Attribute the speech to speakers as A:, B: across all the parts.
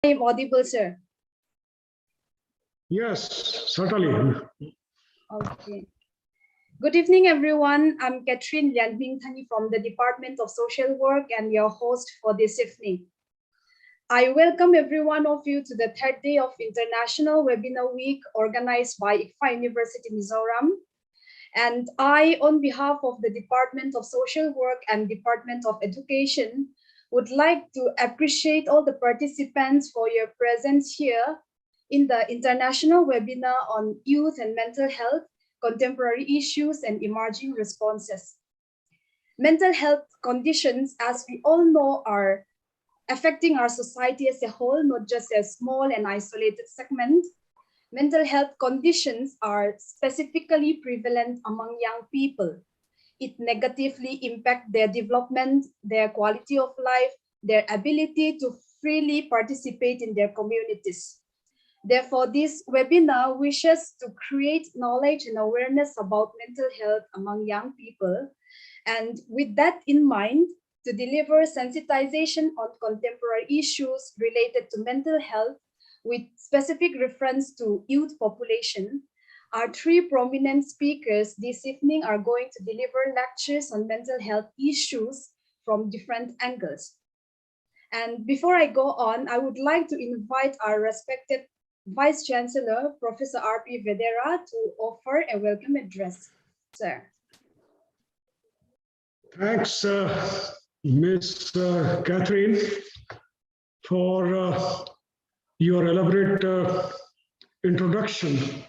A: I am audible, sir.
B: Yes, certainly.
A: Okay. Good evening, everyone. I'm Catherine Lianbing Thani from the Department of Social Work and your host for this evening. I welcome every one of you to the third day of International Webinar Week organized by ICFA University, Mizoram. And I, on behalf of the Department of Social Work and Department of Education, would like to appreciate all the participants for your presence here in the International Webinar on Youth and Mental Health, Contemporary Issues and Emerging Responses. Mental health conditions, as we all know, are affecting our society as a whole, not just a small and isolated segment. Mental health conditions are specifically prevalent among young people. It negatively impacts their development, their quality of life, their ability to freely participate in their communities. Therefore, this webinar wishes to create knowledge and awareness about mental health among young people. And with that in mind, to deliver sensitization on contemporary issues related to mental health with specific reference to youth population, our three prominent speakers this evening are going to deliver lectures on mental health issues from different angles. And before I go on, I would like to invite our respected Vice Chancellor, Professor R.P. Vedera, to offer a welcome address. Sir.
B: Thanks, Ms. Catherine, for your elaborate introduction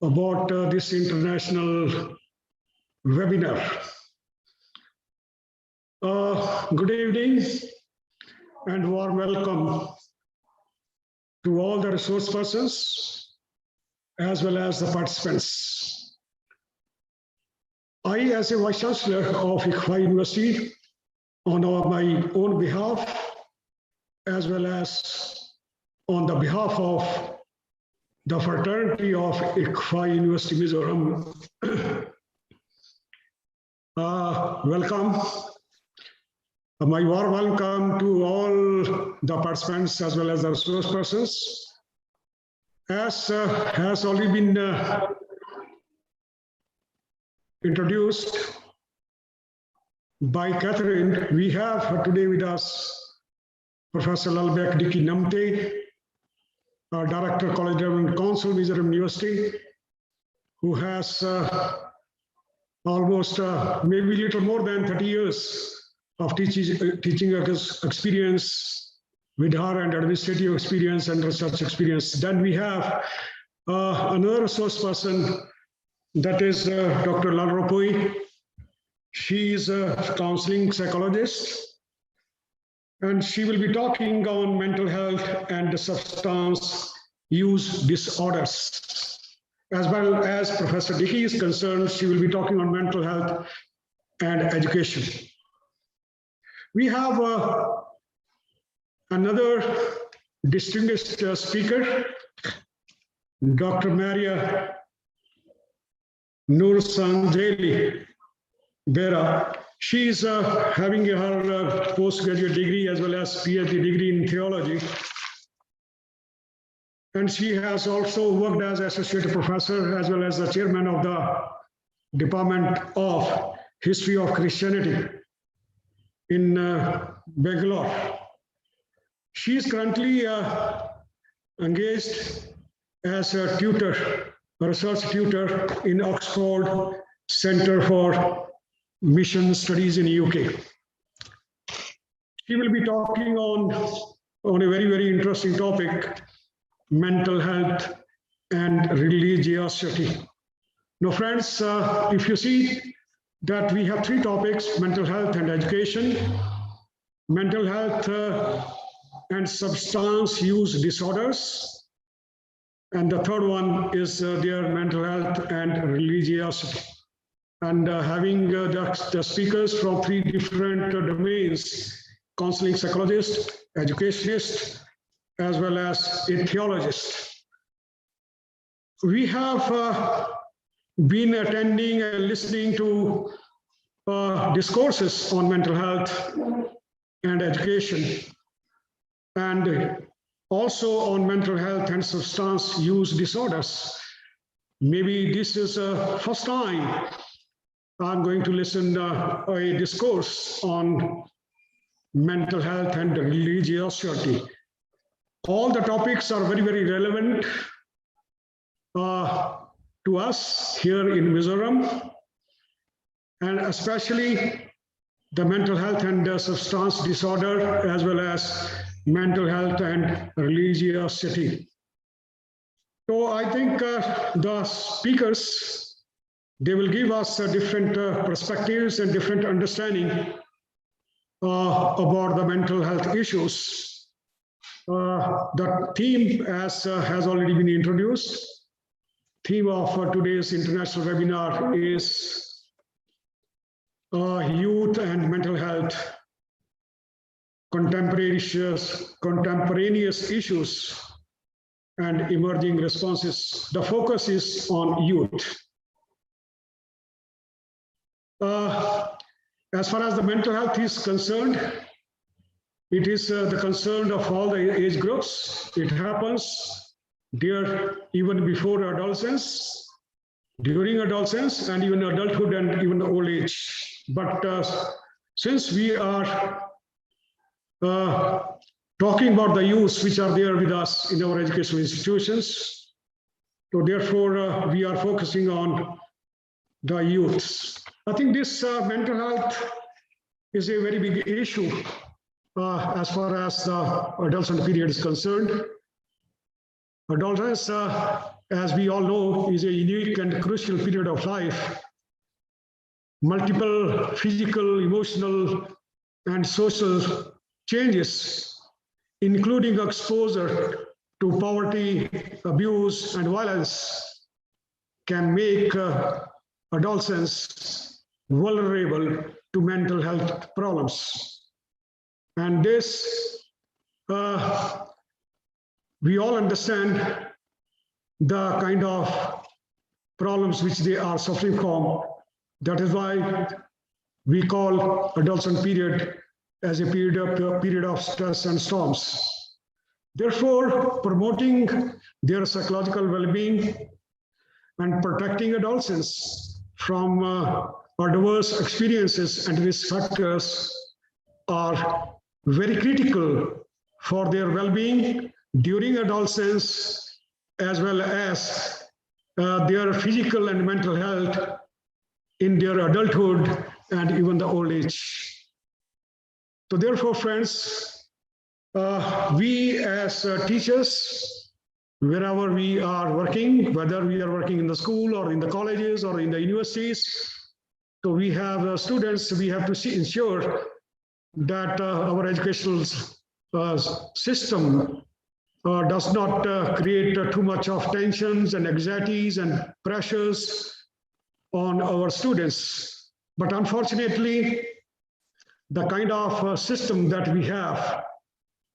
B: about this international webinar. Good evening and warm welcome to all the resource persons as well as the participants. I, as a Vice Chancellor of ICFA University, on my own behalf, as well as on the behalf of the fraternity of ICFA University Mizoram, welcome. My warm welcome to all the participants as well as the resource persons. As has already been introduced by Catherine, we have today with us Professor Lalbek Diki Namte, Director, College Development Council, Mizoram University, who has almost maybe a little more than 30 years of teaching experience with her and administrative experience and research experience. Then we have another resource person, that is Dr. Lalropoi. She is a counseling psychologist, and she will be talking on mental health and substance use disorders. As well as Professor Dickey is concerned, she will be talking on mental health and education. We have another distinguished speaker, Dr. Maria Nur Sanjeli Bera. She is having her postgraduate degree as well as PhD degree in theology. And she has also worked as associate professor as well as the chairman of the Department of History of Christianity in Bangalore. She is currently engaged as a tutor, a research tutor in Oxford Center for Mission Studies in the UK. She will be talking on a very, very interesting topic, mental health and religiosity. Now, friends, if you see that we have three topics: mental health and education, mental health and substance use disorders, and the third one is their mental health and religiosity. And having the speakers from three different domains: counseling psychologist, educationist, as well as a theologist. We have been attending and listening to discourses on mental health and education. And also on mental health and substance use disorders. Maybe this is the first time I'm going to listen a discourse on mental health and religiosity. All the topics are very, very relevant to us here in Mizoram, and especially the mental health and substance disorder, as well as mental health and religiosity. So I think the speakers, they will give us different perspectives and different understanding about the mental health issues. The theme, as has already been introduced, theme of today's international webinar is youth and mental health, contemporaneous issues and emerging responses. The focus is on youth. As far as the mental health is concerned, it is the concern of all the age groups. It happens there even before adolescence, during adolescence, and even adulthood and even old age. But since we are talking about the youths which are there with us in our educational institutions, so therefore we are focusing on the youths. I think this mental health is a very big issue as far as the adolescent period is concerned. Adolescence, as we all know, is a unique and crucial period of life. Multiple physical, emotional, and social changes, including exposure to poverty, abuse, and violence, can make adolescents vulnerable to mental health problems. And this, we all understand the kind of problems which they are suffering from. That is why we call adolescent period as a period of stress and storms. Therefore, promoting their psychological well-being and protecting adolescents from adverse experiences and risk factors are very critical for their well-being during adolescence, as well as their physical and mental health in their adulthood and even the old age. So therefore, friends, we as teachers, wherever we are working, whether we are working in the school or in the colleges or in the universities, so we have students, we have to ensure that our educational system does not create too much of tensions and anxieties and pressures on our students. But unfortunately, the kind of system that we have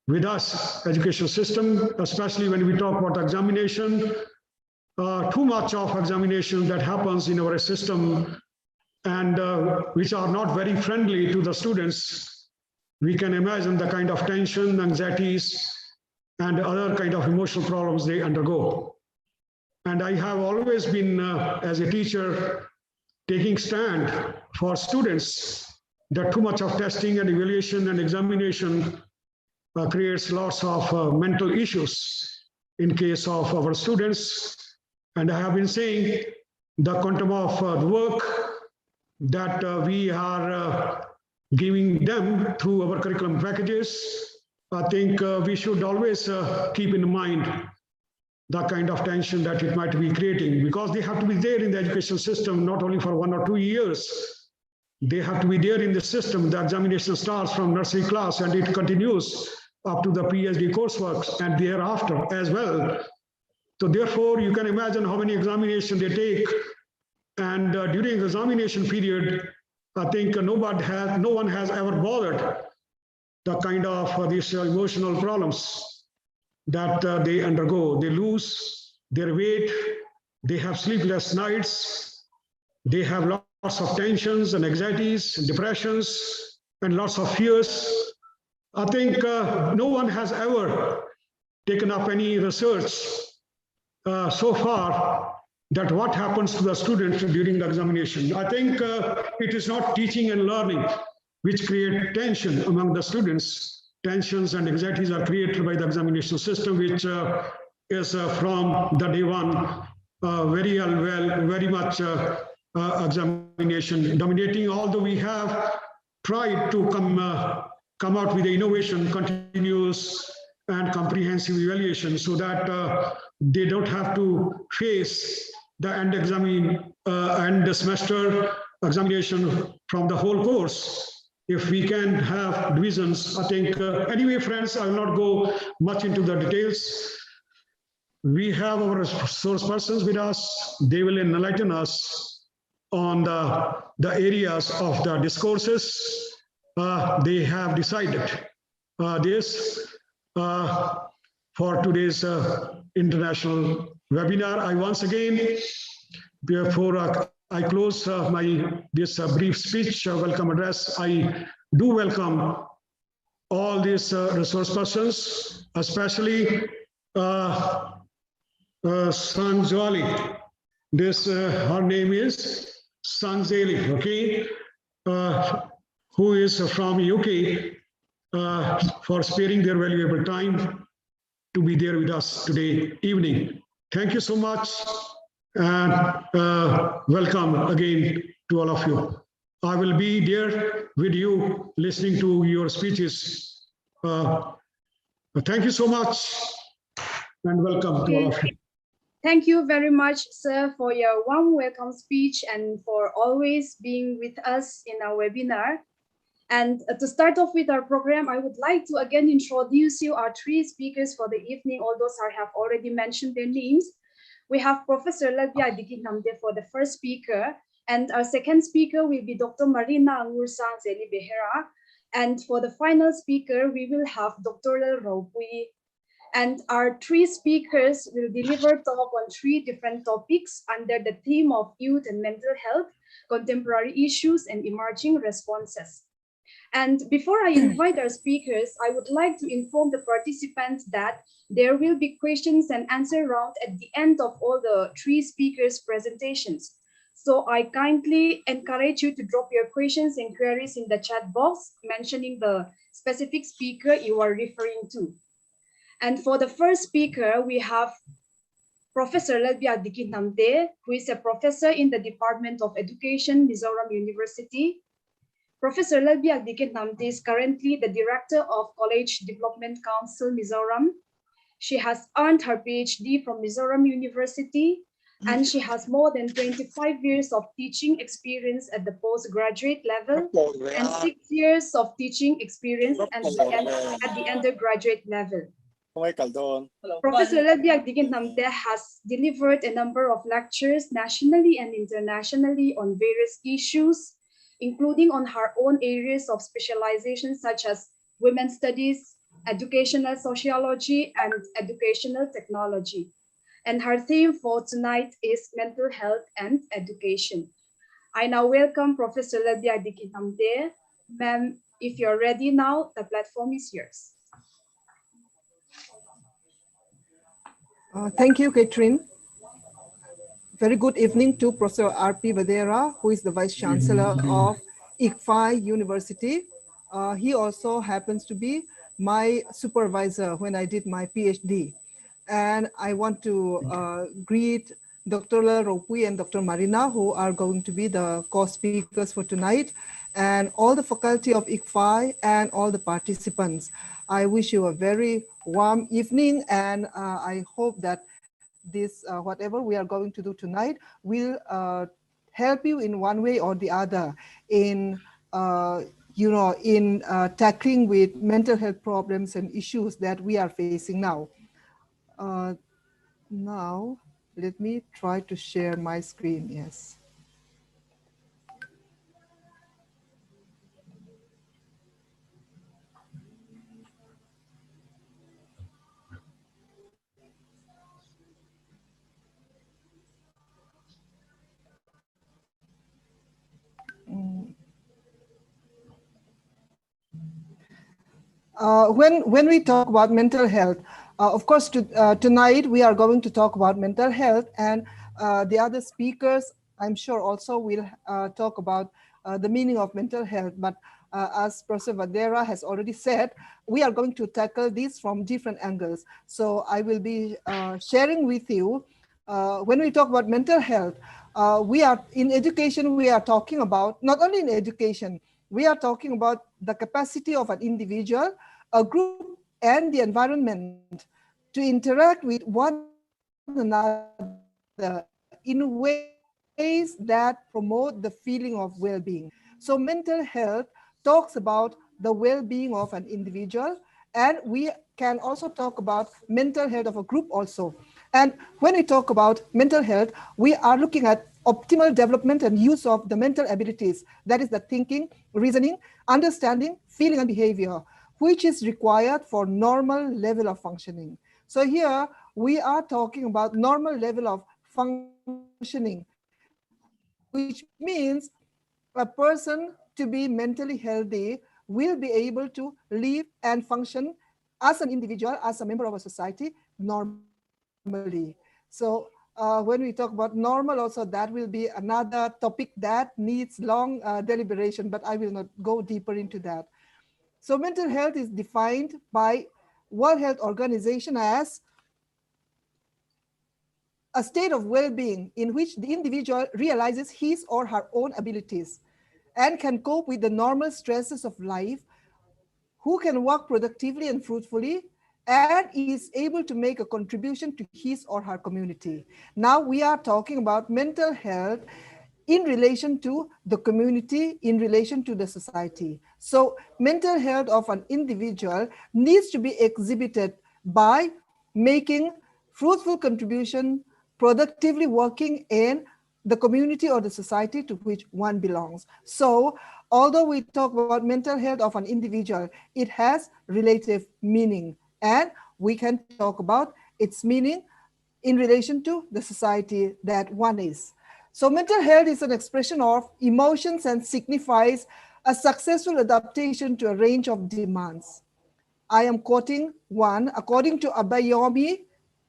B: with us, education system, especially when we talk about examination, too much of examination that happens in our system and which are not very friendly to the students. We can imagine the kind of tension, anxieties, and other kind of emotional problems they undergo. And I have always been, as a teacher, taking stand for students that too much of testing and evaluation and examination creates lots of mental issues in case of our students. And I have been saying the quantum of the work that we are giving them through our curriculum packages, I think we should always keep in mind the kind of tension that it might be creating, because they have to be there in the education system, not only for 1 or 2 years. They have to be there in the system. The examination starts from nursery class and it continues up to the PhD coursework and thereafter as well. So therefore, you can imagine how many examinations they take. And during the examination period, I think no one has ever bothered the kind of these emotional problems that they undergo. They lose their weight, they have sleepless nights, they have lots of tensions and anxieties and depressions and lots of fears. I think no one has ever taken up any research so far that what happens to the student during the examination. I think it is not teaching and learning which create tension among the students. Tensions and anxieties are created by the examination system, which is from the day one very much examination dominating. Although we have tried to come out with the innovation, continuous and comprehensive evaluation, so that they don't have to face the end the semester examination from the whole course. If we can have divisions, I think, anyway, friends, I will not go much into the details. We have our resource persons with us. They will enlighten us on the areas of the discourses. They have decided this for today's international webinar. I once again, before I close this brief speech, welcome address, I do welcome all these resource persons, especially Sanjali. This her name is Sanjali, okay, who is from UK, for sparing their valuable time to be there with us today evening. Thank you so much, and welcome again to all of you. I will be there with you listening to your speeches. Thank you so much, and welcome to all of you.
A: Thank you very much, sir, for your warm welcome speech and for always being with us in our webinar. And to start off with our program, I would like to again introduce you our three speakers for the evening, although I have already mentioned their names. We have Professor Lalbia Dikinamde for the first speaker, and our second speaker will be Dr. Marina Aguilera. And for the final speaker, we will have Dr. Raupui. And our three speakers will deliver talk on three different topics under the theme of youth and mental health, contemporary issues, and emerging responses. And before I invite our speakers, I would like to inform the participants that there will be questions and answer round at the end of all the three speakers' presentations. So I kindly encourage you to drop your questions and queries in the chat box, mentioning the specific speaker you are referring to. And for the first speaker, we have Professor Lalbia Dikinamde, who is a professor in the Department of Education, Mizoram University. Professor Lalbia Dikinamde is currently the Director of College Development Council, Mizoram. She has earned her PhD from Mizoram University, and she has more than 25 years of teaching experience at the postgraduate level and 6 years of teaching experience at the undergraduate level. Professor Lalbia Dikinamde has delivered a number of lectures nationally and internationally on various issues, including on her own areas of specialization such as women's studies, educational sociology, and educational technology. And her theme for tonight is mental health and education. I now welcome Professor Lalbia Dikinamde. Ma'am, if you're ready now, the platform is yours.
C: Thank you, Catherine. Very good evening to Professor R.P. Vadera, who is the Vice Chancellor of ICFI University. He also happens to be my supervisor when I did my PhD. And I want to greet Dr. Raupui and Dr. Marina, who are going to be the co-speakers for tonight, and all the faculty of ICFI and all the participants. I wish you a very warm evening, and I hope that this, whatever we are going to do tonight, will help you in one way or the other in, tackling with mental health problems and issues that we are facing now. Now, let me try to share my screen, yes. When we talk about mental health, Of course, tonight we are going to talk about mental health, and the other speakers, I'm sure, also will talk about the meaning of mental health. But as Professor Vadera has already said, we are going to tackle this from different angles. So I will be sharing with you, when we talk about mental health, we are in education, we are talking about, not only in education, we are talking about the capacity of an individual, a group, and the environment to interact with one another in ways that promote the feeling of well-being. So mental health talks about the well-being of an individual, and we can also talk about mental health of a group also. And when we talk about mental health, we are looking at optimal development and use of the mental abilities. That is the thinking, reasoning, understanding, feeling, and behavior, which is required for normal level of functioning. So here we are talking about normal level of functioning, which means a person to be mentally healthy will be able to live and function as an individual, as a member of a society normally. So when we talk about normal also, that will be another topic that needs long deliberation, but I will not go deeper into that. So mental health is defined by World Health Organization as a state of well-being in which the individual realizes his or her own abilities and can cope with the normal stresses of life, who can work productively and fruitfully, and is able to make a contribution to his or her community. Now we are talking about mental health in relation to the community, in relation to the society. So mental health of an individual needs to be exhibited by making fruitful contribution, productively working in the community or the society to which one belongs. So although we talk about mental health of an individual, it has relative meaning, and we can talk about its meaning in relation to the society that one is. So mental health is an expression of emotions and signifies a successful adaptation to a range of demands. I am quoting one, according to Abayomi,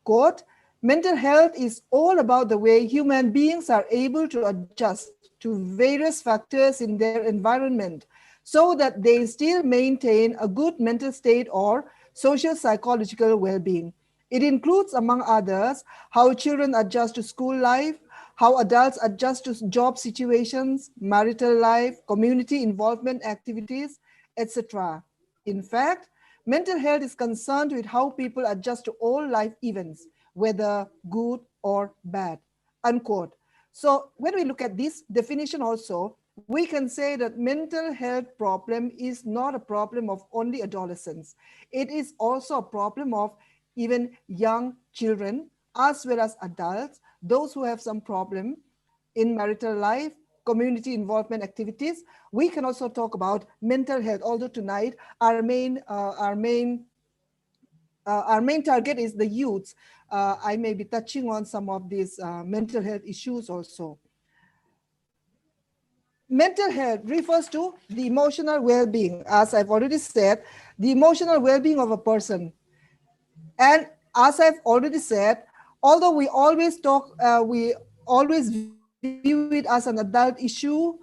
C: quote, mental health is all about the way human beings are able to adjust to various factors in their environment so that they still maintain a good mental state or social psychological well-being. It includes, among others, how children adjust to school life, how adults adjust to job situations, marital life, community involvement activities, etc. In fact, mental health is concerned with how people adjust to all life events, whether good or bad, unquote. So when we look at this definition also, we can say that mental health problem is not a problem of only adolescents. It is also a problem of even young children as well as adults, those who have some problem in marital life, community involvement activities. We can also talk about mental health, although tonight our main target is the youth. I may be touching on some of these mental health issues also. Mental health refers to the emotional well-being. As I've already said, the emotional well-being of a person. And as I've already said, although we always view it as an adult issue,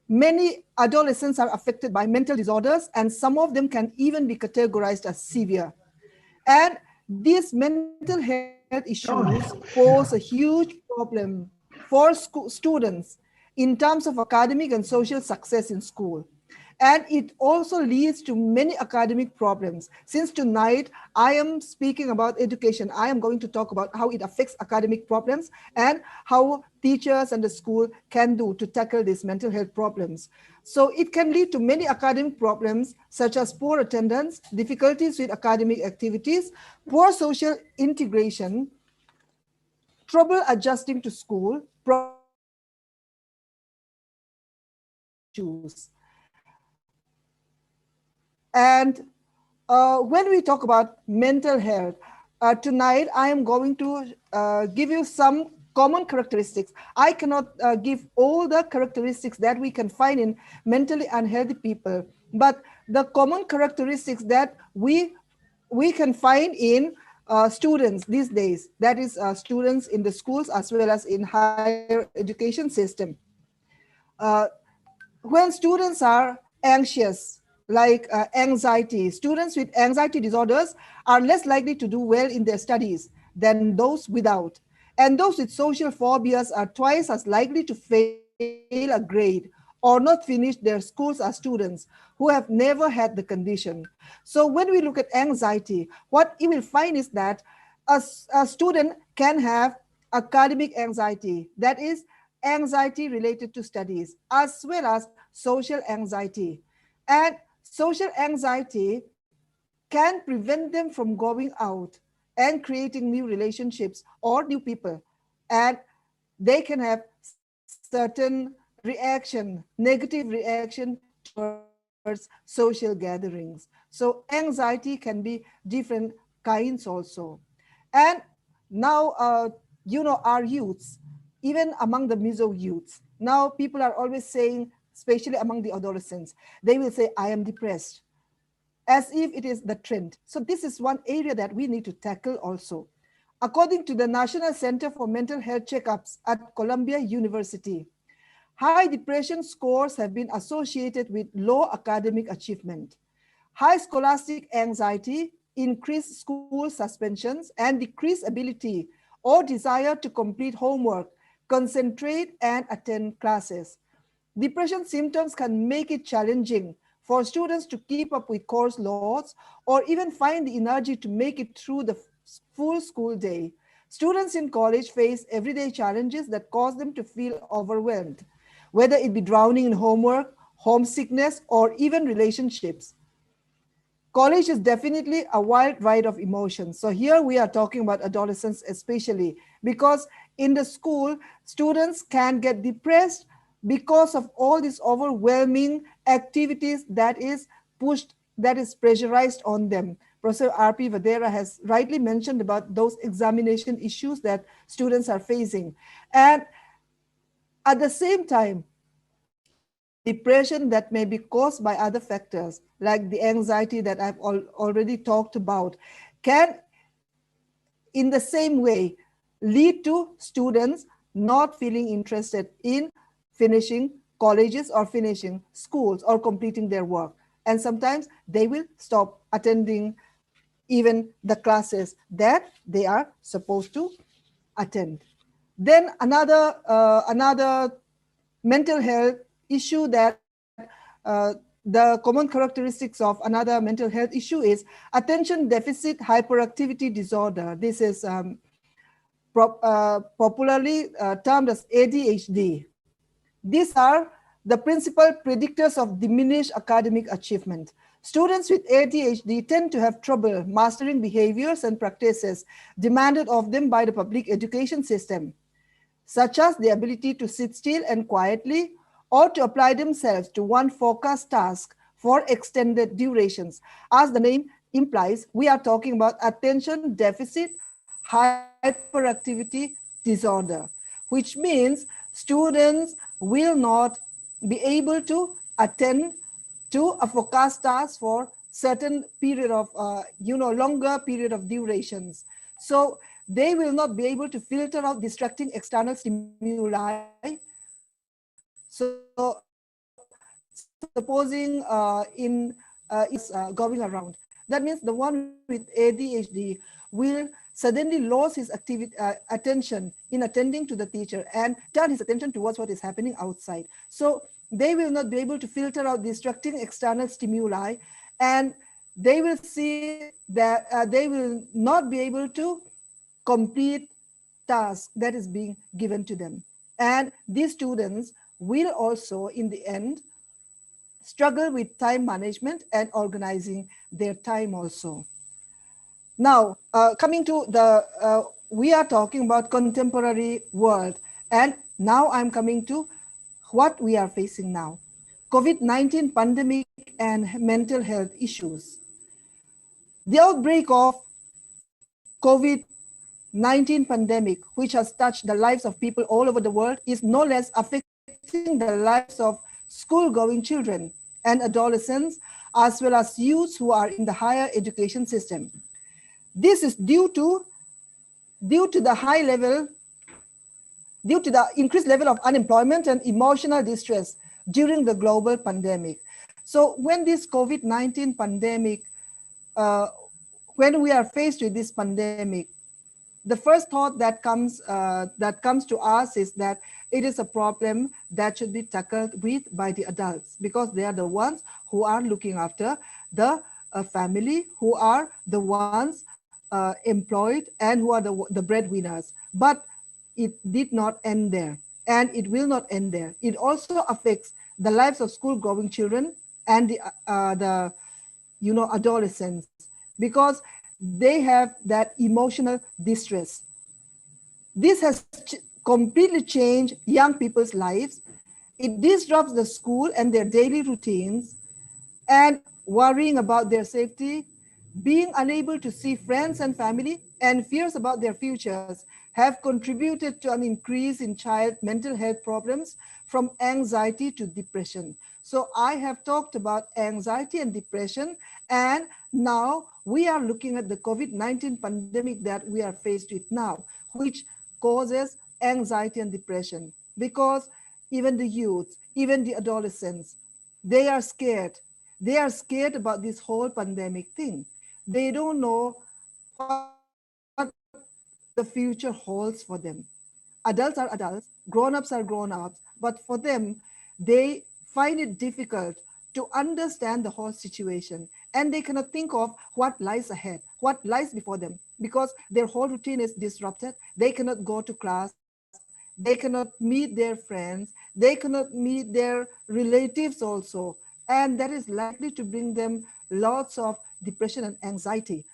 C: many adolescents are affected by mental disorders, and some of them can even be categorized as severe. And these mental health issues pose a huge problem for students in terms of academic and social success in school. And it also leads to many academic problems. Since tonight I am speaking about education, I am going to talk about how it affects academic problems and how teachers and the school can do to tackle these mental health problems. So it can lead to many academic problems such as poor attendance, difficulties with academic activities, poor social integration, trouble adjusting to school, problems with self-esteem, and other issues. And when we talk about mental health, tonight I am going to give you some common characteristics. I cannot give all the characteristics that we can find in mentally unhealthy people, but the common characteristics that we can find in students these days, that is students in the schools as well as in higher education system. Uh, when students are anxious, like anxiety, students with anxiety disorders are less likely to do well in their studies than those without. And those with social phobias are twice as likely to fail a grade or not finish their schools as students who have never had the condition. So when we look at anxiety, what you will find is that a student can have academic anxiety, that is anxiety related to studies, as well as social anxiety. And social anxiety can prevent them from going out and creating new relationships or new people. And they can have certain reaction, negative reaction towards social gatherings. So anxiety can be different kinds also. And now, our youths, even among the meso youths, now people are always saying, especially among the adolescents, they will say, I am depressed, as if it is the trend. So this is one area that we need to tackle also. According to the National Center for Mental Health Checkups at Columbia University, high depression scores have been associated with low academic achievement, high scholastic anxiety, increased school suspensions, and decreased ability or desire to complete homework, concentrate, and attend classes. Depression symptoms can make it challenging for students to keep up with course loads or even find the energy to make it through the full school day. Students in college face everyday challenges that cause them to feel overwhelmed, whether it be drowning in homework, homesickness, or even relationships. College is definitely a wild ride of emotions. So here we are talking about adolescents especially, because in the school, students can get depressed because of all these overwhelming activities that is pushed, that is pressurized on them. Professor R.P. Vadera has rightly mentioned about those examination issues that students are facing. And at the same time, depression that may be caused by other factors, like the anxiety that I've already talked about, can in the same way lead to students not feeling interested in finishing colleges or finishing schools or completing their work. And sometimes they will stop attending even the classes that they are supposed to attend. Then another mental health issue that the common characteristics of another mental health issue is attention deficit hyperactivity disorder. This is popularly termed as ADHD. These are the principal predictors of diminished academic achievement. Students with ADHD tend to have trouble mastering behaviors and practices demanded of them by the public education system, such as the ability to sit still and quietly or to apply themselves to one focused task for extended durations. As the name implies, we are talking about attention deficit hyperactivity disorder, which means students will not be able to attend to a focused task for certain period of longer period of durations. So they will not be able to filter out distracting external stimuli. So supposing in is going around, that means the one with ADHD will suddenly lose his attention in attending to the teacher and turn his attention towards what is happening outside. So they will not be able to filter out distracting external stimuli, and they will see that they will not be able to complete task that is being given to them. And these students will also, in the end, struggle with time management and organizing their time also. Now, coming to we are talking about contemporary world, and now I'm coming to what we are facing now. COVID-19 pandemic and mental health issues. The outbreak of COVID-19 pandemic, which has touched the lives of people all over the world, is no less affecting the lives of school-going children and adolescents, as well as youths who are in the higher education system. This is due to the increased level of unemployment and emotional distress during the global pandemic. So when this COVID-19 pandemic, when we are faced with this pandemic, the first thought that comes to us is that it is a problem that should be tackled with by the adults, because they are the ones who are looking after the family, who are the ones employed, and who are the breadwinners. But it did not end there, and it will not end there. It also affects the lives of school-going children and the adolescents, because they have that emotional distress. This has completely changed young people's lives. It disrupts the school and their daily routines, and worrying about their safety, being unable to see friends and family, and fears about their futures have contributed to an increase in child mental health problems, from anxiety to depression. So I have talked about anxiety and depression, and now we are looking at the COVID-19 pandemic that we are faced with now, which causes anxiety and depression, because even the youth, even the adolescents, they are scared. They are scared about this whole pandemic thing. They don't know what the future holds for them. Adults are adults, grown-ups are grown-ups, but for them, they find it difficult to understand the whole situation, and they cannot think of what lies ahead, what lies before them, because their whole routine is disrupted. They cannot go to class, they cannot meet their friends, they cannot meet their relatives also, and that is likely to bring them lots of depression and anxiety.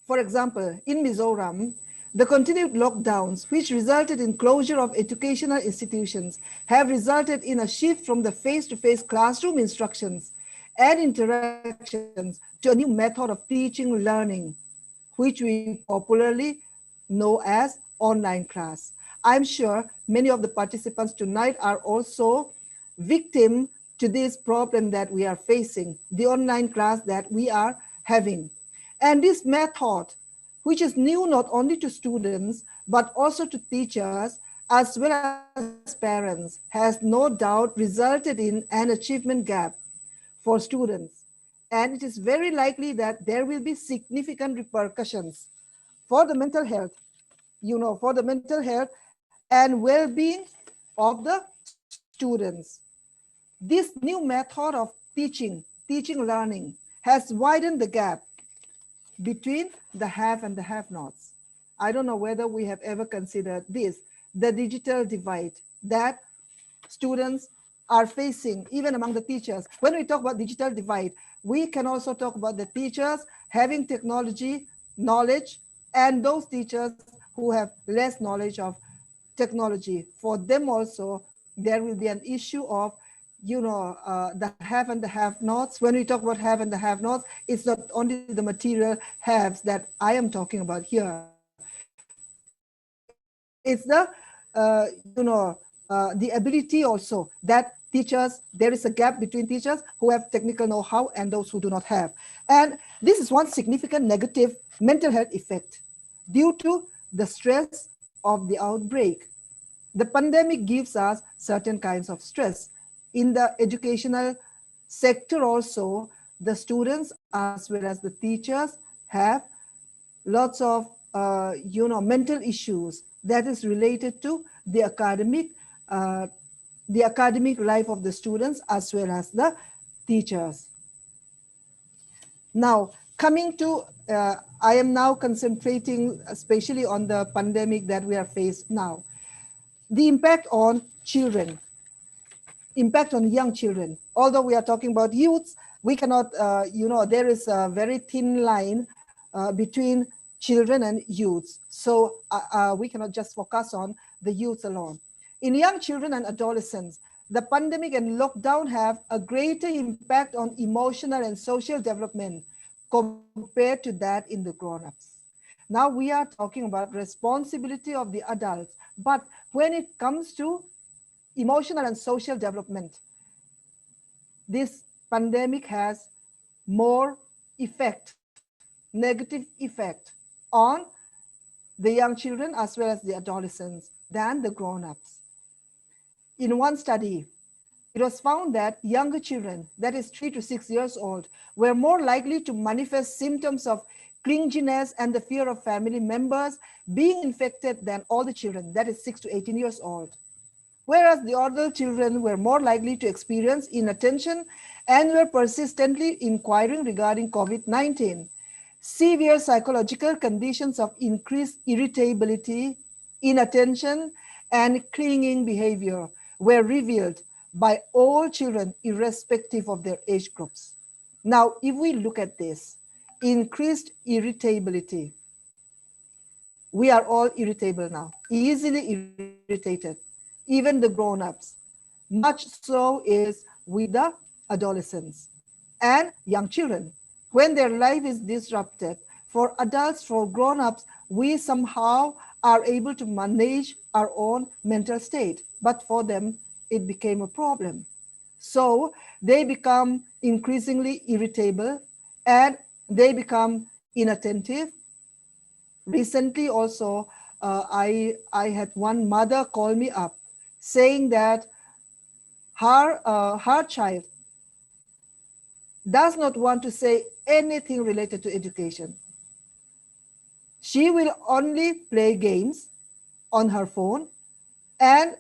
C: For example, in Mizoram, the continued lockdowns, which resulted in closure of educational institutions, have resulted in a shift from the face-to-face classroom instructions and interactions to a new method of teaching learning, which we popularly know as online class. I'm sure many of the participants tonight are also victim to this problem that we are facing, the online class that we are having. And this method, which is new not only to students, but also to teachers, as well as parents, has no doubt resulted in an achievement gap for students. And it is very likely that there will be significant repercussions for the mental health, for the mental health and well-being of the students. This new method of teaching learning, has widened the gap between the have and the have-nots. I don't know whether we have ever considered this, the digital divide that students are facing, even among the teachers. When we talk about digital divide, we can also talk about the teachers having technology knowledge and those teachers who have less knowledge of technology. For them also, there will be an issue of the have and the have-nots. When we talk about have and the have-nots, it's not only the material haves that I am talking about here. It's the ability also that teachers, there is a gap between teachers who have technical know-how and those who do not have. And this is one significant negative mental health effect due to the stress of the outbreak. The pandemic gives us certain kinds of stress. In the educational sector also, the students as well as the teachers have lots of mental issues that is related to the academic life of the students as well as the teachers. Now, coming to, I am now concentrating especially on the pandemic that we are faced now. The impact on children, impact on young children. Although we are talking about youths, we cannot, there is a very thin line between children and youths. So we cannot just focus on the youths alone. In young children and adolescents, the pandemic and lockdown have a greater impact on emotional and social development compared to that in the grown-ups. Now we are talking about responsibility of the adults, but when it comes to emotional and social development, this pandemic has more effect negative effect on the young children as well as the adolescents than the grown-ups. In one study, it was found that younger children, that is 3 to 6 years old, were more likely to manifest symptoms of clinginess and the fear of family members being infected than all the children, that is 6 to 18 years old. Whereas the adult children were more likely to experience inattention and were persistently inquiring regarding COVID-19. Severe psychological conditions of increased irritability, inattention, and clinging behavior were revealed by all children, irrespective of their age groups. Now, if we look at this, increased irritability, we are all irritable now, easily irritated, even the grown-ups. Much so is with the adolescents and young children. When their life is disrupted, for adults, for grown-ups, we somehow are able to manage our own mental state. But for them, it became a problem. So they become increasingly irritable and they become inattentive. Recently also, I had one mother call me up saying that her child does not want to say anything related to education. She will only play games on her phone, and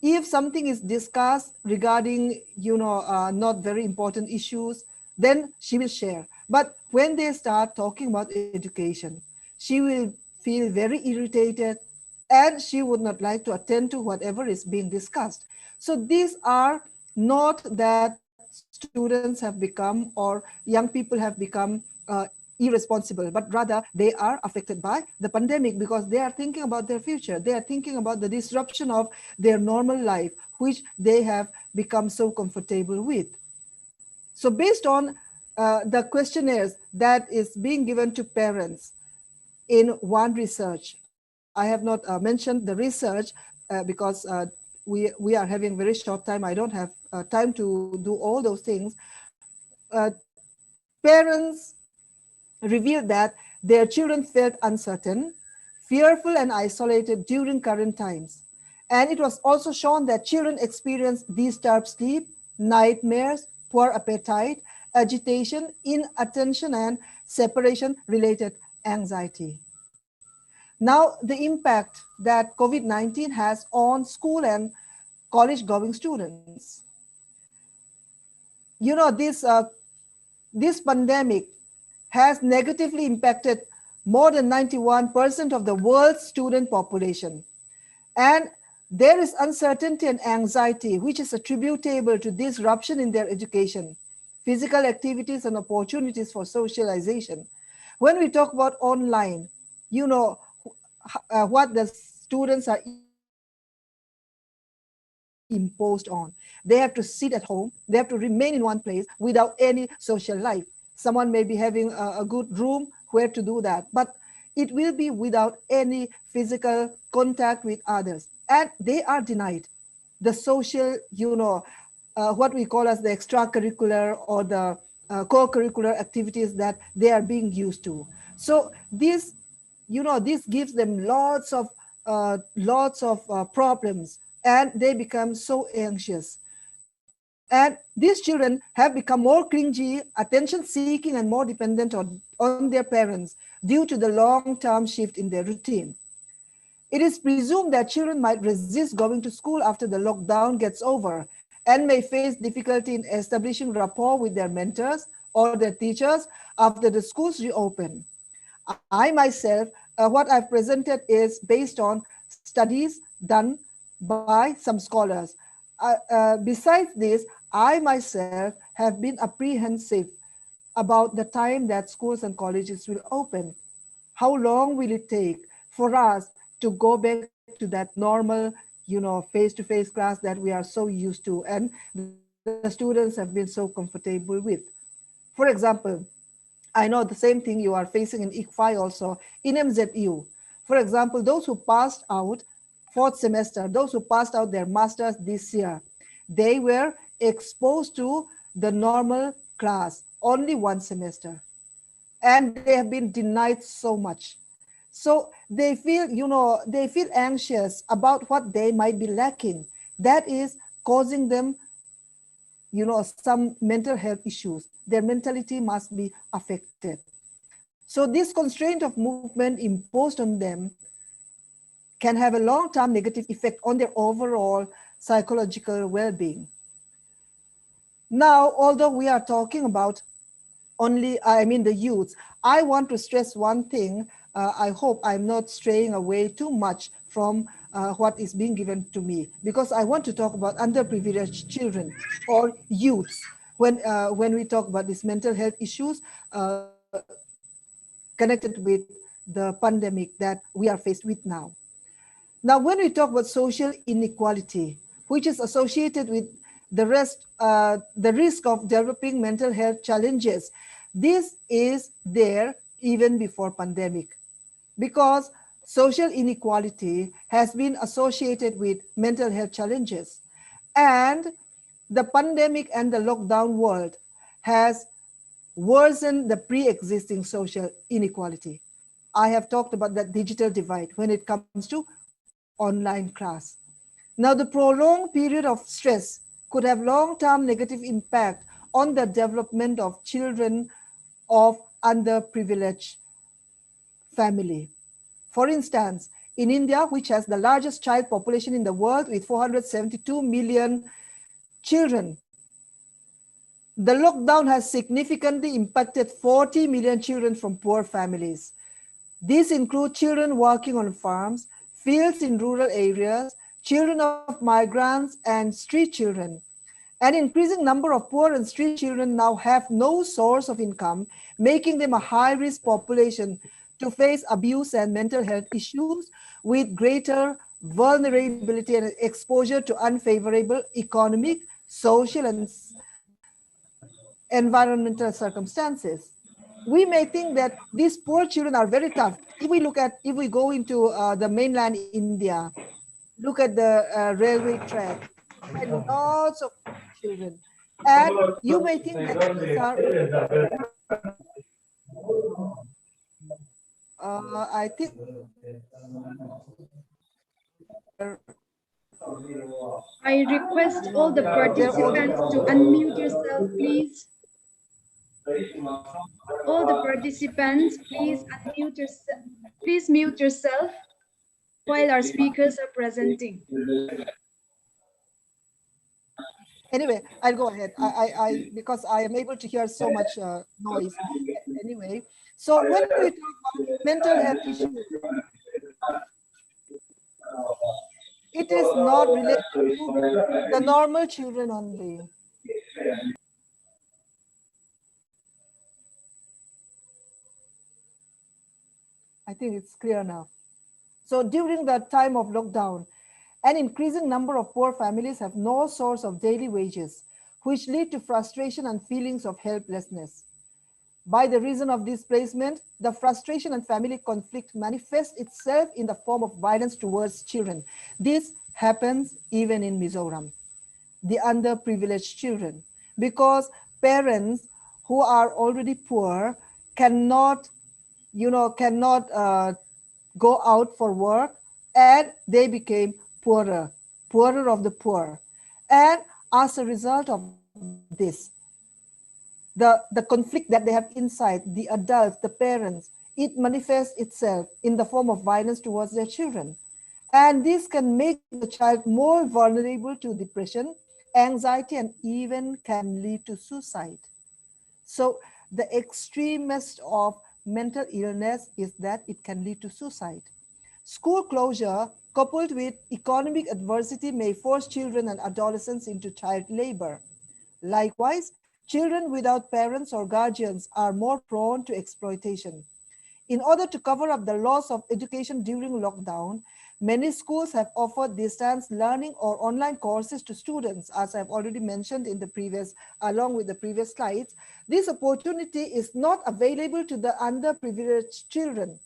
C: if something is discussed regarding not very important issues, then she will share. But when they start talking about education, she will feel very irritated and she would not like to attend to whatever is being discussed. So these are not that students have become or young people have become irresponsible, but rather they are affected by the pandemic because they are thinking about their future. They are thinking about the disruption of their normal life, which they have become so comfortable with. So based on the questionnaires that is being given to parents in one research, I have not mentioned the research because we are having very short time. I don't have time to do all those things. Parents revealed that their children felt uncertain, fearful, and isolated during current times. And it was also shown that children experience disturbed sleep, nightmares, poor appetite, agitation, inattention, and separation related anxiety. Now, the impact that COVID-19 has on school and college going students. This pandemic has negatively impacted more than 91% of the world's student population. And there is uncertainty and anxiety, which is attributable to disruption in their education, physical activities, and opportunities for socialization. When we talk about online, what the students are imposed on. They have to sit at home. They have to remain in one place without any social life. Someone may be having a good room where to do that, but it will be without any physical contact with others. And they are denied the social, what we call as the extracurricular or the co-curricular activities that they are being used to. So this gives them lots of problems, and they become so anxious. And these children have become more clingy, attention seeking, and more dependent on their parents due to the long-term shift in their routine. It is presumed that children might resist going to school after the lockdown gets over and may face difficulty in establishing rapport with their mentors or their teachers after the schools reopen. I myself, what I've presented is based on studies done by some scholars. Besides this, I myself have been apprehensive about the time that schools and colleges will open. How long will it take for us to go back to that normal, face-to-face class that we are so used to and the students have been so comfortable with? For example, I know the same thing you are facing in ICFI also, in MZU. For example, those who passed out fourth semester, those who passed out their masters this year, they were exposed to the normal class only one semester. and they have been denied so much. So they feel, they feel anxious about what they might be lacking. That is causing them, some mental health issues. Their mentality must be affected. So this constraint of movement imposed on them can have a long-term negative effect on their overall psychological well-being. Now, although we are talking about the youth, I want to stress one thing. I hope I'm not straying away too much from what is being given to me, because I want to talk about underprivileged children or youths when we talk about these mental health issues connected with the pandemic that we are faced with now. Now, when we talk about social inequality, which is associated with the risk of developing mental health challenges, this is there even before pandemic, because social inequality has been associated with mental health challenges, and the pandemic and the lockdown world has worsened the pre-existing social inequality. I have talked about that digital divide when it comes to online class. Now, the prolonged period of stress could have long-term negative impact on the development of children of underprivileged family. For instance, in India, which has the largest child population in the world with 472 million children, the lockdown has significantly impacted 40 million children from poor families. These include children working on farms, fields in rural areas, children of migrants, and street children. An increasing number of poor and street children now have no source of income, making them a high-risk population to face abuse and mental health issues with greater vulnerability and exposure to unfavorable economic, social, and environmental circumstances. We may think that these poor children are very tough. If we go into the mainland India, look at the railway track, and lots of children. And you may think that these are, I think,
A: I request all the
C: they're
A: participants to unmute yourself, please. All the participants, please unmute yourself. Please mute yourself while our speakers are presenting.
C: Anyway, I'll go ahead. Because I am able to hear so much noise. Anyway, so when we talk about mental health issues, it is not related to the normal children only. I think it's clear now. So during the time of lockdown, an increasing number of poor families have no source of daily wages, which lead to frustration and feelings of helplessness. By the reason of displacement, the frustration and family conflict manifests itself in the form of violence towards children. This happens even in Mizoram, the underprivileged children, because parents who are already poor cannot, go out for work, and they became poorer of the poor. And as a result of this, the conflict that they have inside, the adults, the parents, it manifests itself in the form of violence towards their children. And this can make the child more vulnerable to depression, anxiety, and even can lead to suicide. So the extremest of mental illness is that it can lead to suicide. School closure coupled with economic adversity may force children and adolescents into child labor. Likewise, children without parents or guardians are more prone to exploitation. In order to cover up the loss of education during lockdown, many schools have offered distance learning or online courses to students, as I've already mentioned in the previous, along with the previous slides. This opportunity is not available to the underprivileged children,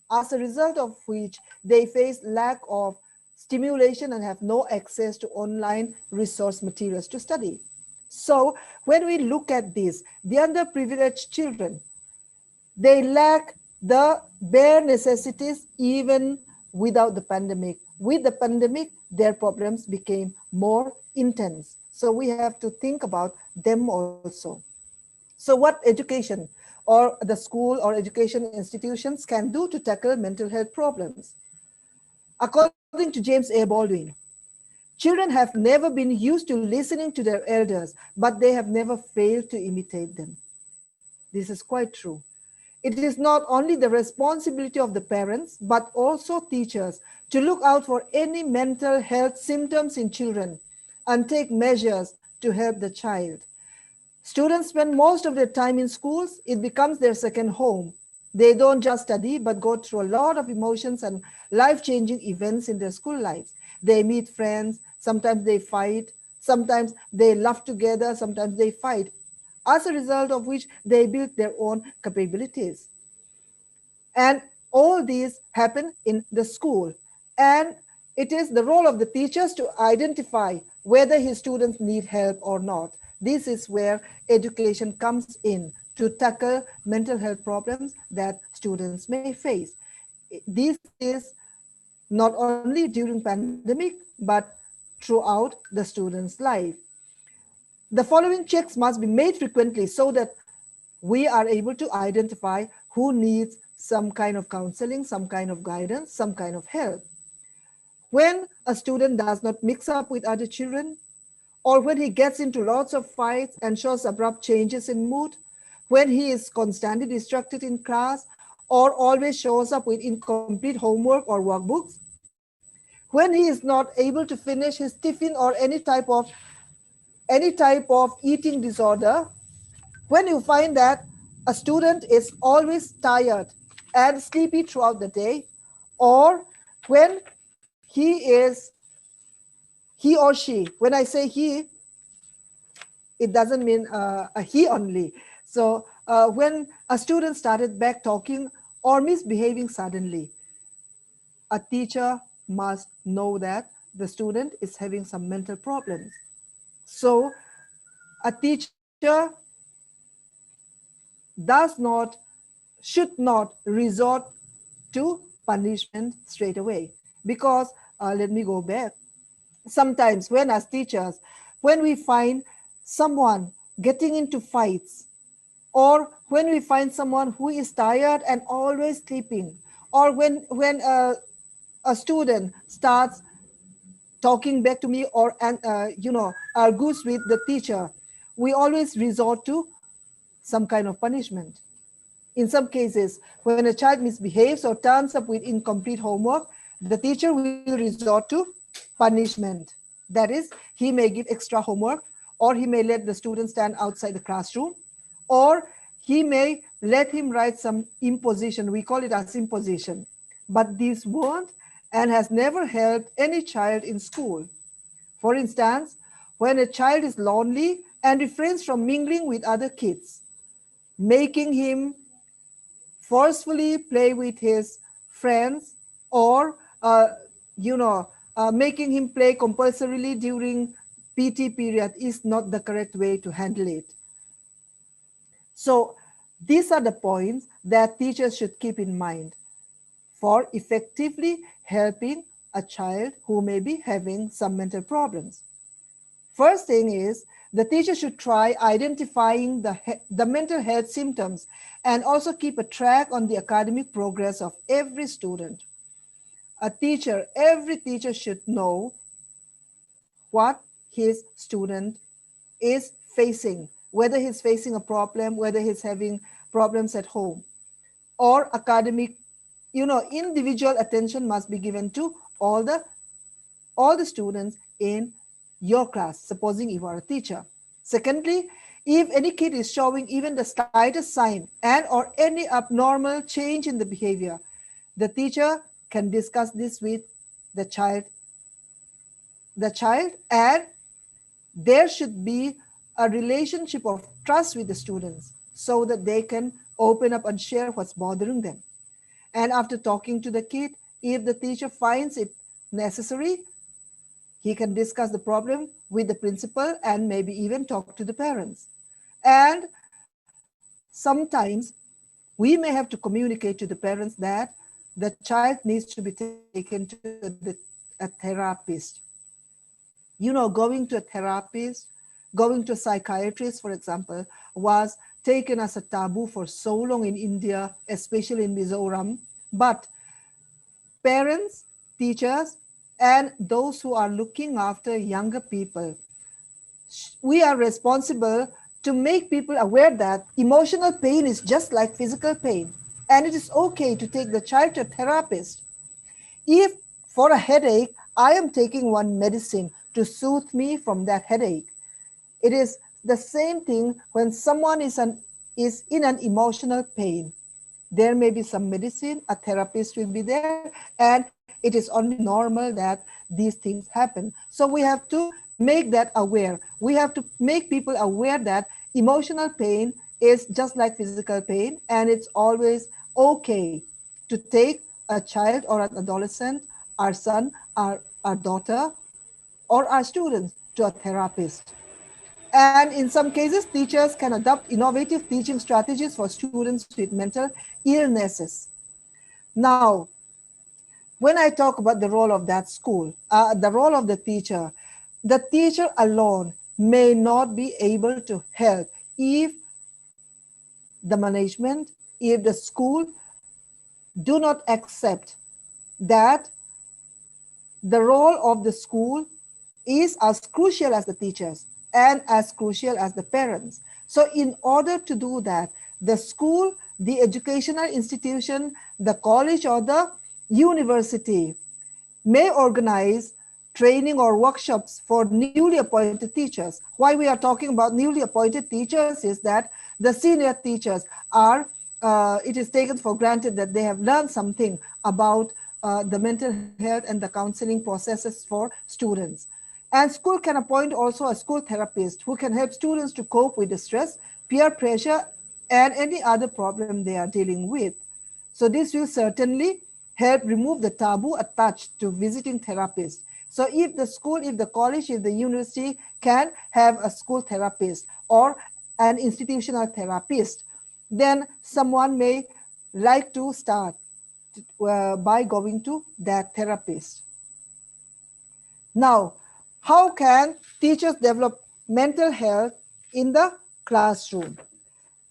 C: as a result of which they face lack of stimulation and have no access to online resource materials to study. So when we look at this, the underprivileged children, They lack the bare necessities even without the pandemic. With the pandemic, their problems became more intense. So we have to think about them also. So what education or the school or education institutions can do to tackle mental health problems? According to James A. Baldwin, children have never been used to listening to their elders, but they have never failed to imitate them. This is quite true. It is not only the responsibility of the parents, but also teachers to look out for any mental health symptoms in children and take measures to help the child. Students spend most of their time in schools. It becomes their second home. They don't just study, but go through a lot of emotions and life-changing events in their school lives. They meet friends, sometimes they fight, sometimes they laugh together, sometimes they fight, as a result of which they build their own capabilities. And all these happen in the school. And it is the role of the teachers to identify whether his students need help or not. This is where education comes in to tackle mental health problems that students may face. This is not only during pandemic, but throughout the student's life. The following checks must be made frequently so that we are able to identify who needs some kind of counseling, some kind of guidance, some kind of help. When a student does not mix up with other children, or when he gets into lots of fights and shows abrupt changes in mood, when he is constantly distracted in class, or always shows up with incomplete homework or workbooks, when he is not able to finish his tiffin or any type of eating disorder, when you find that a student is always tired and sleepy throughout the day, or when he or she, when I say he, it doesn't mean a he only. So when a student started back talking or misbehaving suddenly, a teacher must know that the student is having some mental problems. So a teacher does not, should not resort to punishment straight away. Because let me go back. Sometimes when as teachers, when we find someone getting into fights, or when we find someone who is tired and always sleeping, or when a student starts talking back to me or argues with the teacher, we always resort to some kind of punishment. In some cases, when a child misbehaves or turns up with incomplete homework, the teacher will resort to punishment. That is, he may give extra homework, or he may let the student stand outside the classroom, or he may let him write some imposition. We call it as imposition. But this won't and has never helped any child in school. For instance, when a child is lonely and refrains from mingling with other kids, making him forcefully play with his friends, or you know making him play compulsorily during PT period is not the correct way to handle it. So these are the points that teachers should keep in mind for effectively helping a child who may be having some mental problems. First thing is, the teacher should try identifying the mental health symptoms and also keep a track on the academic progress of every student. Every teacher should know what his student is facing, whether he's facing a problem, whether he's having problems at home, or academic, individual attention must be given to all the students in your class, supposing you are a teacher. Secondly, if any kid is showing even the slightest sign and or any abnormal change in the behavior, the teacher can discuss this with the child, and there should be a relationship of trust with the students so that they can open up and share what's bothering them. And after talking to the kid, if the teacher finds it necessary, he can discuss the problem with the principal and maybe even talk to the parents. And sometimes, we may have to communicate to the parents that the child needs to be taken to a therapist. Going to a therapist, going to a psychiatrist, for example, was taken as a taboo for so long in India, especially in Mizoram. But parents, teachers, and those who are looking after younger people, we are responsible to make people aware that emotional pain is just like physical pain, and it is okay to take the child to a therapist. If for a headache, I am taking one medicine to soothe me from that headache. It is the same thing when someone is in an emotional pain. There may be some medicine, a therapist will be there, and it is only normal that these things happen. So we have to make that aware. We have to make people aware that emotional pain is just like physical pain, and it's always okay to take a child or an adolescent, our son, our daughter, or our students to a therapist. And in some cases, teachers can adopt innovative teaching strategies for students with mental illnesses. Now, when I talk about the role of that school, the role of the teacher alone may not be able to help if the management, if the school do not accept that the role of the school is as crucial as the teachers and as crucial as the parents. So in order to do that, the school, the educational institution, the college or the university may organize training or workshops for newly appointed teachers. Why we are talking about newly appointed teachers is that the senior teachers are, it is taken for granted that they have learned something about the mental health and the counseling processes for students. And school can appoint also a school therapist who can help students to cope with the stress, peer pressure, and any other problem they are dealing with. So this will certainly help remove the taboo attached to visiting therapists. So if the school, if the college, if the university can have a school therapist or an institutional therapist, then someone may like to start by going to that therapist. Now, how can teachers develop mental health in the classroom?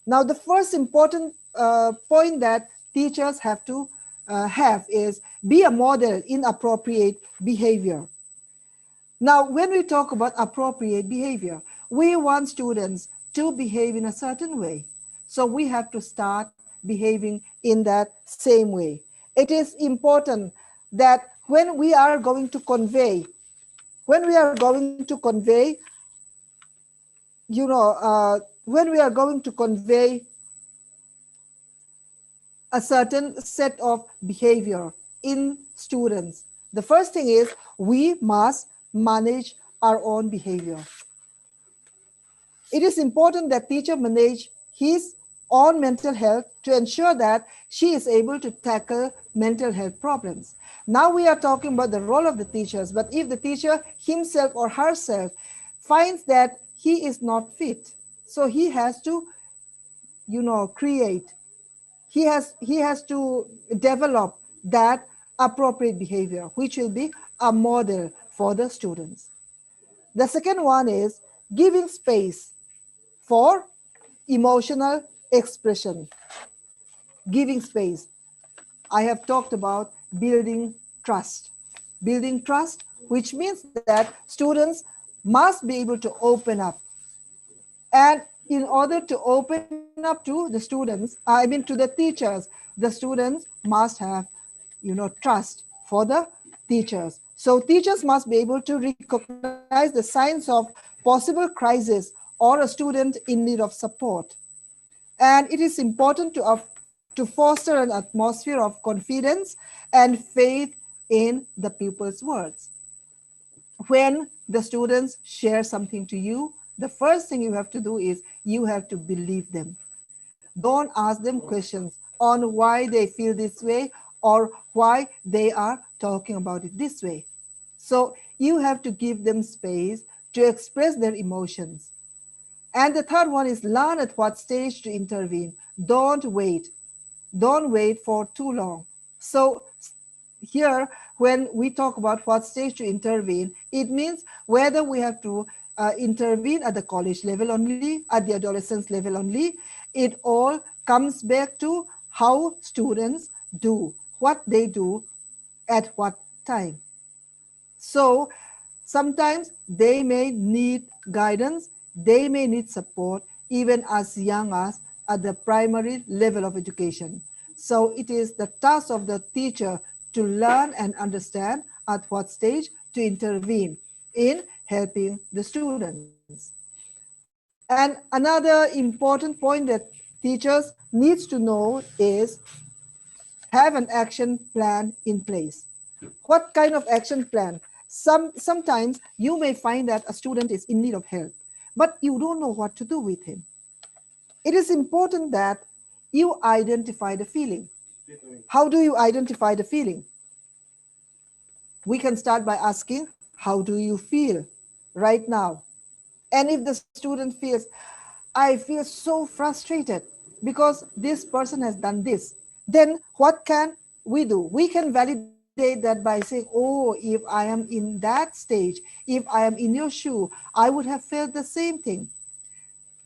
C: Now, the first important point that teachers have to have is be a model in appropriate behavior. Now, when we talk about appropriate behavior, we want students to behave in a certain way. So we have to start behaving in that same way. It is important that when we are going to convey, when we are going to convey, when we are going to convey a certain set of behavior in students, the first thing is we must manage our own behavior. It is important that teacher manage his own mental health to ensure that she is able to tackle mental health problems. Now we are talking about the role of the teachers, but if the teacher himself or herself finds that he is not fit, so he has to, create, he has to develop that appropriate behavior, which will be a model for the students. The second one is giving space for emotional expression. Giving space. I have talked about building trust. Building trust, which means that students must be able to open up. And in order to open up to the students, to the teachers, the students must have, trust for the teachers. So teachers must be able to recognize the signs of possible crisis or a student in need of support. And it is important to foster an atmosphere of confidence and faith in the pupil's words. When the students share something to you, the first thing you have to do is you have to believe them. Don't ask them questions on why they feel this way or why they are talking about it this way. So you have to give them space to express their emotions. And the third one is learn at what stage to intervene. Don't wait. Don't wait for too long. So here, when we talk about what stage to intervene, it means whether we have to intervene at the college level only, at the adolescence level only. It all comes back to how students do, what they do at what time. So sometimes they may need guidance, they may need support, even as young as at the primary level of education. So it is the task of the teacher to learn and understand at what stage to intervene in helping the students. And another important point that teachers needs to know is have an action plan in place. What kind of action plan? Sometimes you may find that a student is in need of help, but you don't know what to do with him. It is important that you identify the feeling. How do you identify the feeling? We can start by asking, how do you feel right now? And if the student feels, I feel so frustrated because this person has done this, then what can we do? We can validate that by saying, oh, if I am in that stage, if I am in your shoe, I would have felt the same thing.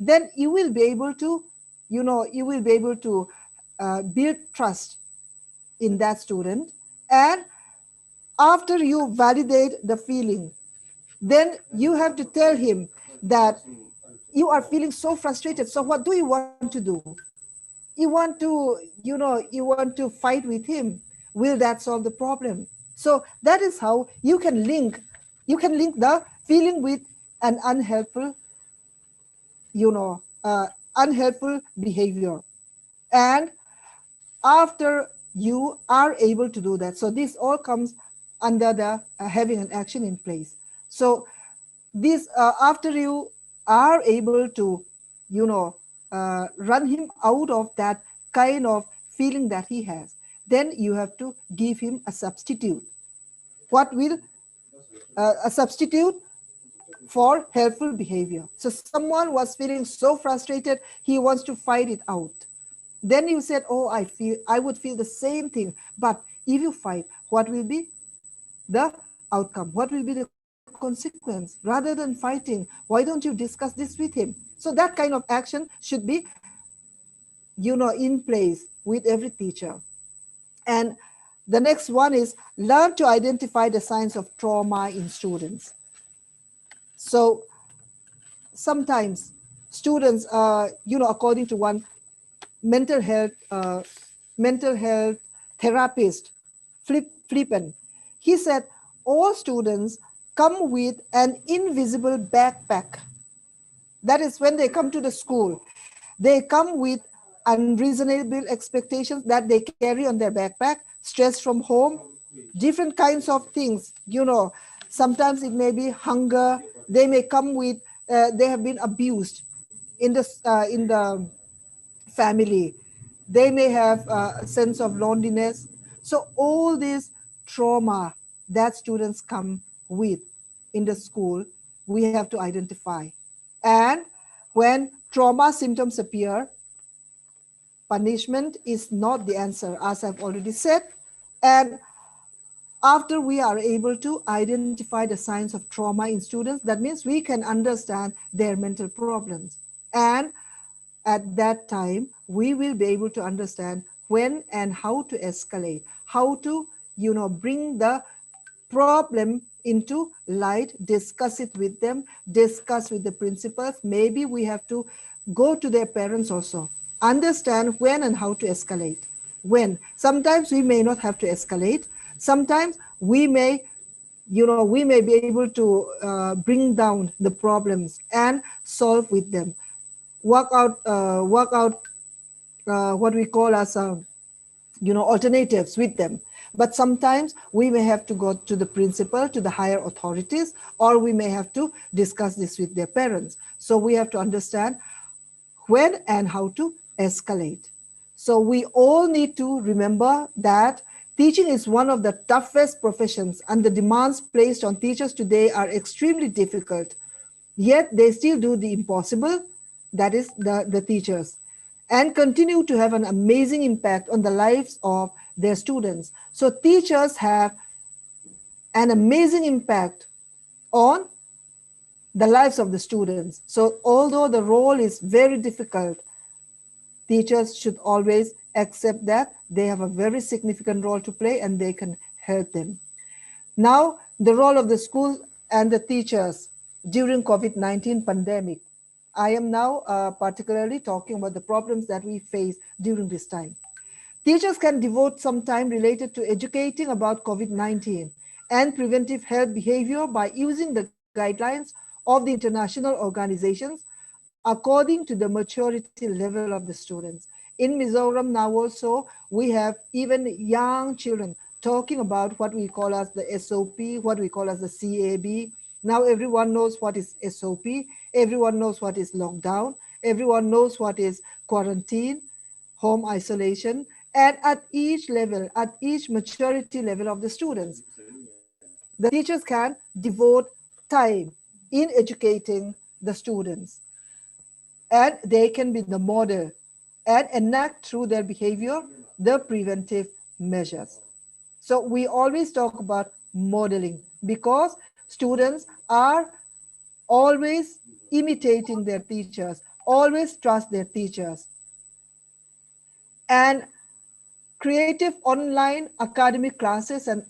C: Then you will be able to, you will be able to build trust in that student. And after you validate the feeling, then you have to tell him that you are feeling so frustrated. So what do you want to do? You want to, you want to fight with him. Will that solve the problem? So that is how you can link the feeling with an unhelpful, unhelpful behavior. And after you are able to do that, so this all comes under the having an action in place. So this after you are able to run him out of that kind of feeling that he has, then you have to give him a substitute. What will a substitute for helpful behavior? So someone was feeling so frustrated, he wants to fight it out. Then you said, oh, I would feel the same thing. But if you fight, what will be the outcome? What will be the consequence? Rather than fighting, why don't you discuss this with him? So that kind of action should be, in place with every teacher. And the next one is learn to identify the signs of trauma in students. So sometimes students, according to one mental health therapist, Flippen, he said all students come with an invisible backpack. That is, when they come to the school, they come with unreasonable expectations that they carry on their backpack, stress from home, different kinds of things. Sometimes it may be hunger. They may come with, they have been abused in the family. They may have a sense of loneliness. So all this trauma that students come with in the school, we have to identify. And when trauma symptoms appear, punishment is not the answer, as I've already said. And after we are able to identify the signs of trauma in students, that means we can understand their mental problems. And at that time, we will be able to understand when and how to escalate, how to, bring the problem into light, discuss it with them, discuss with the principals. Maybe we have to go to their parents also, understand when and how to escalate. When sometimes we may not have to escalate, sometimes we may be able to bring down the problems and solve with them, work out what we call as alternatives with them. But sometimes we may have to go to the principal, to the higher authorities, or we may have to discuss this with their parents. So we have to understand when and how to escalate. So we all need to remember that teaching is one of the toughest professions, and the demands placed on teachers today are extremely difficult. Yet they still do the impossible, that is the teachers. and continue to have an amazing impact on the lives of their students. So teachers have an amazing impact on the lives of the students. So although the role is very difficult, teachers should always accept that they have a very significant role to play and they can help them. Now, the role of the school and the teachers during COVID-19 pandemic. I am now particularly talking about the problems that we face during this time. Teachers can devote some time related to educating about COVID-19 and preventive health behavior by using the guidelines of the international organizations according to the maturity level of the students. In Mizoram now also, we have even young children talking about what we call as the SOP, what we call as the CAB. Now everyone knows what is SOP, everyone knows what is lockdown, everyone knows what is quarantine, home isolation, and at each level, at each maturity level of the students, the teachers can devote time in educating the students, and they can be the model and enact through their behavior the preventive measures. So we always talk about modeling because students are always imitating their teachers, always trust their teachers. And creative online academic classes and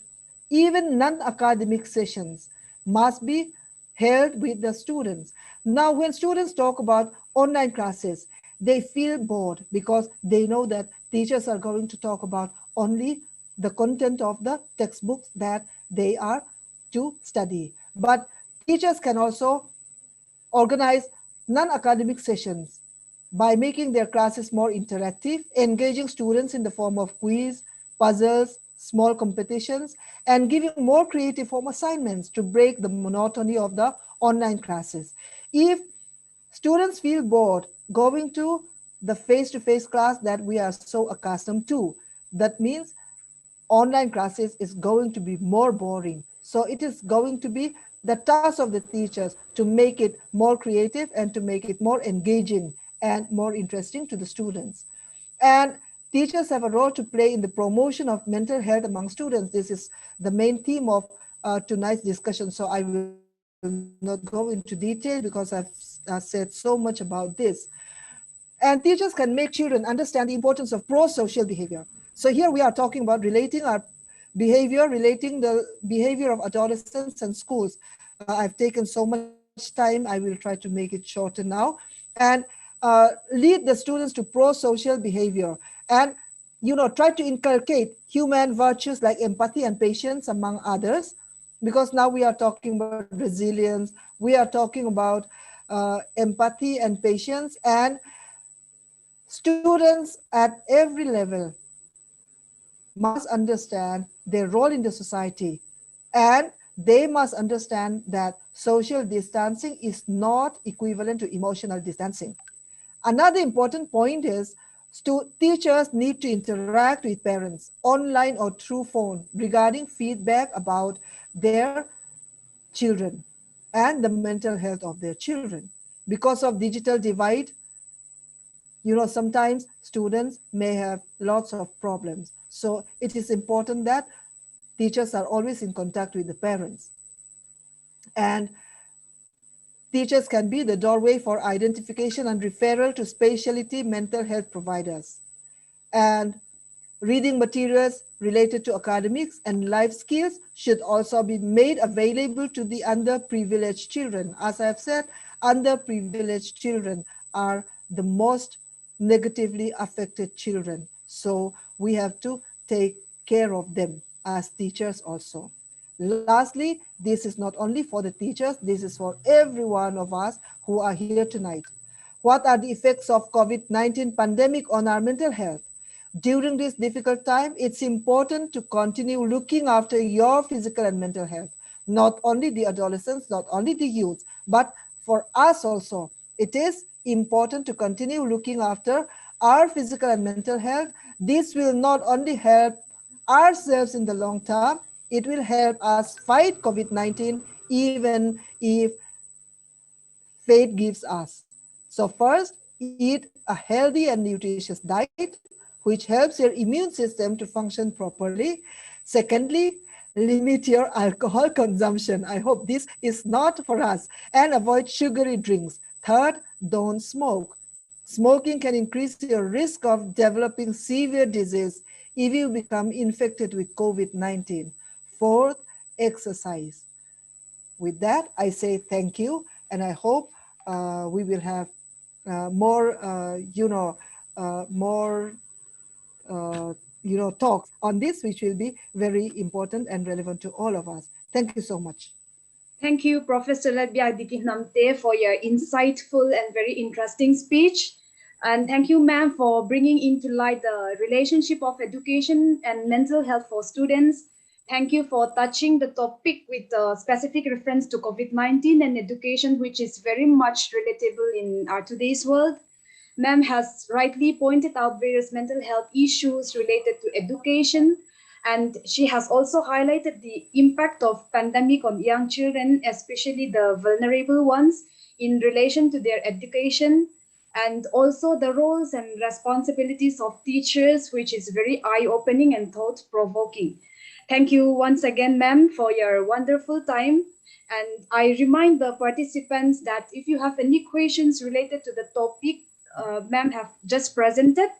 C: even non-academic sessions must be held with the students. Now, when students talk about online classes, they feel bored because they know that teachers are going to talk about only the content of the textbooks that they are to study. But teachers can also organize non-academic sessions by making their classes more interactive, engaging students in the form of quiz, puzzles, small competitions, and giving more creative home assignments to break the monotony of the online classes. If students feel bored going to the face-to-face class that we are so accustomed to, that means online classes is going to be more boring. So it is going to be the task of the teachers to make it more creative and to make it more engaging and more interesting to the students. And teachers have a role to play in the promotion of mental health among students. This is the main theme of tonight's discussion. So I will not go into detail because I've said so much about this. And teachers can make children understand the importance of pro-social behavior. So here we are talking about relating our behavior, relating the behavior of adolescents and schools. I've taken so much time. I will try to make it shorter now. And lead the students to pro-social behavior. And, try to inculcate human virtues like empathy and patience among others. Because now we are talking about resilience. We are talking about empathy and patience. And students at every level must understand their role in the society, and they must understand that social distancing is not equivalent to emotional distancing. Another important point is teachers need to interact with parents online or through phone regarding feedback about their children and the mental health of their children. Because of digital divide, sometimes students may have lots of problems. So it is important that teachers are always in contact with the parents. And teachers can be the doorway for identification and referral to specialty mental health providers. And reading materials related to academics and life skills should also be made available to the underprivileged children. As I have said, underprivileged children are the most negatively affected children. So we have to take care of them as teachers also. Lastly, this is not only for the teachers, this is for every one of us who are here tonight. What are the effects of COVID-19 pandemic on our mental health? During this difficult time, it's important to continue looking after your physical and mental health, not only the adolescents, not only the youth, but for us also. It is important to continue looking after our physical and mental health. This will not only help ourselves in the long term, it will help us fight COVID-19 even if fate gives us. So first, eat a healthy and nutritious diet, which helps your immune system to function properly. Secondly, limit your alcohol consumption. I hope this is not for us. And avoid sugary drinks. Third, don't smoke. Smoking can increase your risk of developing severe disease if you become infected with COVID-19. Fourth, exercise. With that, I say thank you, and I hope we will have more, talks on this, which will be very important and relevant to all of us. Thank you so much.
A: Thank you, Professor Ladbia Dikihnamte, for your insightful and very interesting speech. And thank you, ma'am, for bringing into light the relationship of education and mental health for students. Thank you for touching the topic with a specific reference to COVID-19 and education, which is very much relatable in our today's world. Ma'am has rightly pointed out various mental health issues related to education, and she has also highlighted the impact of pandemic on young children, especially the vulnerable ones, in relation to their education, and also the roles and responsibilities of teachers, which is very eye-opening and thought-provoking. Thank you once again, ma'am, for your wonderful time. And I remind the participants that if you have any questions related to the topic ma'am have just presented,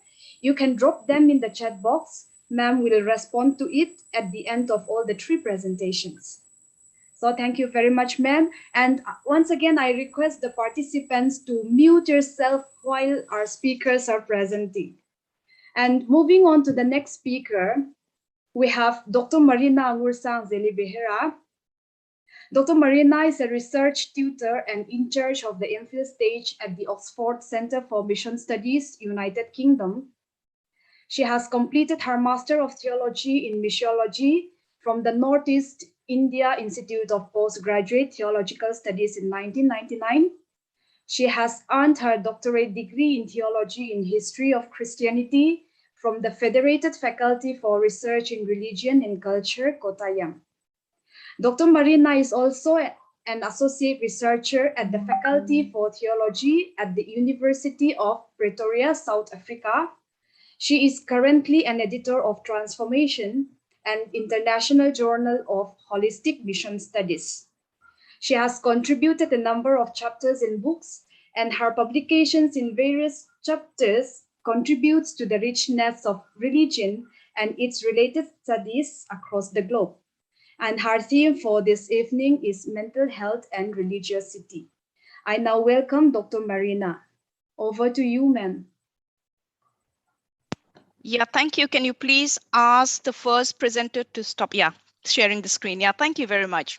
A: you can drop them in the chat box. Ma'am will respond to it at the end of all the 3 presentations. So thank you very much, ma'am. And once again, I request the participants to mute yourself while our speakers are presenting. And moving on to the next speaker, we have Dr. Marina Aguilera. Dr. Marina is a research tutor and in charge of the MPhil stage at the Oxford Center for Mission Studies, United Kingdom. She has completed her Master of Theology in Missiology from the Northeast India Institute of Postgraduate Theological Studies in 1999. She has earned her doctorate degree in Theology in History of Christianity from the Federated Faculty for Research in Religion and Culture, Kottayam. Dr. Marina is also an associate researcher at the Faculty for Theology at the University of Pretoria, South Africa. She is currently an editor of Transformation, an international journal of holistic mission studies. She has contributed a number of chapters in books, and her publications in various chapters contributes to the richness of religion and its related studies across the globe. And her theme for this evening is mental health and religiosity. I now welcome Dr. Marina. Over to you, ma'am.
D: Yeah, thank you. Can you please ask the first presenter to stop? Yeah, sharing the screen. Yeah, thank you very much.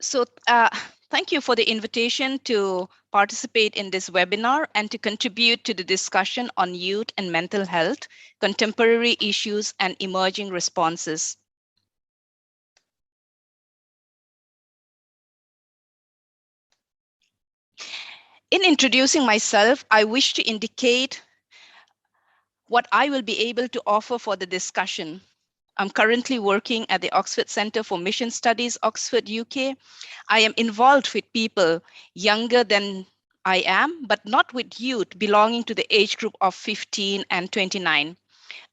D: So thank you for the invitation to participate in this webinar and to contribute to the discussion on youth and mental health, contemporary issues and emerging responses. In introducing myself, I wish to indicate what I will be able to offer for the discussion. I'm currently working at the Oxford Center for Mission Studies, Oxford, UK. I am involved with people younger than I am, but not with youth belonging to the age group of 15 and 29.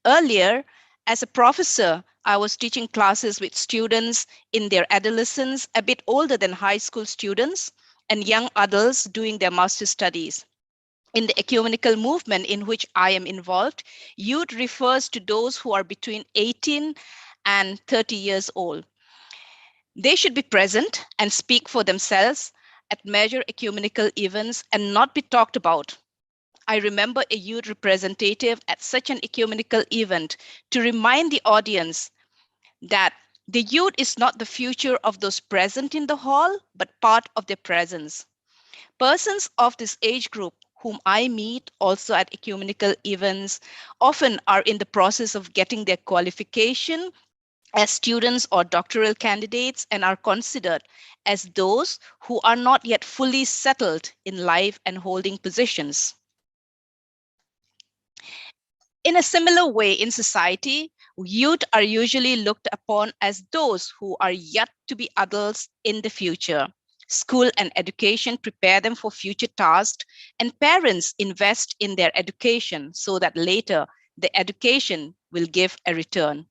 D: Earlier, as a professor, I was teaching classes with students in their adolescence, a bit older than high school students, and young adults doing their master's studies. In the ecumenical movement in which I am involved, youth refers to those who are between 18 and 30 years old. They should be present and speak for themselves at major ecumenical events and not be talked about. I remember a youth representative at such an ecumenical event to remind the audience that the youth is not the future of those present in the hall, but part of their presence. Persons of this age group whom I meet also at ecumenical events often are in the process of getting their qualification as students or doctoral candidates and are considered as those who are not yet fully settled in life and holding positions. In a similar way in society, Youth are usually looked upon as those who are yet to be adults in the future. School and education prepare them for future tasks, and parents invest in their education so that later the education will give a return.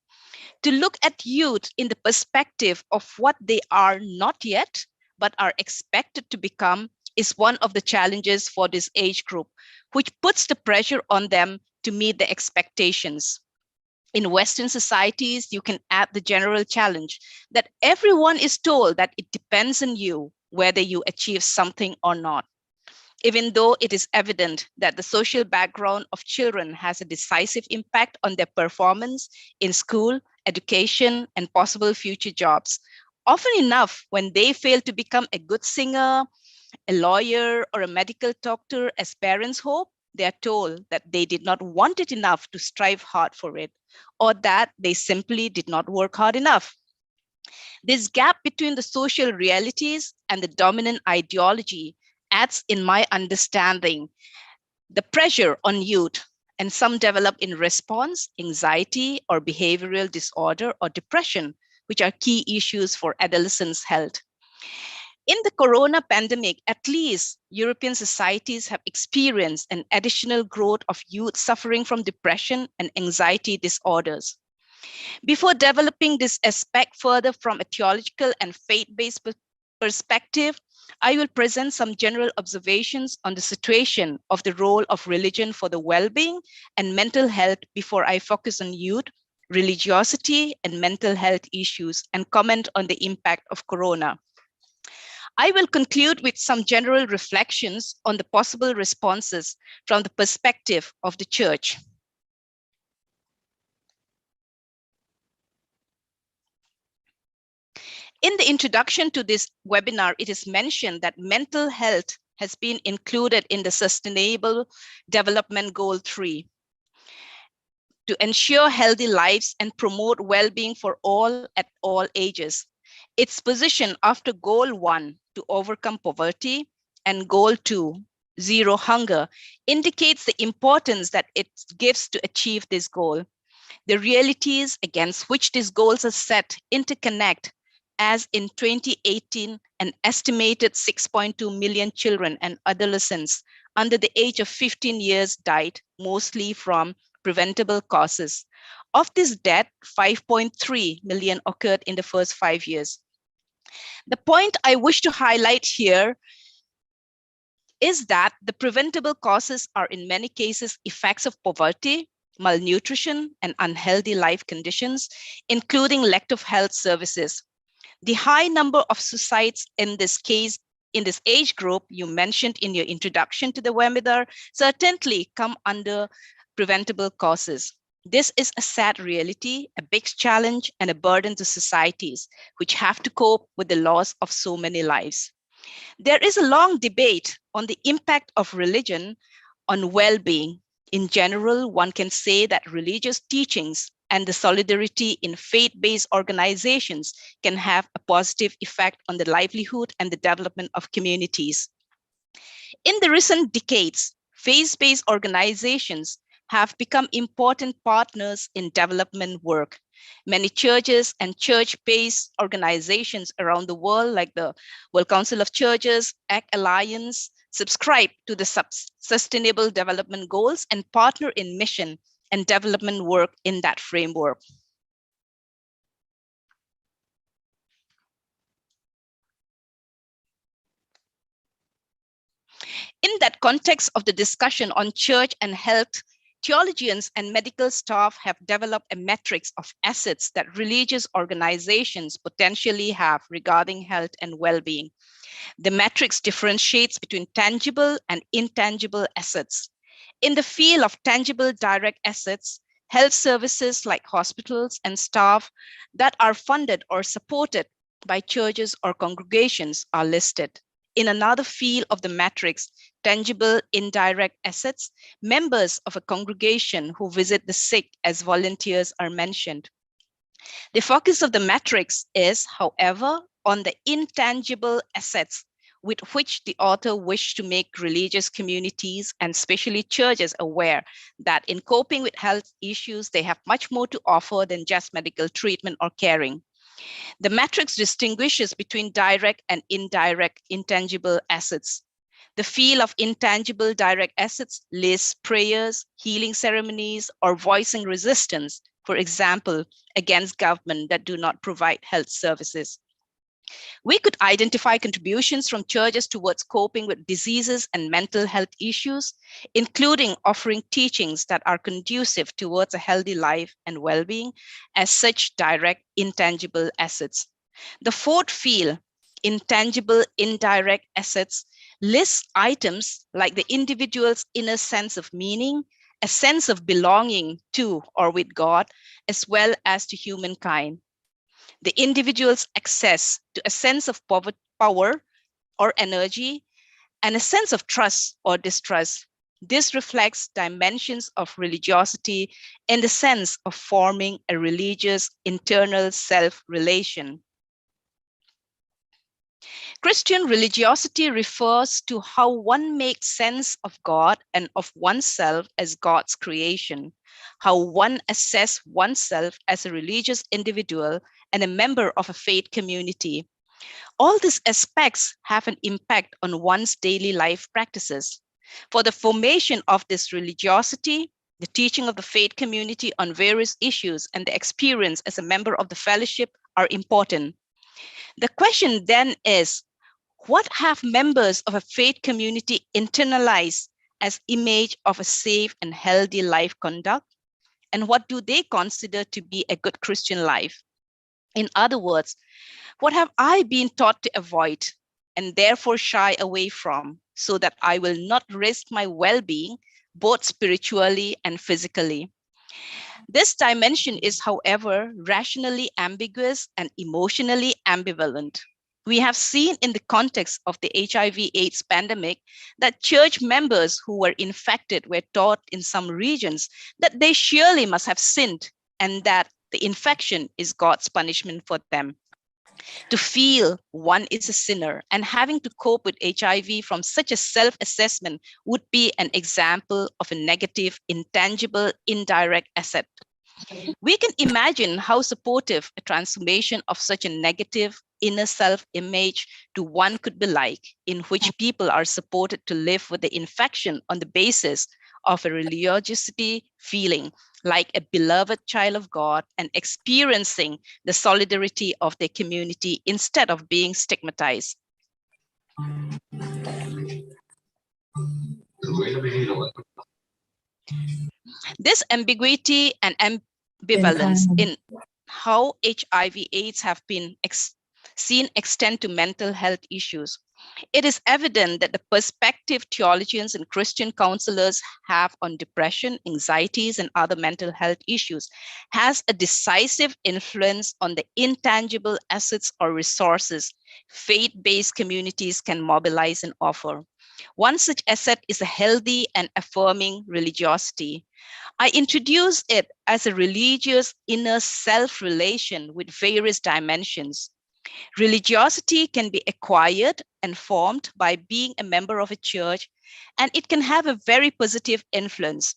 D: To look at youth in the perspective of what they are not yet, but are expected to become, is one of the challenges for this age group, which puts the pressure on them to meet the expectations. In Western societies, you can add the general challenge that everyone is told that it depends on you whether you achieve something or not. Even though it is evident that the social background of children has a decisive impact on their performance in school, education, and possible future jobs. Often enough, when they fail to become a good singer, a lawyer, or a medical doctor as parents hope, they are told that they did not want it enough to strive hard for it, or that they simply did not work hard enough. This gap between the social realities and the dominant ideology adds, in my understanding, the pressure on youth, and some develop in response, anxiety or behavioral disorder or depression, which are key issues for adolescents' health. In the corona pandemic, at least European societies have experienced an additional growth of youth suffering from depression and anxiety disorders. Before developing this aspect further from a theological and faith-based perspective, I will present some general observations on the situation of the role of religion for the well-being and mental health before I focus on youth, religiosity, and mental health issues and comment on the impact of corona. I will conclude with some general reflections on the possible responses from the perspective of the church. In the introduction to this webinar, it is mentioned that mental health has been included in the Sustainable Development Goal 3 to ensure healthy lives and promote well-being for all at all ages. Its position after Goal 1 to overcome poverty and Goal 2, zero hunger, indicates the importance that it gives to achieve this goal. The realities against which these goals are set interconnect, as in 2018, an estimated 6.2 million children and adolescents under the age of 15 years died, mostly from preventable causes. Of this death, 5.3 million occurred in the first 5 years. The point I wish to highlight here is that the preventable causes are in many cases effects of poverty, malnutrition, and unhealthy life conditions, including lack of health services. The high number of suicides in this case, in this age group you mentioned in your introduction to the webinar, certainly come under preventable causes. This is a sad reality, a big challenge, and a burden to societies which have to cope with the loss of so many lives. There is a long debate on the impact of religion on well-being. In general, one can say that religious teachings and the solidarity in faith-based organizations can have a positive effect on the livelihood and the development of communities. In the recent decades, faith-based organizations have become important partners in development work. Many churches and church-based organizations around the world, like the World Council of Churches, ACT Alliance, subscribe to the Sustainable Development Goals and partner in mission and development work in that framework. In that context of the discussion on church and health, theologians and medical staff have developed a matrix of assets that religious organizations potentially have regarding health and well-being. The matrix differentiates between tangible and intangible assets. In the field of tangible direct assets, health services like hospitals and staff that are funded or supported by churches or congregations are listed. In another field of the matrix, tangible indirect assets, members of a congregation who visit the sick as volunteers are mentioned. The focus of the matrix is, however, on the intangible assets, with which the author wished to make religious communities and especially churches aware that in coping with health issues, they have much more to offer than just medical treatment or caring. The matrix distinguishes between direct and indirect intangible assets. The field of intangible direct assets lists prayers, healing ceremonies, or voicing resistance, for example, against government that do not provide health services. We could identify contributions from churches towards coping with diseases and mental health issues, including offering teachings that are conducive towards a healthy life and well-being as such direct intangible assets. The fourth field, intangible indirect assets, lists items like the individual's inner sense of meaning, a sense of belonging to or with God, as well as to humankind. The individual's access to a sense of power or energy, and a sense of trust or distrust. This reflects dimensions of religiosity in the sense of forming a religious internal self-relation. Christian religiosity refers to how one makes sense of God and of oneself as God's creation, how one assesses oneself as a religious individual and a member of a faith community. All these aspects have an impact on one's daily life practices. For the formation of this religiosity, the teaching of the faith community on various issues and the experience as a member of the fellowship are important. The question then is, what have members of a faith community internalized as image of a safe and healthy life conduct? And what do they consider to be a good Christian life? In other words, what have I been taught to avoid and therefore shy away from so that I will not risk my well-being, both spiritually and physically? This dimension is, however, rationally ambiguous and emotionally ambivalent. We have seen in the context of the HIV/AIDS pandemic that church members who were infected were taught in some regions that they surely must have sinned and that the infection is God's punishment for them. To feel one is a sinner and having to cope with HIV from such a self-assessment would be an example of a negative, intangible, indirect asset. We can imagine how supportive a transformation of such a negative inner self-image to one could be like, in which people are supported to live with the infection on the basis of a religiosity feeling like a beloved child of God and experiencing the solidarity of their community instead of being stigmatized. This ambiguity and ambivalence in how HIV/AIDS have been seen extend to mental health issues. It is evident that the perspective theologians and Christian counselors have on depression, anxieties, and other mental health issues has a decisive influence on the intangible assets or resources faith-based communities can mobilize and offer. One such asset is a healthy and affirming religiosity. I introduce it as a religious inner self-relation with various dimensions. Religiosity can be acquired and formed by being a member of a church, and it can have a very positive influence.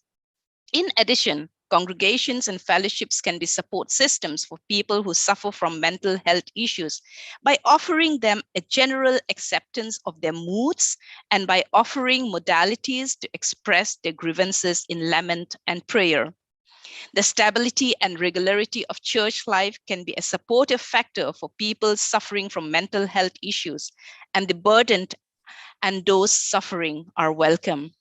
D: In addition, congregations and fellowships can be support systems for people who suffer from mental health issues by offering them a general acceptance of their moods and by offering modalities to express their grievances in lament and prayer. The stability and regularity of church life can be a supportive factor for people suffering from mental health issues, and the burdened and those suffering are welcome.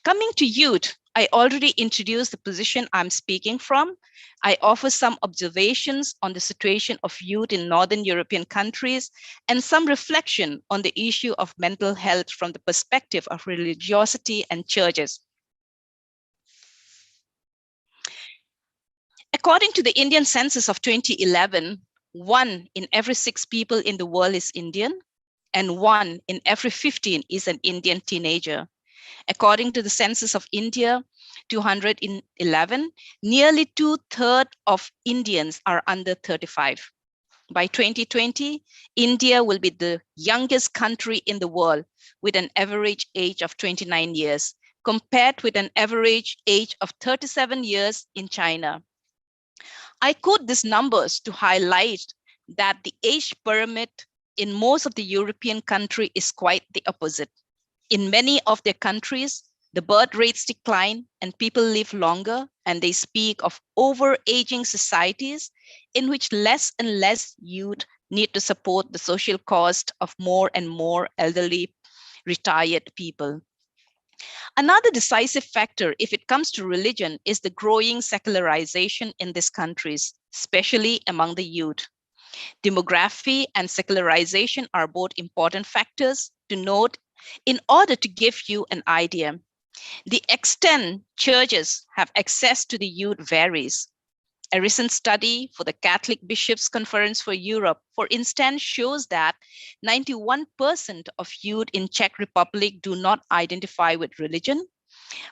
D: Coming to youth, I already introduced the position I'm speaking from. I offer some observations on the situation of youth in Northern European countries and some reflection on the issue of mental health from the perspective of religiosity and churches. According to the Indian census of 2011, 1 in every 6 people in the world is Indian, and 1 in every 15 is an Indian teenager. According to the census of India, 211, nearly 2/3 of Indians are under 35. By 2020, India will be the youngest country in the world with an average age of 29 years, compared with an average age of 37 years in China. I quote these numbers to highlight that the age pyramid in most of the European countries is quite the opposite. In many of their countries, the birth rates decline and people live longer, and they speak of overaging societies in which less and less youth need to support the social cost of more and more elderly retired people. Another decisive factor, if it comes to religion, is the growing secularization in these countries, especially among the youth. Demography and secularization are both important factors to note in order to give you an idea. The extent churches have access to the youth varies. A recent study for the Catholic Bishops' Conference for Europe, for instance, shows that 91% of youth in Czech Republic do not identify with religion,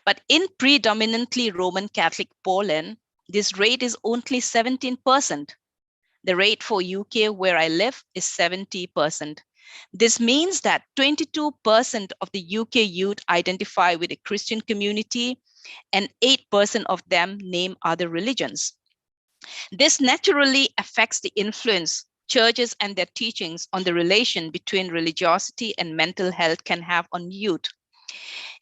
D: but in predominantly Roman Catholic Poland, this rate is only 17%. The rate for UK, where I live, is 70%. This means that 22% of the UK youth identify with a Christian community and 8% of them name other religions. This naturally affects the influence churches and their teachings on the relation between religiosity and mental health can have on youth.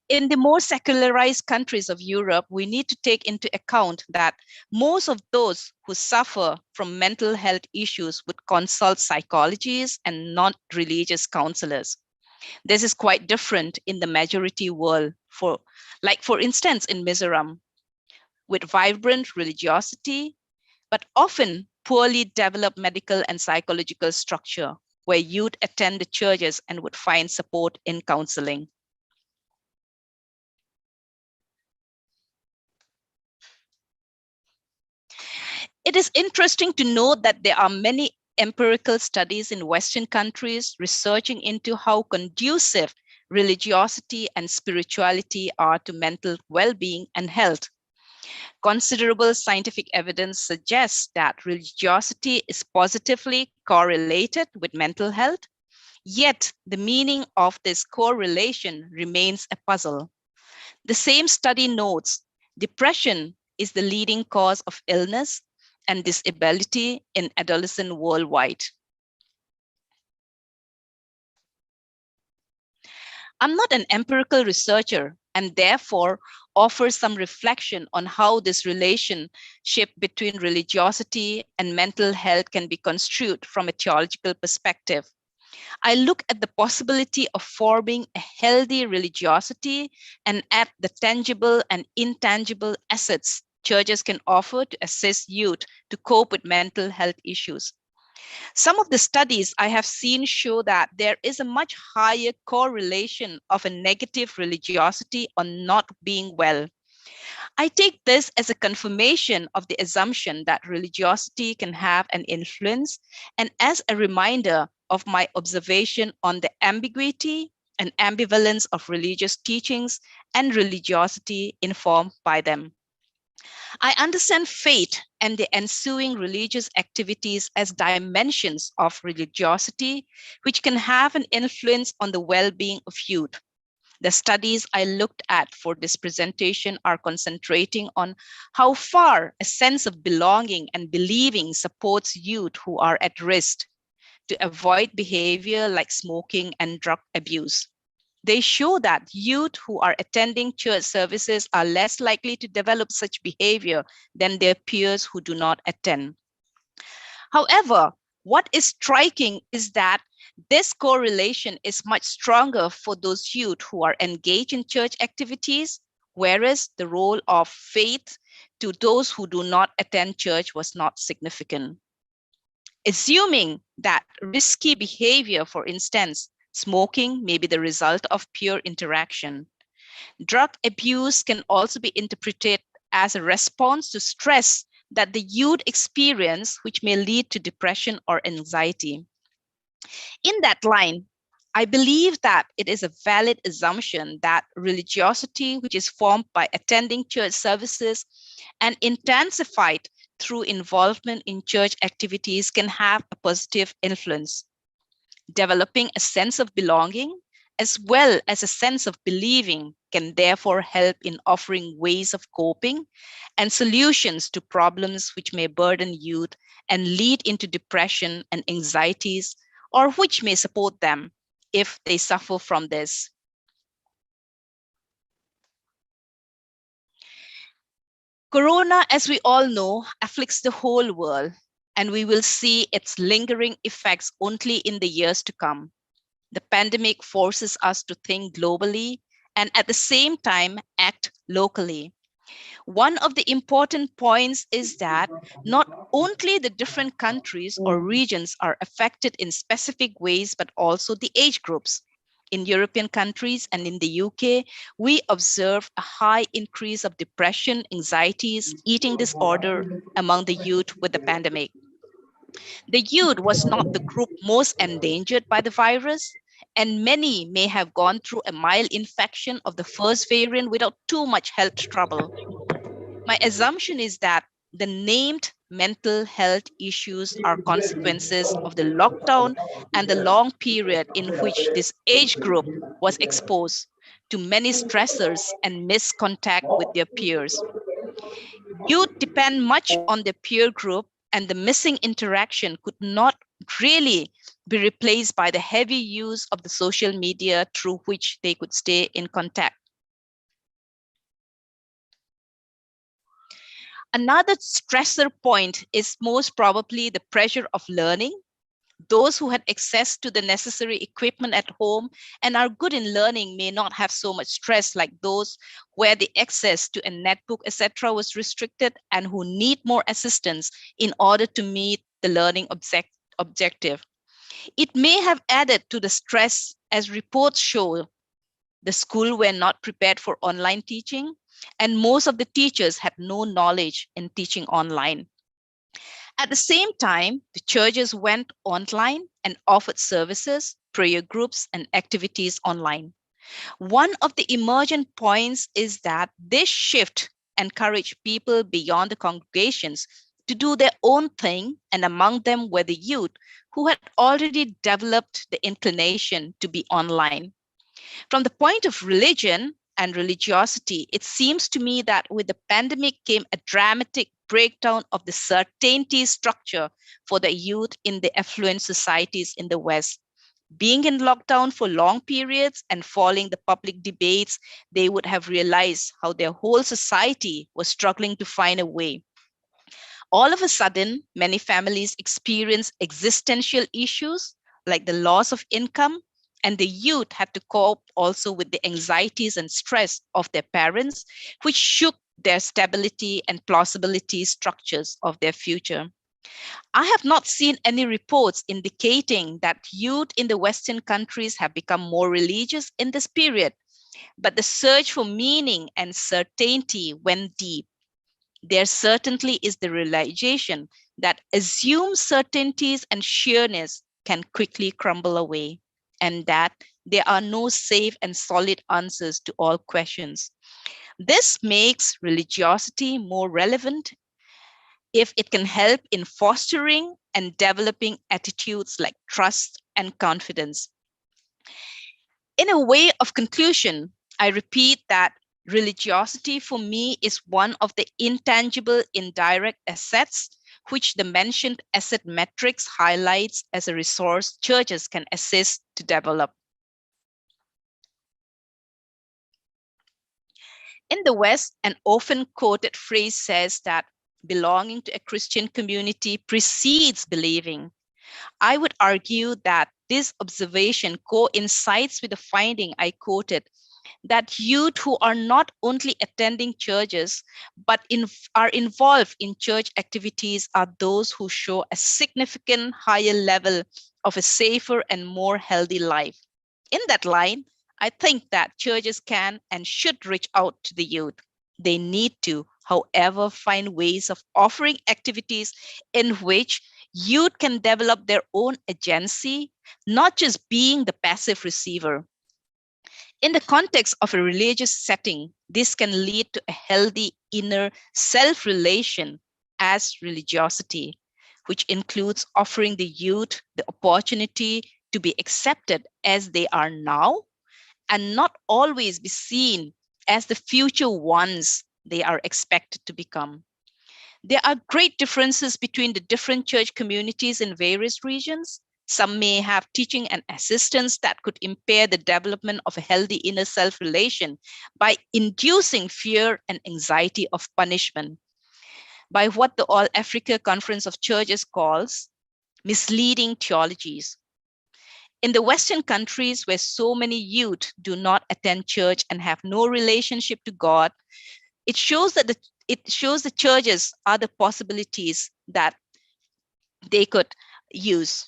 D: In the more secularized countries of Europe, we need to take into account that most of those who suffer from mental health issues would consult psychologists and not religious counselors. This is quite different in the majority world, for instance, in Mizoram, with vibrant religiosity, but often poorly developed medical and psychological structure, where youth attend the churches and would find support in counseling. It is interesting to note that there are many empirical studies in Western countries researching into how conducive religiosity and spirituality are to mental well-being and health. Considerable scientific evidence suggests that religiosity is positively correlated with mental health, yet the meaning of this correlation remains a puzzle. The same study notes depression is the leading cause of illness and disability in adolescents worldwide. I'm not an empirical researcher and therefore offer some reflection on how this relationship between religiosity and mental health can be construed from a theological perspective. I look at the possibility of forming a healthy religiosity and at the tangible and intangible assets churches can offer to assist youth to cope with mental health issues. Some of the studies I have seen show that there is a much higher correlation of a negative religiosity on not being well. I take this as a confirmation of the assumption that religiosity can have an influence and as a reminder of my observation on the ambiguity and ambivalence of religious teachings and religiosity informed by them. I understand faith and the ensuing religious activities as dimensions of religiosity, which can have an influence on the well-being of youth. The studies I looked at for this presentation are concentrating on how far a sense of belonging and believing supports youth who are at risk to avoid behavior like smoking and drug abuse. They show that youth who are attending church services are less likely to develop such behavior than their peers who do not attend. However, what is striking is that this correlation is much stronger for those youth who are engaged in church activities, whereas the role of faith to those who do not attend church was not significant. Assuming that risky behavior, for instance, smoking may be the result of peer interaction. Drug abuse can also be interpreted as a response to stress that the youth experience, which may lead to depression or anxiety. In that line, I believe that it is a valid assumption that religiosity, which is formed by attending church services and intensified through involvement in church activities can have a positive influence. Developing a sense of belonging as well as a sense of believing can therefore help in offering ways of coping and solutions to problems which may burden youth and lead into depression and anxieties, or which may support them if they suffer from this. Corona, as we all know, afflicts the whole world, and we will see its lingering effects only in the years to come. The pandemic forces us to think globally and at the same time act locally. One of the important points is that not only the different countries or regions are affected in specific ways, but also the age groups. In European countries and in the UK, we observe a high increase of depression, anxieties, eating disorder among the youth with the pandemic. The youth was not the group most endangered by the virus, and many may have gone through a mild infection of the first variant without too much health trouble. My assumption is that the named mental health issues are consequences of the lockdown and the long period in which this age group was exposed to many stressors and missed contact with their peers. Youth depend much on their peer group, and the missing interaction could not really be replaced by the heavy use of the social media through which they could stay in contact. Another stressor point is most probably the pressure of learning. Those who had access to the necessary equipment at home and are good in learning may not have so much stress like those where the access to a netbook, etc., was restricted and who need more assistance in order to meet the learning objective. It may have added to the stress, as reports show the school were not prepared for online teaching, and most of the teachers had no knowledge in teaching online. At the same time, the churches went online and offered services, prayer groups, and activities online. One of the emergent points is that this shift encouraged people beyond the congregations to do their own thing, and among them were the youth who had already developed the inclination to be online. From the point of religion and religiosity, it seems to me that with the pandemic came a dramatic breakdown of the certainty structure for the youth in the affluent societies in the West. Being in lockdown for long periods and following the public debates, they would have realized how their whole society was struggling to find a way. All of a sudden, many families experience existential issues like the loss of income, and the youth had to cope also with the anxieties and stress of their parents, which shook their stability and plausibility structures of their future. I have not seen any reports indicating that youth in the Western countries have become more religious in this period, but the search for meaning and certainty went deep. There certainly is the realization that assumed certainties and sureness can quickly crumble away, and that there are no safe and solid answers to all questions. This makes religiosity more relevant if it can help in fostering and developing attitudes like trust and confidence. In a way of conclusion, I repeat that religiosity for me is one of the intangible indirect assets which the mentioned asset metrics highlights as a resource churches can assist to develop. In the West, an often quoted phrase says that belonging to a Christian community precedes believing. I would argue that this observation coincides with the finding I quoted, that youth who are not only attending churches, but are involved in church activities are those who show a significant higher level of a safer and more healthy life. In that line, I think that churches can and should reach out to the youth. They need to, however, find ways of offering activities in which youth can develop their own agency, not just being the passive receiver. In the context of a religious setting, this can lead to a healthy inner self-relation as religiosity, which includes offering the youth the opportunity to be accepted as they are now and not always be seen as the future ones they are expected to become. There are great differences between the different church communities in various regions. Some may have teaching and assistance that could impair the development of a healthy inner self relation by inducing fear and anxiety of punishment, by what the All Africa Conference of Churches calls misleading theologies. In the Western countries where so many youth do not attend church and have no relationship to God, it shows the churches are the possibilities that they could use.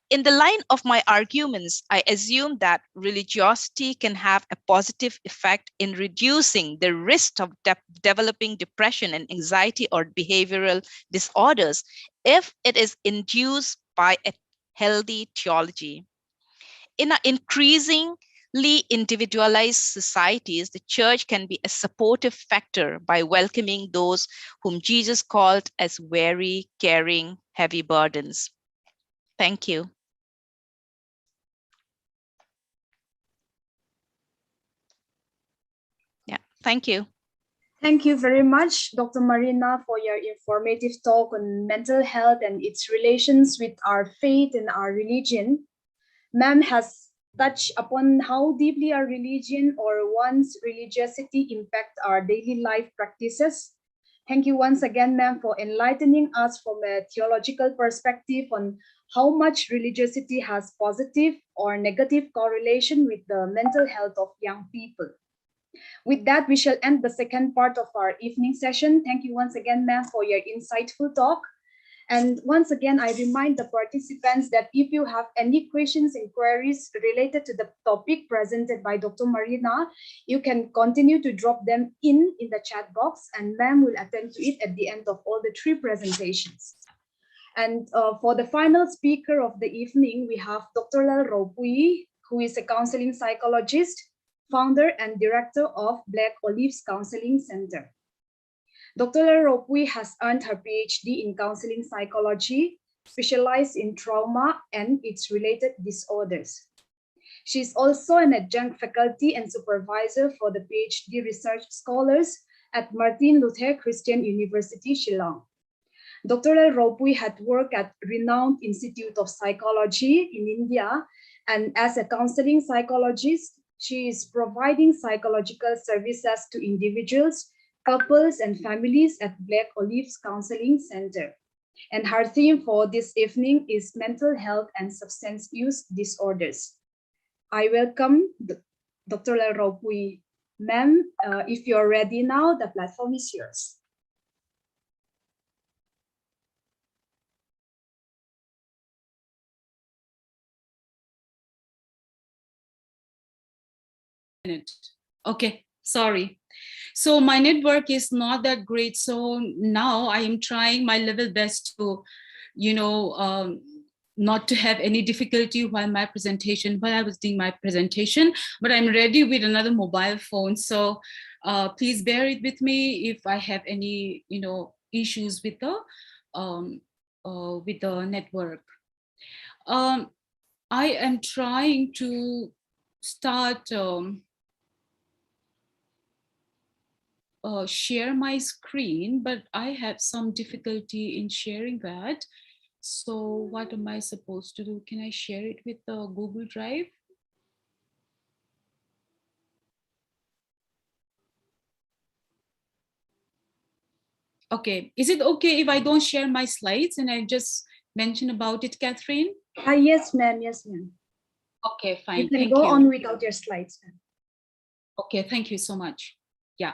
D: In the line of my arguments, I assume that religiosity can have a positive effect in reducing the risk of developing depression and anxiety or behavioral disorders if it is induced by a healthy theology. In our increasingly individualized societies, the church can be a supportive factor by welcoming those whom Jesus called as weary, caring, heavy burdens. Thank you. Yeah, thank you.
A: Thank you very much, Dr. Marina, for your informative talk on mental health and its relations with our faith and our religion. Ma'am has touched upon how deeply our religion or one's religiosity impact our daily life practices. Thank you once again, ma'am, for enlightening us from a theological perspective on how much religiosity has positive or negative correlation with the mental health of young people. With that, we shall end the second part of our evening session. Thank you once again, ma'am, for your insightful talk. And once again, I remind the participants that if you have any questions, inquiries related to the topic presented by Dr. Marina, you can continue to drop them in the chat box, and ma'am will attend to it at the end of all the three presentations. And for the final speaker of the evening, we have Dr. Lal Ropui, who is a counseling psychologist, founder and director of Black Olives Counseling Center. Dr. Ropui has earned her PhD in counseling psychology, specialized in trauma and its related disorders. She is also an adjunct faculty and supervisor for the PhD research scholars at Martin Luther Christian University, Shillong. Dr. Ropui had worked at renowned Institute of Psychology in India, and as a counseling psychologist, she is providing psychological services to individuals, couples, and families at Black Olives Counseling Center. And her theme for this evening is mental health and substance use disorders. I welcome Dr. Ropui. Ma'am, if you're ready now, the platform is yours.
E: Okay, sorry. So my network is not that great. So now I am trying my level best to, not to have any difficulty while I was doing my presentation, but I'm ready with another mobile phone. So please bear it with me if I have any, issues with the network. I am trying to start share my screen, but I have some difficulty in sharing that. So what am I supposed to do? Can I share it with the Google Drive? Okay, is it okay if I don't share my slides and I just mention about it, Catherine?
A: Yes, ma'am. Yes, ma'am.
E: Okay, fine.
A: You can go on without your slides, ma'am. Okay,
E: thank you so much. Yeah.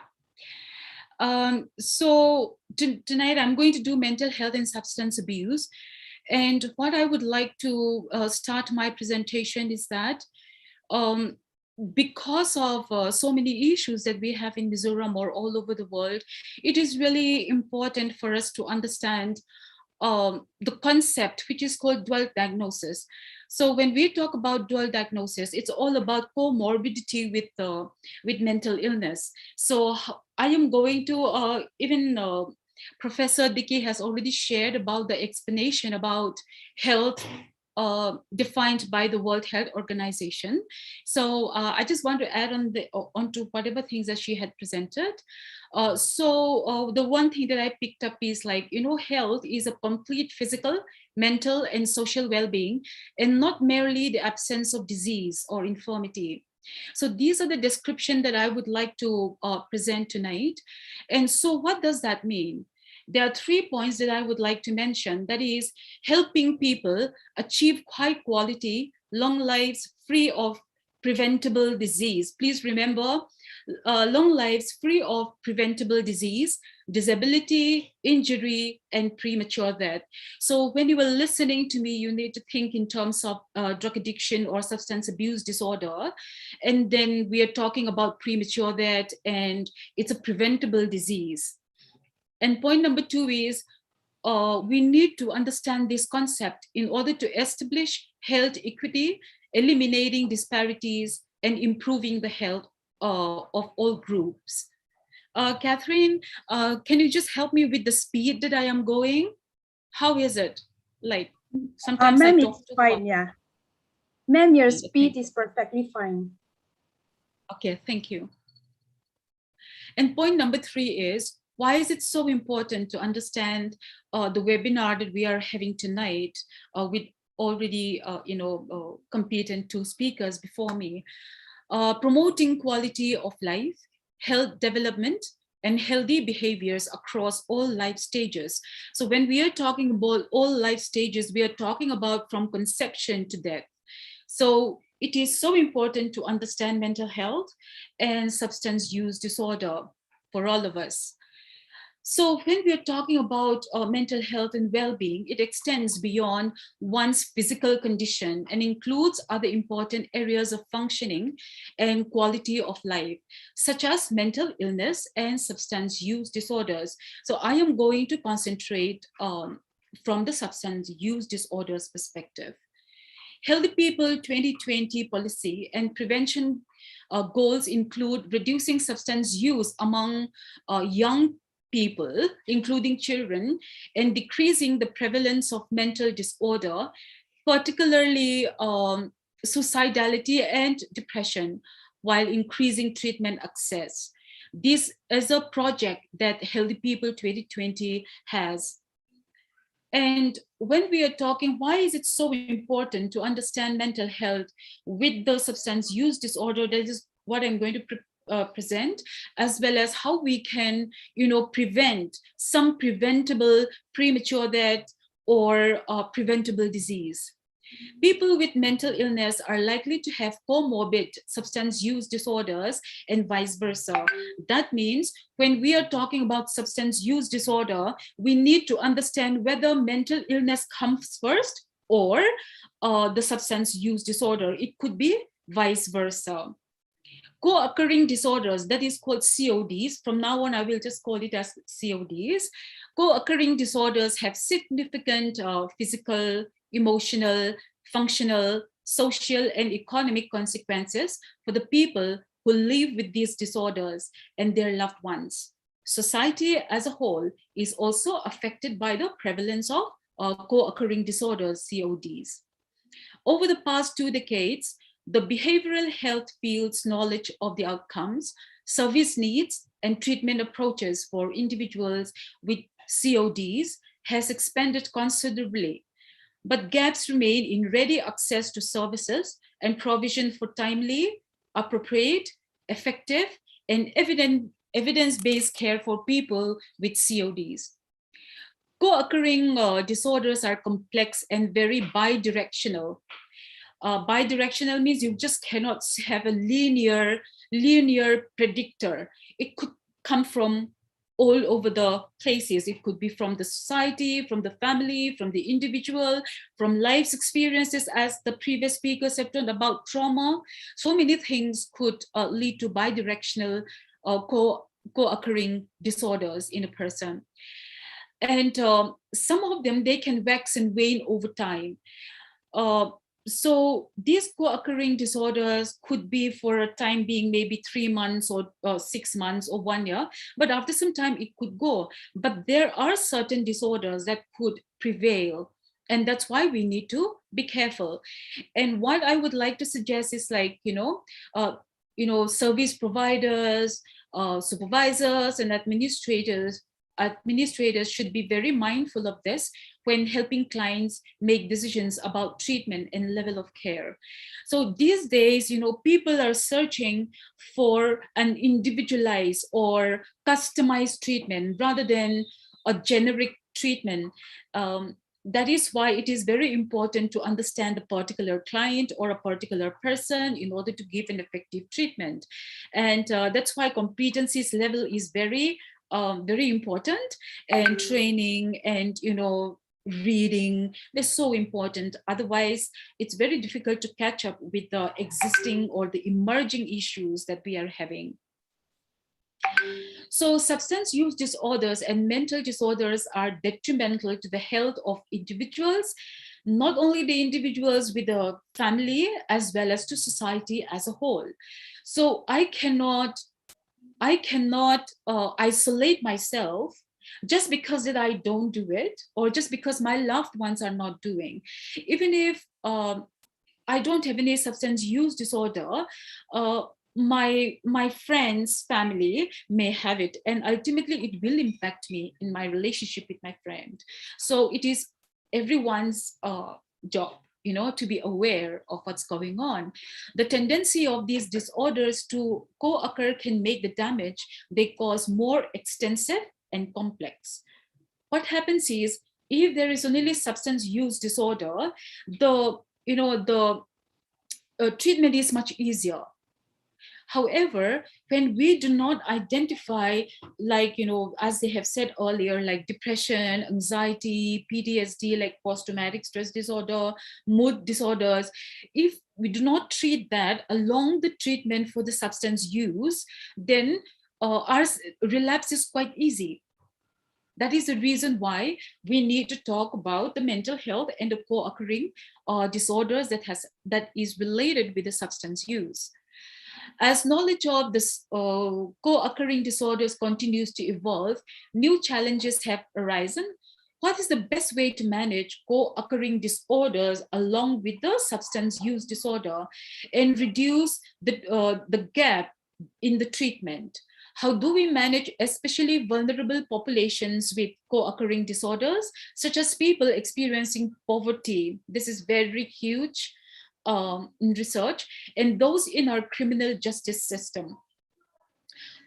E: So tonight I'm going to do mental health and substance abuse. And what I would like to start my presentation is that because of so many issues that we have in Mizoram or all over the world, it is really important for us to understand the concept which is called dual diagnosis. So when we talk about dual diagnosis, it's all about comorbidity with mental illness. So I am going to Professor Dickey has already shared about the explanation about health defined by the World Health Organization. So I just want to add onto whatever things that she had presented. The one thing that I picked up is health is a complete physical, mental, and social well-being, and not merely the absence of disease or infirmity. So these are the description that I would like to present tonight. And so what does that mean? There are 3 points that I would like to mention. That is, helping people achieve high quality, long lives free of preventable disease. Please remember, long lives free of preventable disease, disability, injury, and premature death. So when you were listening to me, you need to think in terms of drug addiction or substance abuse disorder. And then we are talking about premature death, and it's a preventable disease. And point number 2 is we need to understand this concept in order to establish health equity, eliminating disparities, and improving the health of all groups. Catherine, can you just help me with the speed that I am going? How is it? Like sometimes I
A: Ma'am,
E: talk
A: it's
E: too
A: fine,
E: fast.
A: yeah. Ma'am, your
E: Okay,
A: speed is perfectly fine.
E: Okay, thank you. And point number 3 is, why is it so important to understand the webinar that we are having tonight with already, competent 2 speakers before me, promoting quality of life, health development, and healthy behaviors across all life stages. So when we are talking about all life stages, we are talking about from conception to death. So it is so important to understand mental health and substance use disorder for all of us. So when we are talking about mental health and well-being, it extends beyond one's physical condition and includes other important areas of functioning and quality of life, such as mental illness and substance use disorders. So I am going to concentrate from the substance use disorders perspective. Healthy People 2020 policy and prevention goals include reducing substance use among young people, including children, and decreasing the prevalence of mental disorder, particularly suicidality and depression, while increasing treatment access. This is a project that Healthy People 2020 has. And when we are talking, why is it so important to understand mental health with the substance use disorder? That is what I'm going to present, as well as how we can, prevent some preventable premature death or preventable disease. People with mental illness are likely to have comorbid substance use disorders and vice versa. That means when we are talking about substance use disorder, we need to understand whether mental illness comes first or the substance use disorder. It could be vice versa. Co-occurring disorders, that is called CODs. From now on, I will just call it as CODs. Co-occurring disorders have significant physical, emotional, functional, social, and economic consequences for the people who live with these disorders and their loved ones. Society as a whole is also affected by the prevalence of co-occurring disorders, CODs. Over the past 2 decades, the behavioral health field's knowledge of the outcomes, service needs, and treatment approaches for individuals with CODs has expanded considerably. But gaps remain in ready access to services and provision for timely, appropriate, effective, and evidence-based care for people with CODs. Co-occurring disorders are complex and very bidirectional. Bidirectional means you just cannot have a linear predictor. It could come from all over the places. It could be from the society, from the family, from the individual, from life's experiences, as the previous speakers have talked about trauma. So many things could lead to bidirectional co-occurring disorders in a person. And some of them, they can wax and wane over time. So these co-occurring disorders could be for a time being maybe 3 months or 6 months or 1 year, but after some time it could go. But there are certain disorders that could prevail, and that's why we need to be careful. And what I would like to suggest is, like, service providers, supervisors, and administrators should be very mindful of this when helping clients make decisions about treatment and level of care. So these days, people are searching for an individualized or customized treatment rather than a generic treatment. That is why it is very important to understand a particular client or a particular person in order to give an effective treatment. And that's why competencies level is very important, and training and reading, they're so important. Otherwise it's very difficult to catch up with the existing or the emerging issues that we are having. So substance use disorders and mental disorders are detrimental to the health of individuals, not only the individuals with a family, as well as to society as a whole. So I cannot isolate myself just because that I don't do it, or just because my loved ones are not doing. Even if I don't have any substance use disorder, my friend's family may have it, and ultimately it will impact me in my relationship with my friend. So it is everyone's job, to be aware of what's going on. The tendency of these disorders to co-occur can make the damage they cause more extensive and complex. What happens is, if there is only substance use disorder, the treatment is much easier. However, when we do not identify, like, as they have said earlier, like depression, anxiety, PTSD, like post-traumatic stress disorder, mood disorders, if we do not treat that along the treatment for the substance use, then our relapse is quite easy. That is the reason why we need to talk about the mental health and the co-occurring disorders that is related with the substance use. As knowledge of this co-occurring disorders continues to evolve, new challenges have arisen. What is the best way to manage co-occurring disorders along with the substance use disorder and reduce the gap in the treatment? How do we manage especially vulnerable populations with co-occurring disorders, such as people experiencing poverty? This is very huge in research, and those in our criminal justice system.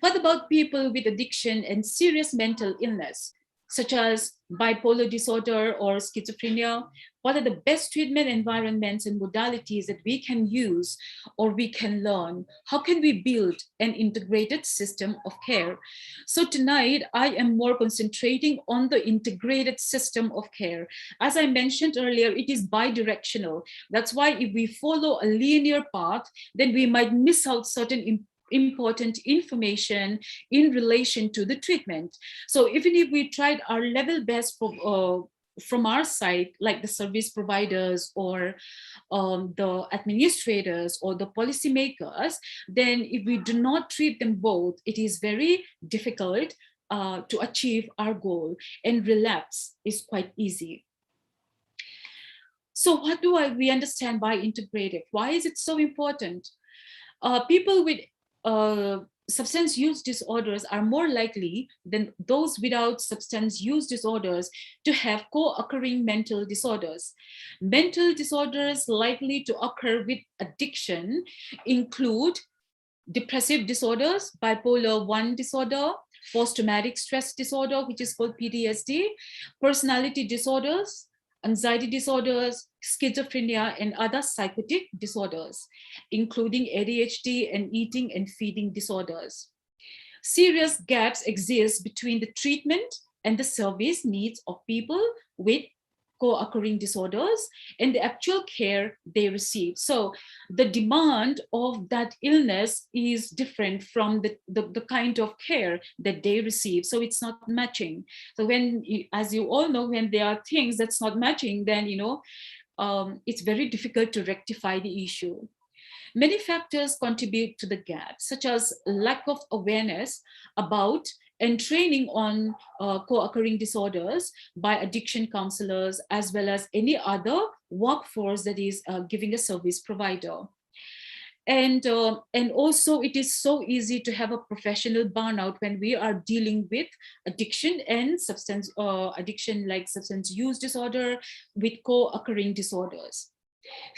E: What about people with addiction and serious mental illness, such as bipolar disorder or schizophrenia? What are the best treatment environments and modalities that we can use or we can learn? How can we build an integrated system of care? So tonight, I am more concentrating on the integrated system of care. As I mentioned earlier, it is bi-directional. That's why if we follow a linear path, then we might miss out certain important information in relation to the treatment. So even if we tried our level best from our side, like the service providers or the administrators or the policymakers, then if we do not treat them both, it is very difficult to achieve our goal, and relapse is quite easy. So what do we understand by integrative? Why is it so important? People with substance use disorders are more likely than those without substance use disorders to have co-occurring mental disorders. Mental disorders likely to occur with addiction include depressive disorders, bipolar 1 disorder, post-traumatic stress disorder, which is called PTSD, personality disorders, anxiety disorders, schizophrenia, and other psychotic disorders, including ADHD and eating and feeding disorders. Serious gaps exist between the treatment and the service needs of people with co-occurring disorders and the actual care they receive. So the demand of that illness is different from the kind of care that they receive. So it's not matching. So when, as you all know, when there are things that's not matching, then it's very difficult to rectify the issue. Many factors contribute to the gap, such as lack of awareness about and training on co-occurring disorders by addiction counselors, as well as any other workforce that is giving a service provider. And also it is so easy to have a professional burnout when we are dealing with addiction and substance addiction, like substance use disorder with co-occurring disorders.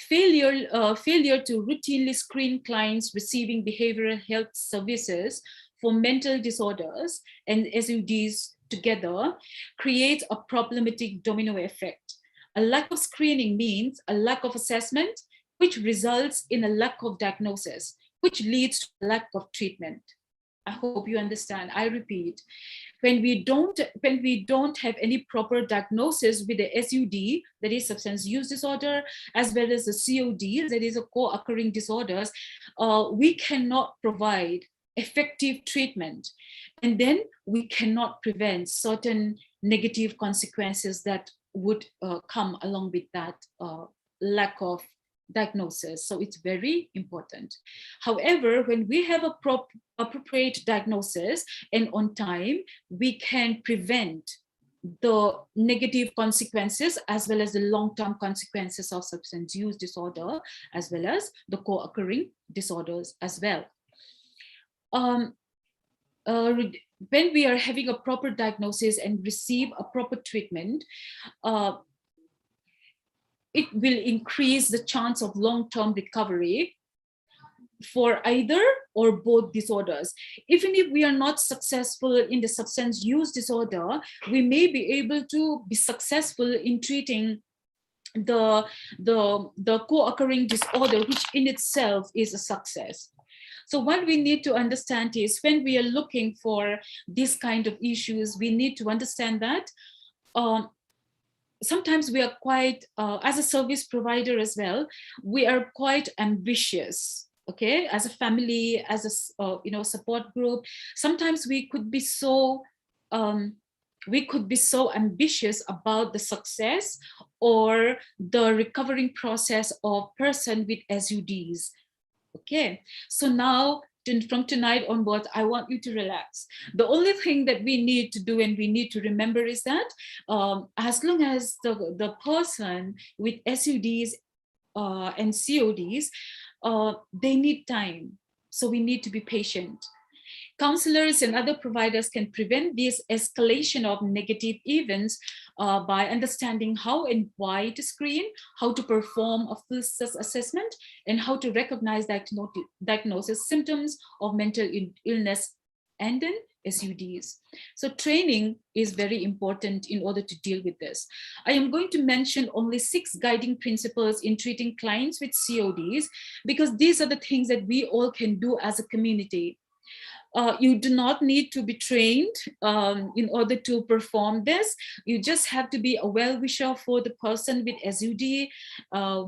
E: Failure to routinely screen clients receiving behavioral health services for mental disorders and SUDs together creates a problematic domino effect. A lack of screening means a lack of assessment, which results in a lack of diagnosis, which leads to a lack of treatment. I hope you understand. I repeat, when we don't have any proper diagnosis with the SUD, that is substance use disorder, as well as the COD, that is a co-occurring disorders, we cannot provide effective treatment. And then we cannot prevent certain negative consequences that would come along with that lack of diagnosis. So it's very important. However, when we have a appropriate diagnosis and on time, we can prevent the negative consequences as well as the long-term consequences of substance use disorder, as well as the co-occurring disorders as well. When we are having a proper diagnosis and receive a proper treatment, it will increase the chance of long-term recovery for either or both disorders. Even if we are not successful in the substance use disorder, we may be able to be successful in treating the co-occurring disorder, which in itself is a success. So what we need to understand is when we are looking for these kind of issues, we need to understand that sometimes we are quite, as a service provider as well, we are quite ambitious, okay? As a family, as a support group, sometimes we could be so ambitious about the success or the recovering process of person with SUDs. Okay, so now from tonight onwards, I want you to relax. The only thing that we need to do and we need to remember is that as long as the person with SUDs and CODs, they need time. So we need to be patient. Counselors and other providers can prevent this escalation of negative events by understanding how and why to screen, how to perform a full assessment, and how to recognize diagnosis symptoms of mental illness and then SUDs. So training is very important in order to deal with this. I am going to mention only 6 guiding principles in treating clients with CODs, because these are the things that we all can do as a community. You do not need to be trained in order to perform this. You just have to be a well-wisher for the person with SUD,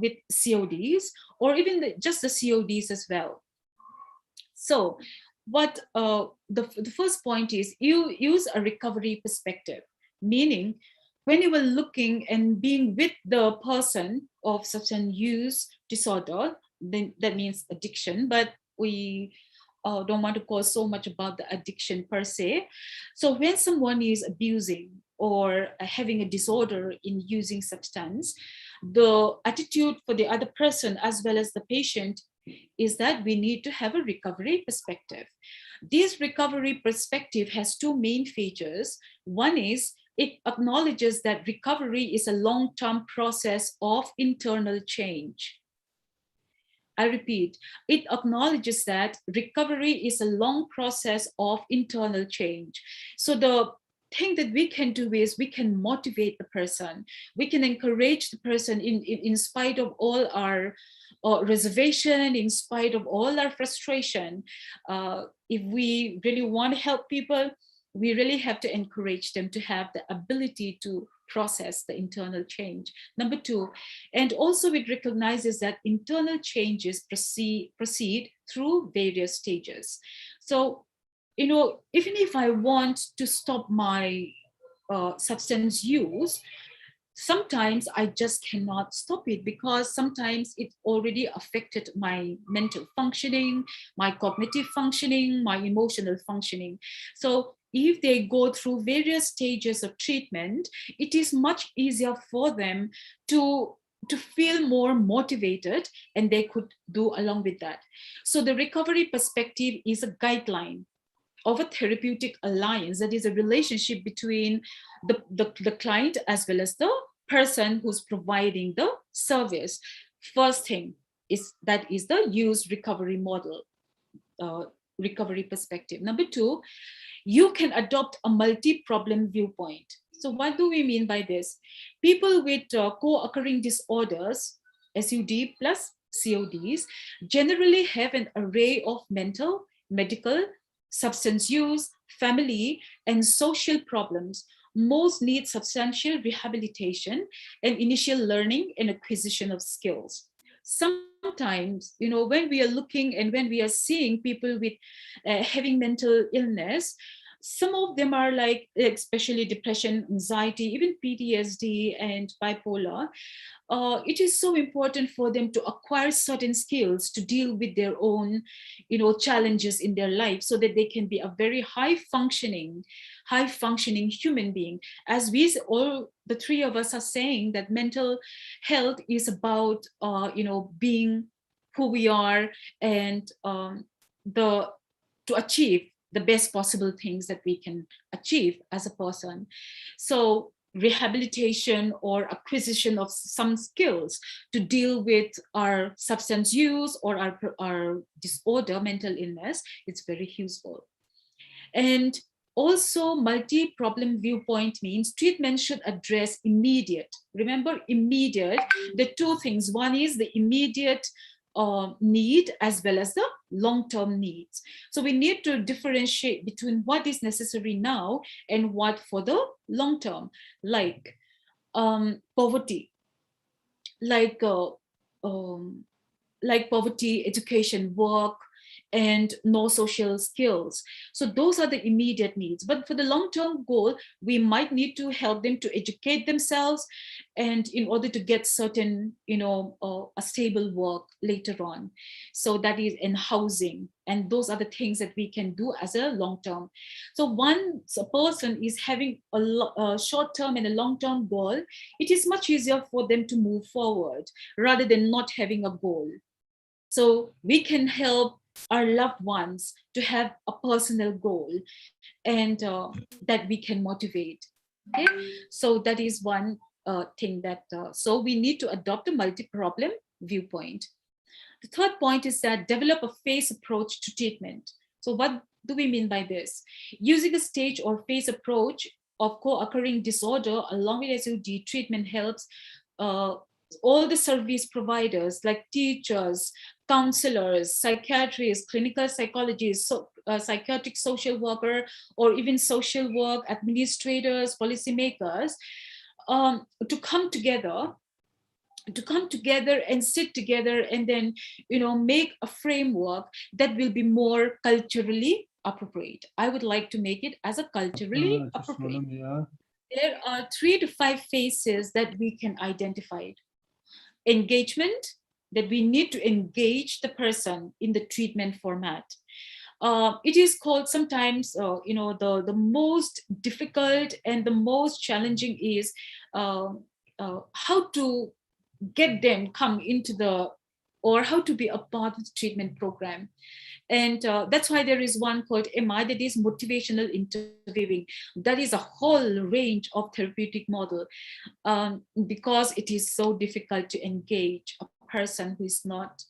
E: with CODs, or even just the CODs as well. So what the first point is, you use a recovery perspective, meaning when you were looking and being with the person of substance use disorder, then that means addiction, but we don't want to call so much about the addiction per se. So when someone is abusing or having a disorder in using substance, the attitude for the other person as well as the patient is that we need to have a recovery perspective. This recovery perspective has 2 main features. One is it acknowledges that recovery is a long-term process of internal change. I repeat, it acknowledges that recovery is a long process of internal change. So the thing that we can do is we can motivate the person. We can encourage the person in spite of all our reservation, in spite of all our frustration. If we really want to help people, we really have to encourage them to have the ability to process the internal change. Number 2, and also it recognizes that internal changes proceed through various stages. So, even if I want to stop my substance use, sometimes I just cannot stop it because sometimes it already affected my mental functioning, my cognitive functioning, my emotional functioning. So if they go through various stages of treatment, it is much easier for them to feel more motivated, and they could do along with that. So the recovery perspective is a guideline of a therapeutic alliance, that is a relationship between the client as well as the person who's providing the service. First thing is that is the use recovery model, recovery perspective. Number two, you can adopt a multi-problem viewpoint. So what do we mean by this? People with co-occurring disorders, SUD plus CODs, generally have an array of mental, medical, substance use, family, and social problems. Most need substantial rehabilitation and initial learning and acquisition of skills. Sometimes, when we are looking and when we are seeing people with having mental illness, some of them are like, especially depression, anxiety, even PTSD and bipolar. It is so important for them to acquire certain skills to deal with their own, challenges in their life, so that they can be a very high functioning human being. As we all, the three of us, are saying that mental health is about, being who we are, and to achieve the best possible things that we can achieve as a person. So rehabilitation or acquisition of some skills to deal with our substance use or our disorder, mental illness, it's very useful. And also, multi-problem viewpoint means treatment should address immediate. Remember, immediate, the two things. One is the immediate need as well as the long-term needs. So we need to differentiate between what is necessary now and what for the long term, like poverty, like poverty, education, work, and no social skills. So those are the immediate needs. But for the long-term goal, we might need to help them to educate themselves, and in order to get certain, a stable work later on. So that is in housing. And those are the things that we can do as a long-term. So once a person is having a short-term and a long-term goal, it is much easier for them to move forward rather than not having a goal. So we can help our loved ones to have a personal goal, and that we can motivate. Okay, so that is one thing that, so we need to adopt a multi-problem viewpoint. The third point is that develop a phase approach to treatment. So what do we mean by this? Using a stage or phase approach of co-occurring disorder along with SOD treatment helps all the service providers like teachers, counselors, psychiatrists, clinical psychologists, psychiatric social worker, or even social work administrators, policymakers, to come together and sit together, and then make a framework that will be more culturally appropriate. I would like to make it as a culturally appropriate. There are 3 to 5 phases that we can identify. Engagement, that we need to engage the person in the treatment format. It is called sometimes, the most difficult and the most challenging is how to get them come into or how to be a part of the treatment program. And that's why there is one called MI, that is motivational interviewing. That is a whole range of therapeutic model, because it is so difficult to engage a person who is not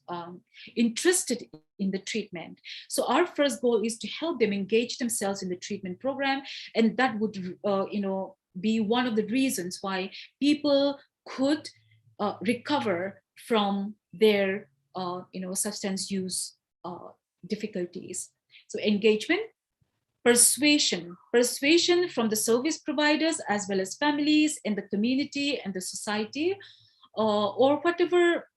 E: interested in the treatment. So our first goal is to help them engage themselves in the treatment program, and that would be one of the reasons why people could recover from their substance use difficulties. So engagement, persuasion from the service providers as well as families and the community and the society, or whatever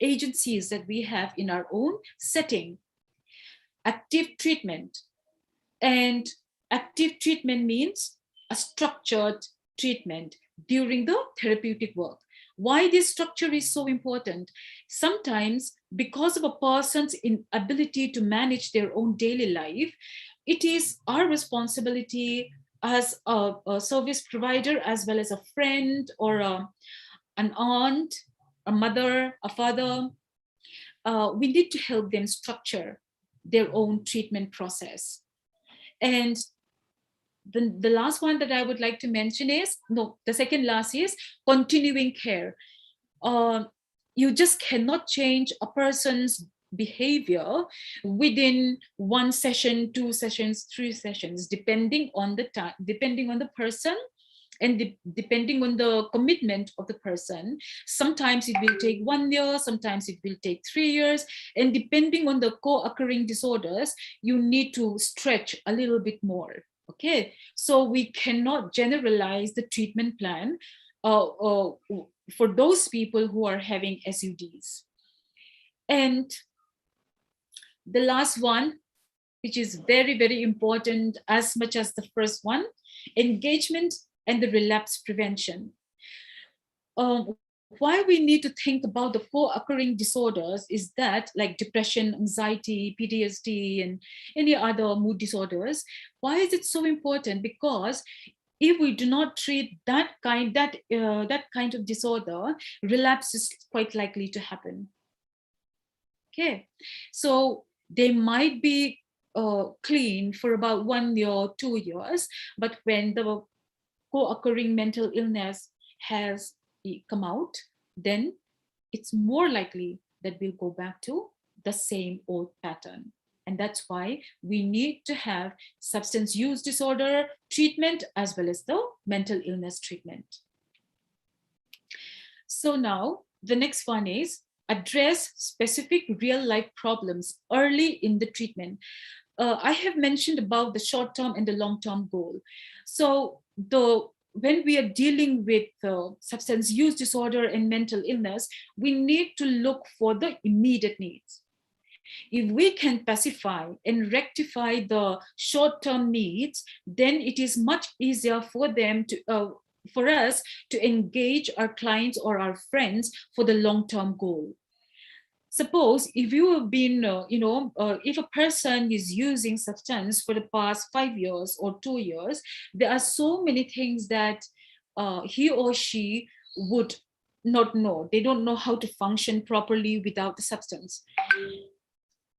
E: agencies that we have in our own setting. Active treatment, and active treatment means a structured treatment during the therapeutic work. Why this structure is so important? Sometimes because of a person's inability to manage their own daily life, it is our responsibility as a service provider, as well as a friend or an aunt, a mother, a father, we need to help them structure their own treatment process. And the last one that I would like to mention is, no, the second last is continuing care. You just cannot change a person's behavior within 1 session, 2 sessions, 3 sessions, depending on the time, depending on the person, and depending on the commitment of the person. Sometimes it will take 1 year, sometimes it will take 3 years, and depending on the co-occurring disorders, you need to stretch a little bit more. Okay, so we cannot generalize the treatment plan for those people who are having SUDs. And the last one, which is very, very important as much as the first one, engagement and the relapse prevention. Why we need to think about the co-occurring disorders is that, like depression, anxiety, PTSD, and any other mood disorders. Why is it so important? Because if we do not treat that kind of disorder, relapse is quite likely to happen. Okay, so they might be clean for about 1 year, 2 years, but when the co-occurring mental illness has come out, then it's more likely that we'll go back to the same old pattern. And that's why we need to have substance use disorder treatment as well as the mental illness treatment. So now the next one is address specific real life problems early in the treatment. I have mentioned about the short-term and the long-term goal. So when we are dealing with substance use disorder and mental illness, we need to look for the immediate needs. If we can pacify and rectify the short-term needs, then it is much easier for them to, for us to engage our clients or our friends for the long-term goal. Suppose if you have been, if a person is using substance for the past 5 years or 2 years, there are so many things that he or she would not know. They don't know how to function properly without the substance.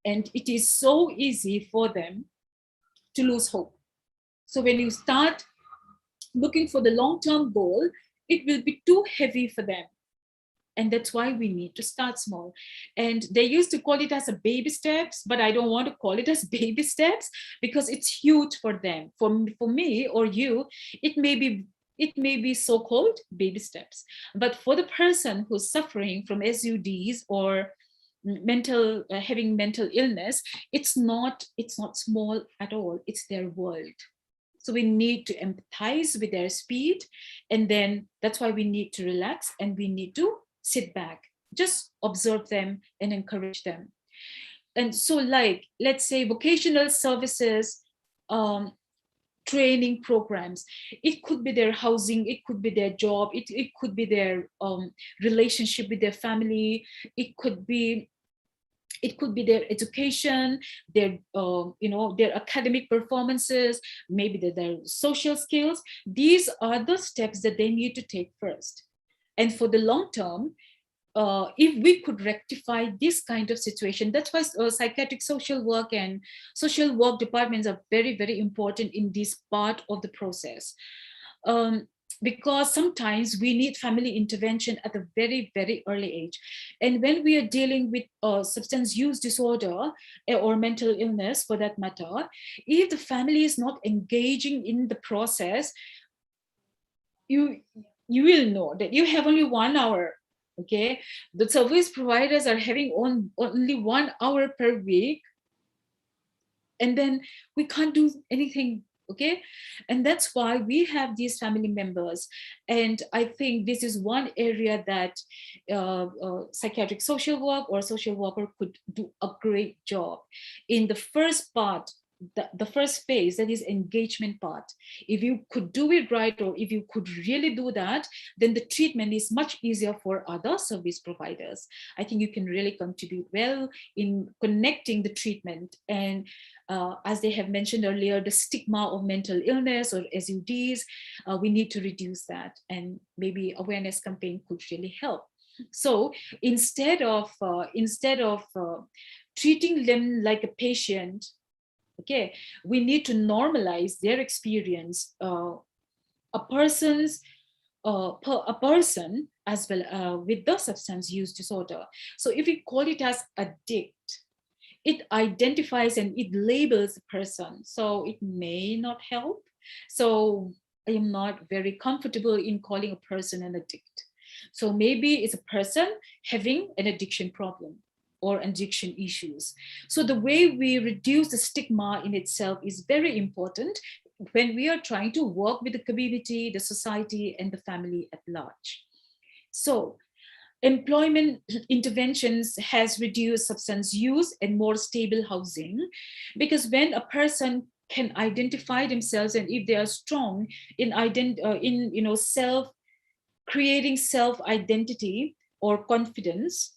E: And it is so easy for them to lose hope. So when you start looking for the long-term goal, it will be too heavy for them. And that's why we need to start small. And they used to call it as a baby steps, but I don't want to call it as baby steps because it's huge for them. For me or you, it may be so-called baby steps. But for the person who's suffering from SUDs or having mental illness, it's not small at all. It's their world. So we need to empathize with their speed. And then that's why we need to relax and we need to sit back, just observe them and encourage them. And so, like, let's say vocational services, training programs, it could be their housing, it could be their job, it could be their relationship with their family, it could be their education, their their academic performances, maybe their social skills. These are the steps that they need to take first. And for the long term, if we could rectify this kind of situation, that's why psychiatric social work and social work departments are very, very important in this part of the process. Because sometimes we need family intervention at a very, very early age. And when we are dealing with substance use disorder or mental illness for that matter, if the family is not engaging in the process, you will know that you have only 1 hour. Okay, the service providers are having only 1 hour per week, and then we can't do anything. Okay, and that's why we have these family members. And I think this is one area that psychiatric social work or social worker could do a great job in the first part the first phase, that is engagement part. If you could do it right, or if you could really do that, then the treatment is much easier for other service providers. I think you can really contribute well in connecting the treatment. And as they have mentioned earlier, the stigma of mental illness or SUDs, we need to reduce that, and maybe awareness campaign could really help. So instead of treating them like a patient, okay, we need to normalize their experience. A person as well with the substance use disorder. So if we call it as addict, it identifies and it labels the person, so it may not help. So I am not very comfortable in calling a person an addict. So maybe it's a person having an addiction problem or addiction issues. So the way we reduce the stigma in itself is very important when we are trying to work with the community, the society, and the family at large. So employment interventions has reduced substance use and more stable housing, because when a person can identify themselves, and if they are strong in creating self identity or confidence,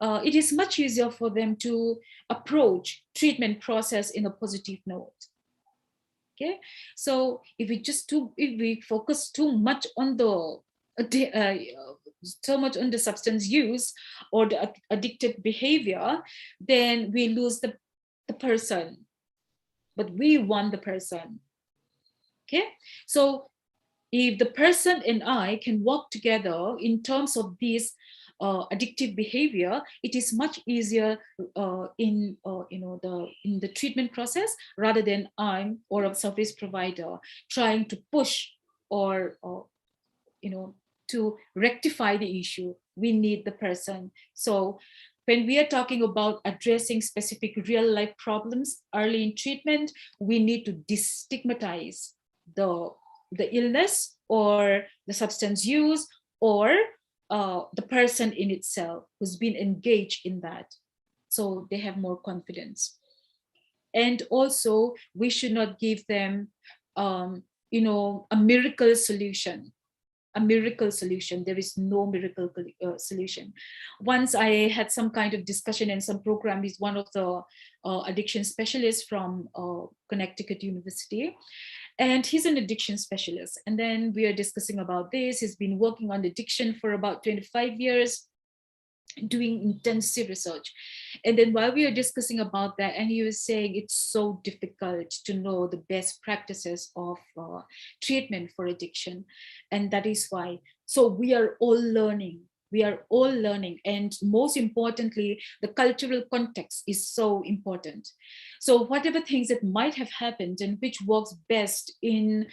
E: it is much easier for them to approach treatment process in a positive note. Okay, so if we focus too much on the substance use or the addicted behavior, then we lose the person, but we want the person. Okay, so if the person and I can work together in terms of this addictive behavior, it is much easier in the treatment process, rather than I'm or a service provider trying to push or to rectify the issue. We need the person. So when we are talking about addressing specific real life problems early in treatment, we need to destigmatize the illness or the substance use or the person in itself who's been engaged in that, so they have more confidence. And also, we should not give them a miracle solution. There is no miracle solution. Once I had some kind of discussion and some program with one of the addiction specialists from Connecticut University, and he's an addiction specialist. And then we are discussing about this. He's been working on addiction for about 25 years, doing intensive research. And then while we are discussing about that, and he was saying it's so difficult to know the best practices of treatment for addiction. And that is why, so we are all learning. And most importantly, the cultural context is so important. So whatever things that might have happened and which works best in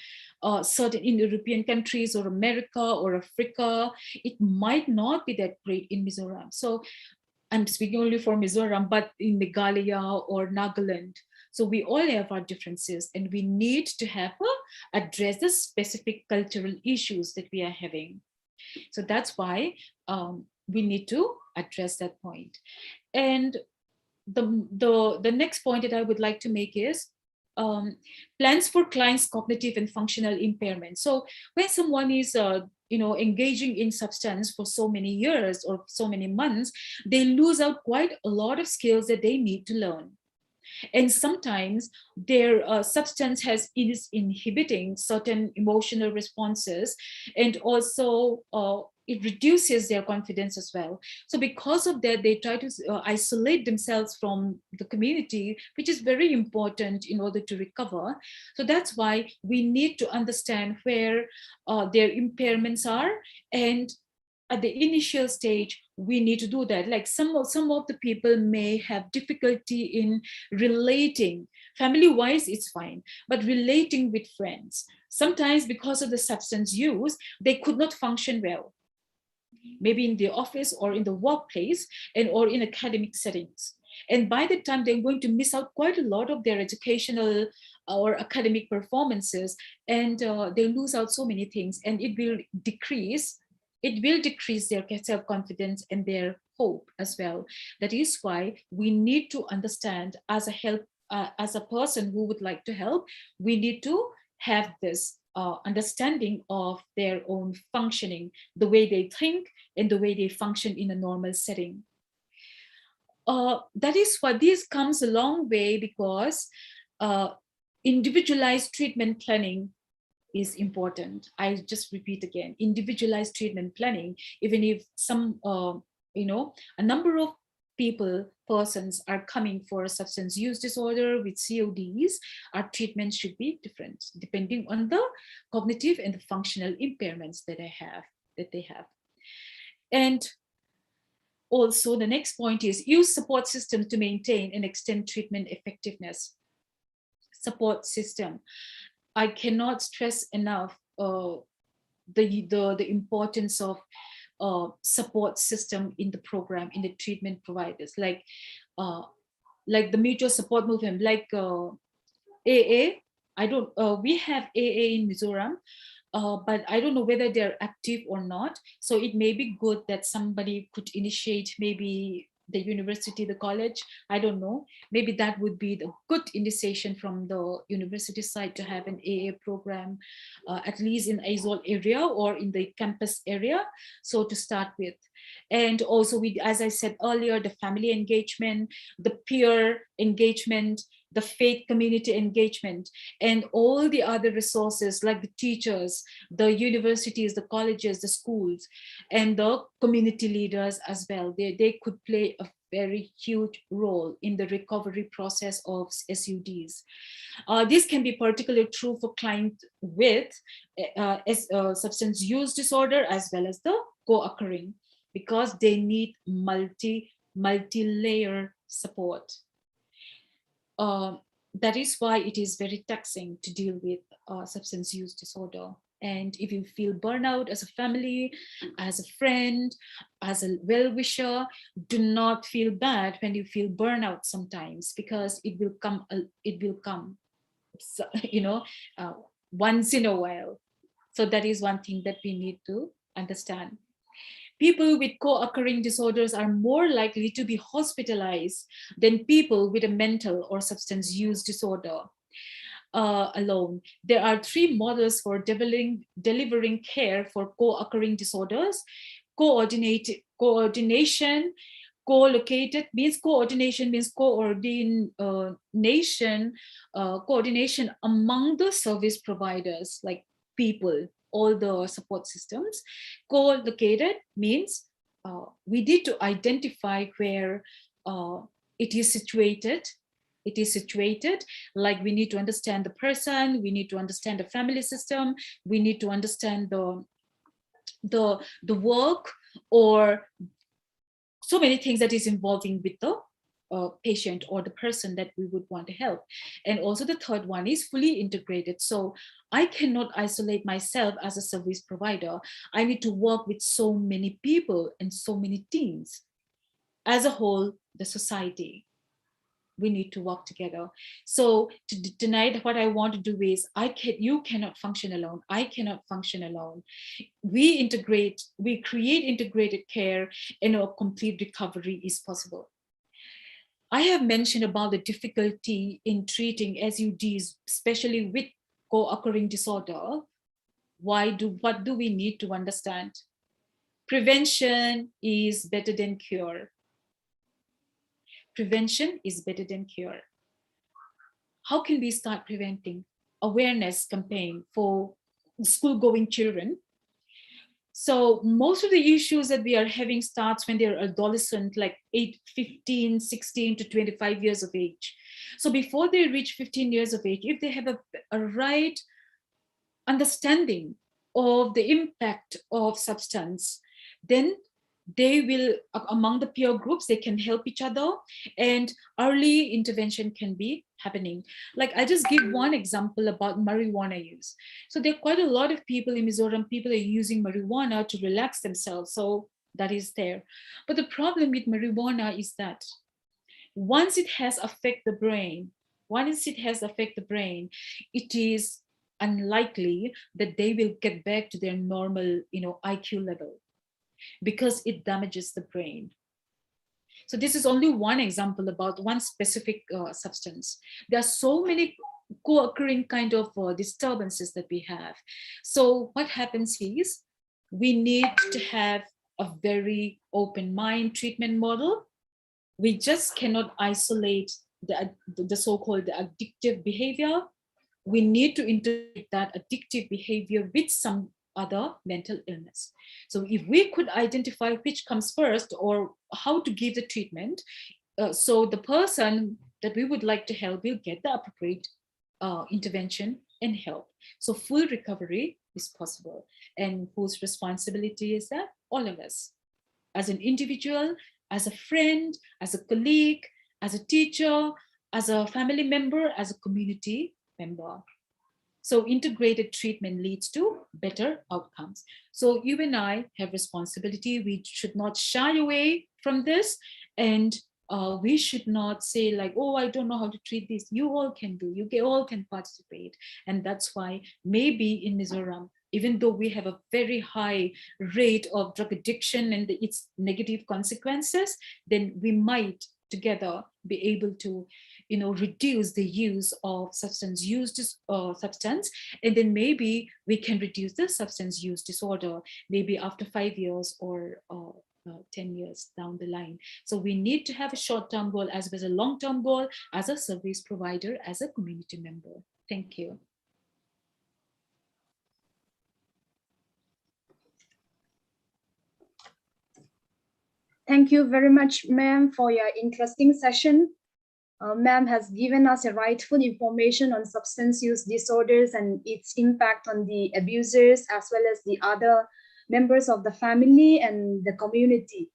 E: certain European countries or America or Africa, it might not be that great in Mizoram. So I'm speaking only for Mizoram, but in Meghalaya or Nagaland. So we all have our differences, and we need to have address the specific cultural issues that we are having. So that's why we need to address that point. And the next point that I would like to make is plans for clients' cognitive and functional impairment. So when someone is engaging in substance for so many years or so many months, they lose out quite a lot of skills that they need to learn. And sometimes their substance is inhibiting certain emotional responses, and also it reduces their confidence as well. So because of that, they try to isolate themselves from the community, which is very important in order to recover. So that's why we need to understand where their impairments are, and at the initial stage, we need to do that. Like some of the people may have difficulty in relating. Family-wise, it's fine, but relating with friends, sometimes because of the substance use, they could not function well, maybe in the office or in the workplace or in academic settings. And by the time they're going to miss out quite a lot of their educational or academic performances, and they lose out so many things, and it will decrease their self-confidence and their hope as well. That is why we need to understand, as a as a person who would like to help, we need to have this understanding of their own functioning, the way they think and the way they function in a normal setting. That is why this comes a long way, because individualized treatment planning is important. I just repeat again, individualized treatment planning, even if some, a number of persons are coming for a substance use disorder with CODs, our treatment should be different depending on the cognitive and the functional impairments that they have. And also, the next point is use support systems to maintain and extend treatment effectiveness. Support system. I cannot stress enough the importance of support system in the program, in the treatment providers, like the mutual support movement, like AA. We have AA in Mizoram, but I don't know whether they're active or not. So it may be good that somebody could initiate, maybe the university, the college, I don't know. Maybe that would be the good initiation from the university side to have an AA program, at least in Aizawl area or in the campus area. So to start with. And also, as I said earlier, the family engagement, the peer engagement, the faith community engagement, and all the other resources like the teachers, the universities, the colleges, the schools, and the community leaders as well. They could play a very huge role in the recovery process of SUDs. This can be particularly true for clients with substance use disorder as well as the co-occurring, because they need multi-layer support. That is why it is very taxing to deal with substance use disorder. And if you feel burnout as a family, as a friend, as a well-wisher, do not feel bad when you feel burnout sometimes, because it will come, so, once in a while. So that is one thing that we need to understand. People with co-occurring disorders are more likely to be hospitalized than people with a mental or substance use disorder alone. There are 3 models for delivering care for co-occurring disorders: coordination, co-located means coordination means coordination among the service providers, like people, all the support systems. Co-located means we need to identify where it is situated. Like we need to understand the person, we need to understand the family system, we need to understand the work, or so many things that is involving with the patient or the person that we would want to help. And also the third one is fully integrated. So I cannot isolate myself as a service provider. I need to work with so many people and so many teams. As a whole, the society, we need to work together. So tonight, what I want to do is, you cannot function alone. I cannot function alone. We create integrated care, and a complete recovery is possible. I have mentioned about the difficulty in treating SUDs, especially with co-occurring disorder. What do we need to understand? Prevention is better than cure. Prevention is better than cure. How can we start preventing? Awareness campaign for school-going children. So most of the issues that we are having starts when they're adolescent, like 15, 16 to 25 years of age. So before they reach 15 years of age, if they have a right understanding of the impact of substance, then they will, among the peer groups, they can help each other, and early intervention can be happening. Like, I just give one example about marijuana use. So there are quite a lot of people in Mizoram, people are using marijuana to relax themselves. So that is there. But the problem with marijuana is that once it has affected the brain, it is unlikely that they will get back to their normal, IQ level, because it damages the brain. So this is only one example about one specific substance. There are so many co-occurring kind of disturbances that we have. So what happens is we need to have a very open mind treatment model. We just cannot isolate the so-called addictive behavior. We need to integrate that addictive behavior with some other mental illness. So if we could identify which comes first or how to give the treatment, so the person that we would like to help will get the appropriate intervention and help. So full recovery is possible. And whose responsibility is that? All of us. As an individual, as a friend, as a colleague, as a teacher, as a family member, as a community member. So integrated treatment leads to better outcomes. So you and I have responsibility. We should not shy away from this. And we should not say like, oh, I don't know how to treat this. You all can do, you all can participate. And that's why maybe in Mizoram, even though we have a very high rate of drug addiction and its negative consequences, then we might together be able to, reduce the use of substance, and then maybe we can reduce the substance use disorder maybe after 5 years or 10 years down the line. So we need to have a short-term goal as well as a long-term goal as a service provider, as a community member. Thank you.
A: Thank you very much, ma'am, for your interesting session. Ma'am has given us a rightful information on substance use disorders and its impact on the abusers as well as the other members of the family and the community.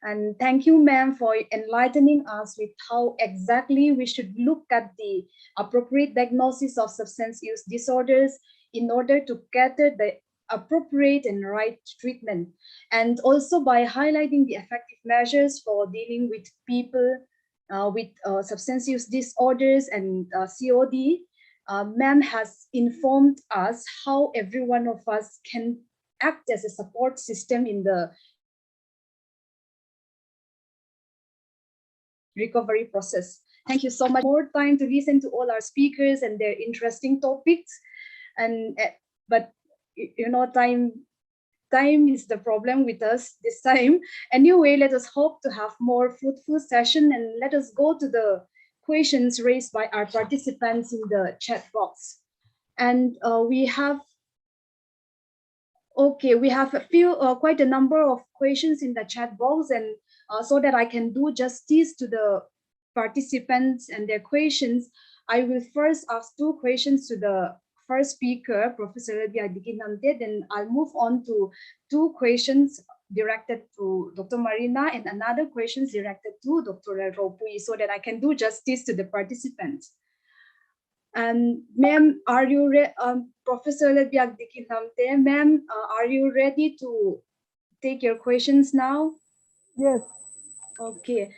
A: And thank you, ma'am, for enlightening us with how exactly we should look at the appropriate diagnosis of substance use disorders in order to cater the appropriate and right treatment. And also by highlighting the effective measures for dealing with people with substance use disorders and COD, ma'am has informed us how every one of us can act as a support system in the recovery process. Thank you so much. More time to listen to all our speakers and their interesting topics. And but time is the problem with us this time. Anyway, let us hope to have more fruitful session, and let us go to the questions raised by our participants in the chat box. And we have a few, quite a number of questions in the chat box, and so that I can do justice to the participants and their questions, I will first ask two questions to the first speaker, Professor Dikinamte, then I'll move on to two questions directed to Dr. Marina and another questions directed to Dr. Ropui, so that I can do justice to the participants. And ma'am, are you Professor Dikinamte, ma'am, are you ready to take your questions now?
C: Yes.
A: Okay.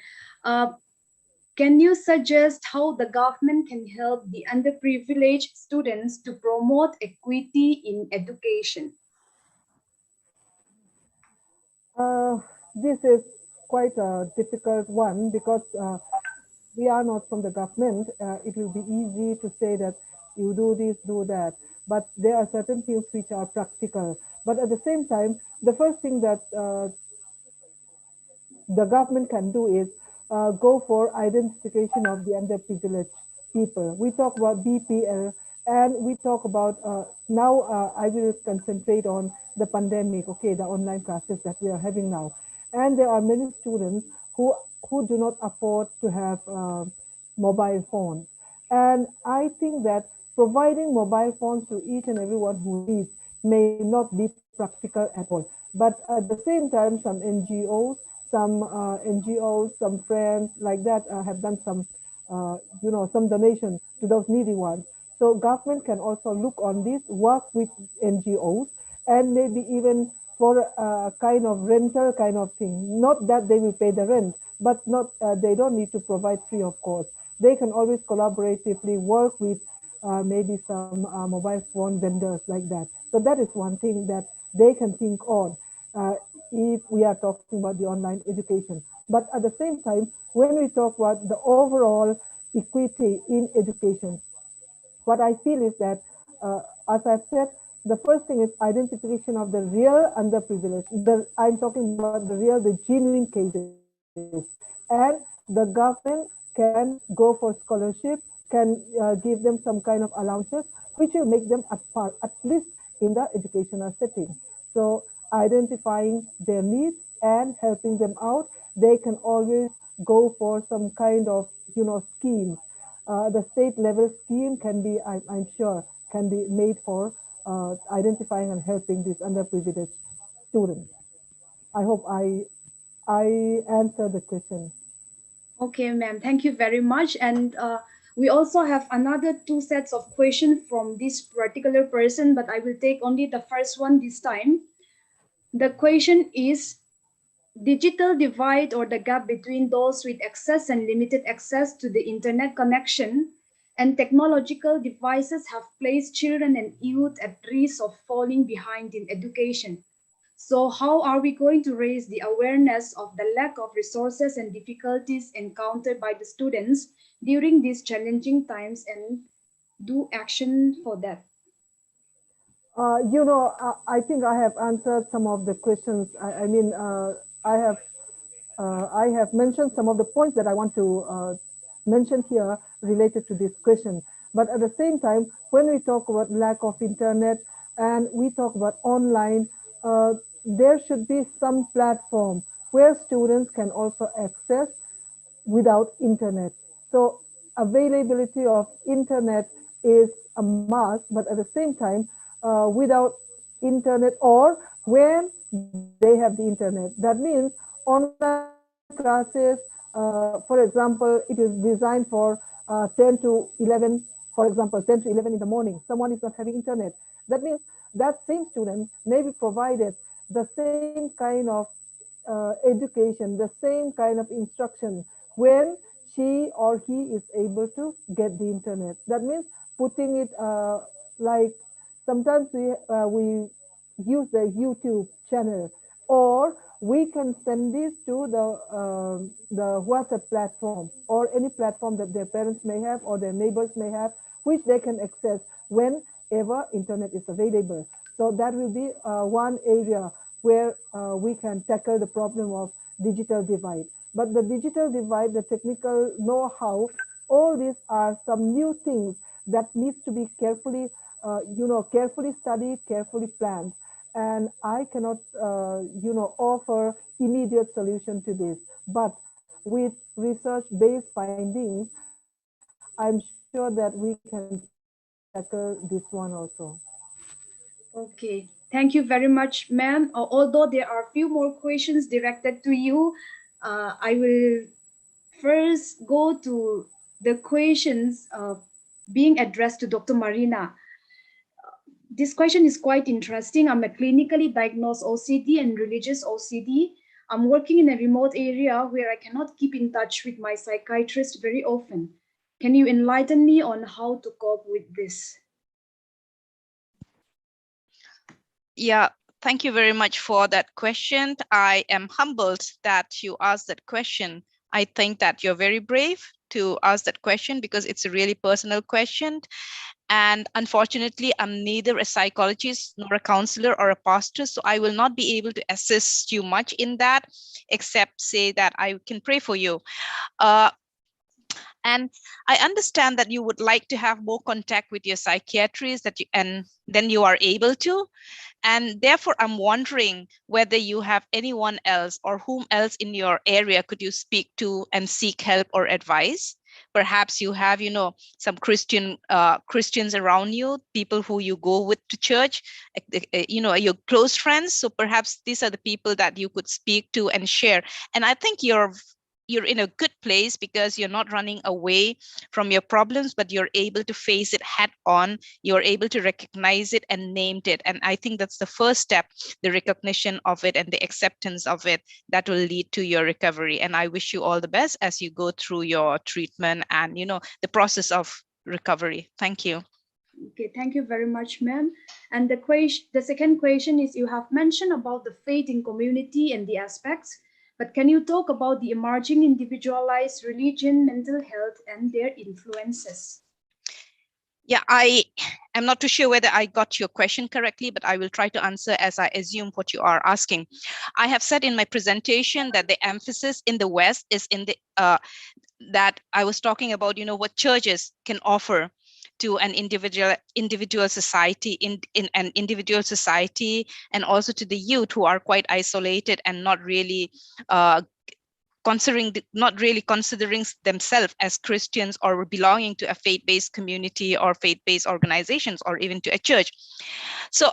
A: Can you suggest how the government can help the underprivileged students to promote equity in education?
C: This is quite a difficult one because we are not from the government. It will be easy to say that you do this, do that. But there are certain things which are practical. But at the same time, the first thing that the government can do is go for identification of the underprivileged people. We talk about BPL, and we talk about now I will concentrate on the pandemic, okay, the online classes that we are having now. And there are many students who do not afford to have mobile phones. And I think that providing mobile phones to each and everyone who needs may not be practical at all. But at the same time, some NGOs, some friends like that have done some, some donation to those needy ones. So government can also look on this, work with NGOs, and maybe even for a kind of rental kind of thing. Not that they will pay the rent, but not they don't need to provide free of cost. They can always collaboratively work with maybe some mobile phone vendors like that. So that is one thing that they can think on if we are talking about the online education. But at the same time, when we talk about the overall equity in education, what I feel is that, as I've said, the first thing is identification of the real underprivileged. I'm talking about the genuine cases. And the government can go for scholarship, can give them some kind of allowances, which will make them at least in the educational setting. So identifying their needs and helping them out, they can always go for some kind of, scheme. The state level scheme can be, I'm sure, can be made for identifying and helping these underprivileged students. I hope I answered the question.
A: Okay, ma'am, thank you very much. And we also have another two sets of questions from this particular person, but I will take only the first one this time. The question is, digital divide or the gap between those with access and limited access to the internet connection and technological devices have placed children and youth at risk of falling behind in education. So how are we going to raise the awareness of the lack of resources and difficulties encountered by the students during these challenging times and do action for that?
C: I think I have answered some of the questions. I have mentioned some of the points that I want to mention here related to this question. But at the same time, when we talk about lack of internet and we talk about online, there should be some platform where students can also access without internet. So availability of internet is a must, but at the same time, without internet or when they have the internet. That means online classes, for example, it is designed for 10 to 11, for example, 10 to 11 in the morning. Someone is not having internet. That means that same student may be provided the same kind of education, the same kind of instruction when she or he is able to get the internet. That means putting it like sometimes we use the YouTube channel, or we can send this to the WhatsApp platform or any platform that their parents may have or their neighbors may have, which they can access whenever internet is available. So that will be one area where we can tackle the problem of digital divide. But the digital divide, the technical know-how, all these are some new things that needs to be carefully, carefully studied, carefully planned. And I cannot, offer immediate solution to this. But with research-based findings, I'm sure that we can tackle this one also.
A: Okay, thank you very much, ma'am. Although there are a few more questions directed to you, I will first go to the questions being addressed to Dr. Marina. This question is quite interesting. I'm a clinically diagnosed OCD and religious OCD. I'm working in a remote area where I cannot keep in touch with my psychiatrist very often. Can you enlighten me on how to cope with this?
D: Yeah, thank you very much for that question. I am humbled that you asked that question. I think that you're very brave to ask that question because it's a really personal question. And unfortunately, I'm neither a psychologist nor a counselor or a pastor, so I will not be able to assist you much in that, except say that I can pray for you. And I understand that you would like to have more contact with your psychiatrist and then you are able to. And therefore, I'm wondering whether you have anyone else or whom else in your area could you speak to and seek help or advice. Perhaps you have, some Christians around you, people who you go with to church, your close friends. So perhaps these are the people that you could speak to and share. And I think you're in a good place because you're not running away from your problems, but you're able to face it head on. You're able to recognize it and named it. And I think that's the first step, the recognition of it and the acceptance of it that will lead to your recovery. And I wish you all the best as you go through your treatment and, the process of recovery. Thank you.
A: Okay, thank you very much, ma'am. And the second question is, you have mentioned about the faith in community and the aspects. But can you talk about the emerging individualized religion, mental health, and their influences?
D: Yeah, I am not too sure whether I got your question correctly, but I will try to answer as I assume what you are asking. I have said in my presentation that the emphasis in the West is in the that I was talking about, what churches can offer to an individual society in an individual society, and also to the youth who are quite isolated and not really not really considering themselves as Christians or belonging to a faith-based community or faith-based organizations or even to a church. So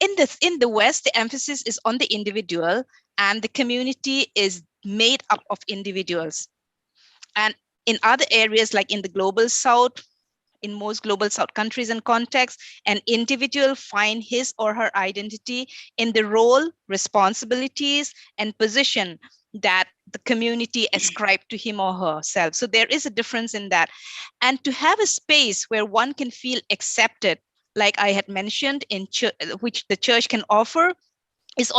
D: in the West, the emphasis is on the individual, and the community is made up of individuals. And in other areas, like in the global South, in most global South countries and contexts, an individual find his or her identity in the role, responsibilities, and position that the community ascribed to him or herself. So there is a difference in that. And to have a space where one can feel accepted, like I had mentioned, which the church can offer, is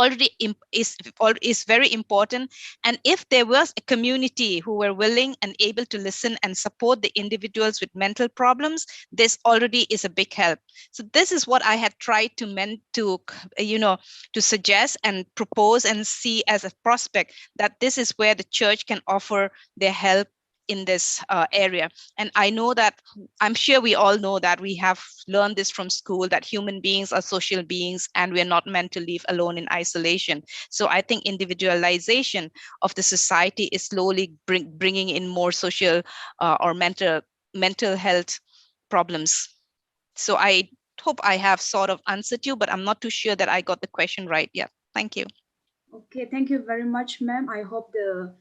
D: very important. And if there was a community who were willing and able to listen and support the individuals with mental problems, this already is a big help. So this is what I had tried to suggest and propose and see as a prospect, that this is where the church can offer their help in this area. And I know that, I'm sure we all know that we have learned this from school, that human beings are social beings and we're not meant to live alone in isolation. So I think individualization of the society is slowly bringing in more social or mental health problems. So I hope I have sort of answered you, but I'm not too sure that I got the question right yet. Thank you.
A: Okay, thank you very much, ma'am. I hope the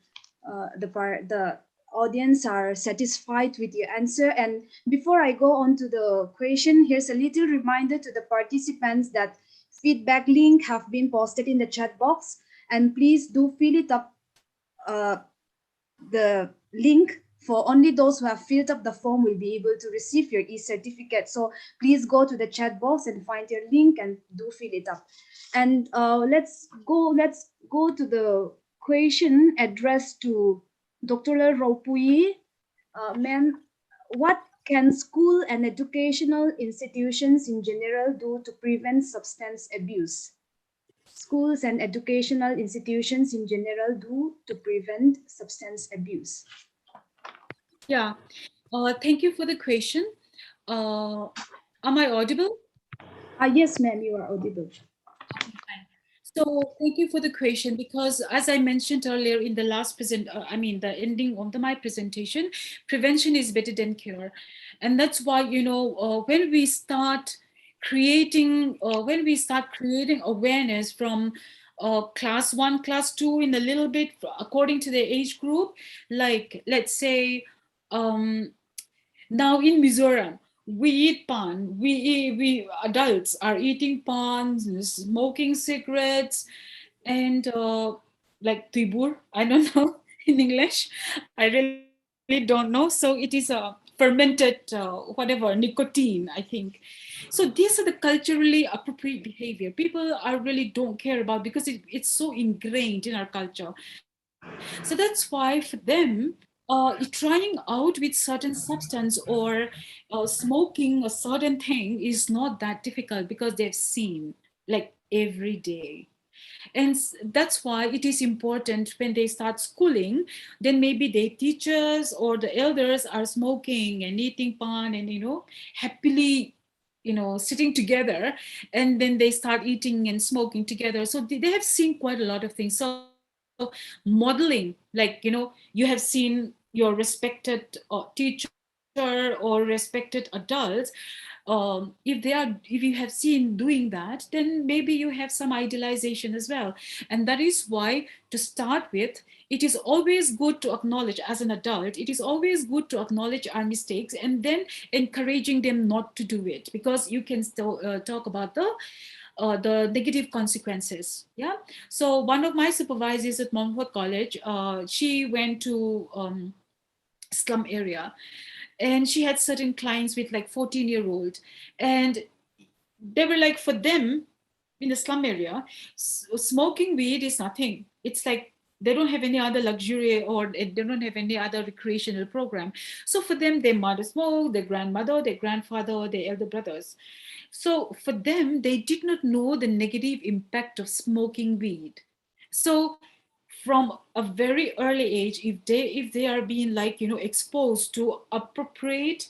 A: audience are satisfied with your answer. And before I go on to the question, here's a little reminder to the participants that feedback link have been posted in the chat box, and please do fill it up, the link. For only those who have filled up the form will be able to receive your e-certificate. So please go to the chat box and find your link and do fill it up. And let's go to the question addressed to Dr. Raupui. Ma'am, what can school and educational institutions in general do to prevent substance abuse? Schools and educational institutions in general do to prevent substance abuse?
E: Yeah, thank you for the question. Am I audible?
A: Yes, ma'am, you are audible.
E: So thank you for the question, because as I mentioned earlier in the last the ending of my presentation, prevention is better than cure. And that's why, when we start creating awareness from class 1, class 2, in a little bit according to the age group, like let's say, now in Mizoram, we eat pan. We adults are eating pan, smoking cigarettes, and like tibur. I don't know in English. I really don't know. So it is a fermented whatever, nicotine, I think. So these are the culturally appropriate behavior people are really don't care about, because it's so ingrained in our culture. So that's why for them, trying out with certain substance or smoking a certain thing is not that difficult, because they've seen like every day. And that's why it is important when they start schooling, then maybe their teachers or the elders are smoking and eating pan and happily sitting together, and then they start eating and smoking together. So they have seen quite a lot of things. So modeling, like you have seen your respected teacher or respected adults, if you have seen doing that, then maybe you have some idealization as well. And that is why, to start with, it is always good to acknowledge, as an adult, it is always good to acknowledge our mistakes, and then encouraging them not to do it, because you can still talk about the negative consequences. Yeah. So one of my supervisors at Monfort College, she went to slum area, and she had certain clients with like 14-year-old, and they were like, for them in the slum area, smoking weed is nothing. It's like They don't have any other luxury, or they don't have any other recreational program. So for them, their mother smoked, their grandmother, their grandfather, their elder brothers. So for them, they did not know the negative impact of smoking weed. So from a very early age, if they are being, like, exposed to appropriate,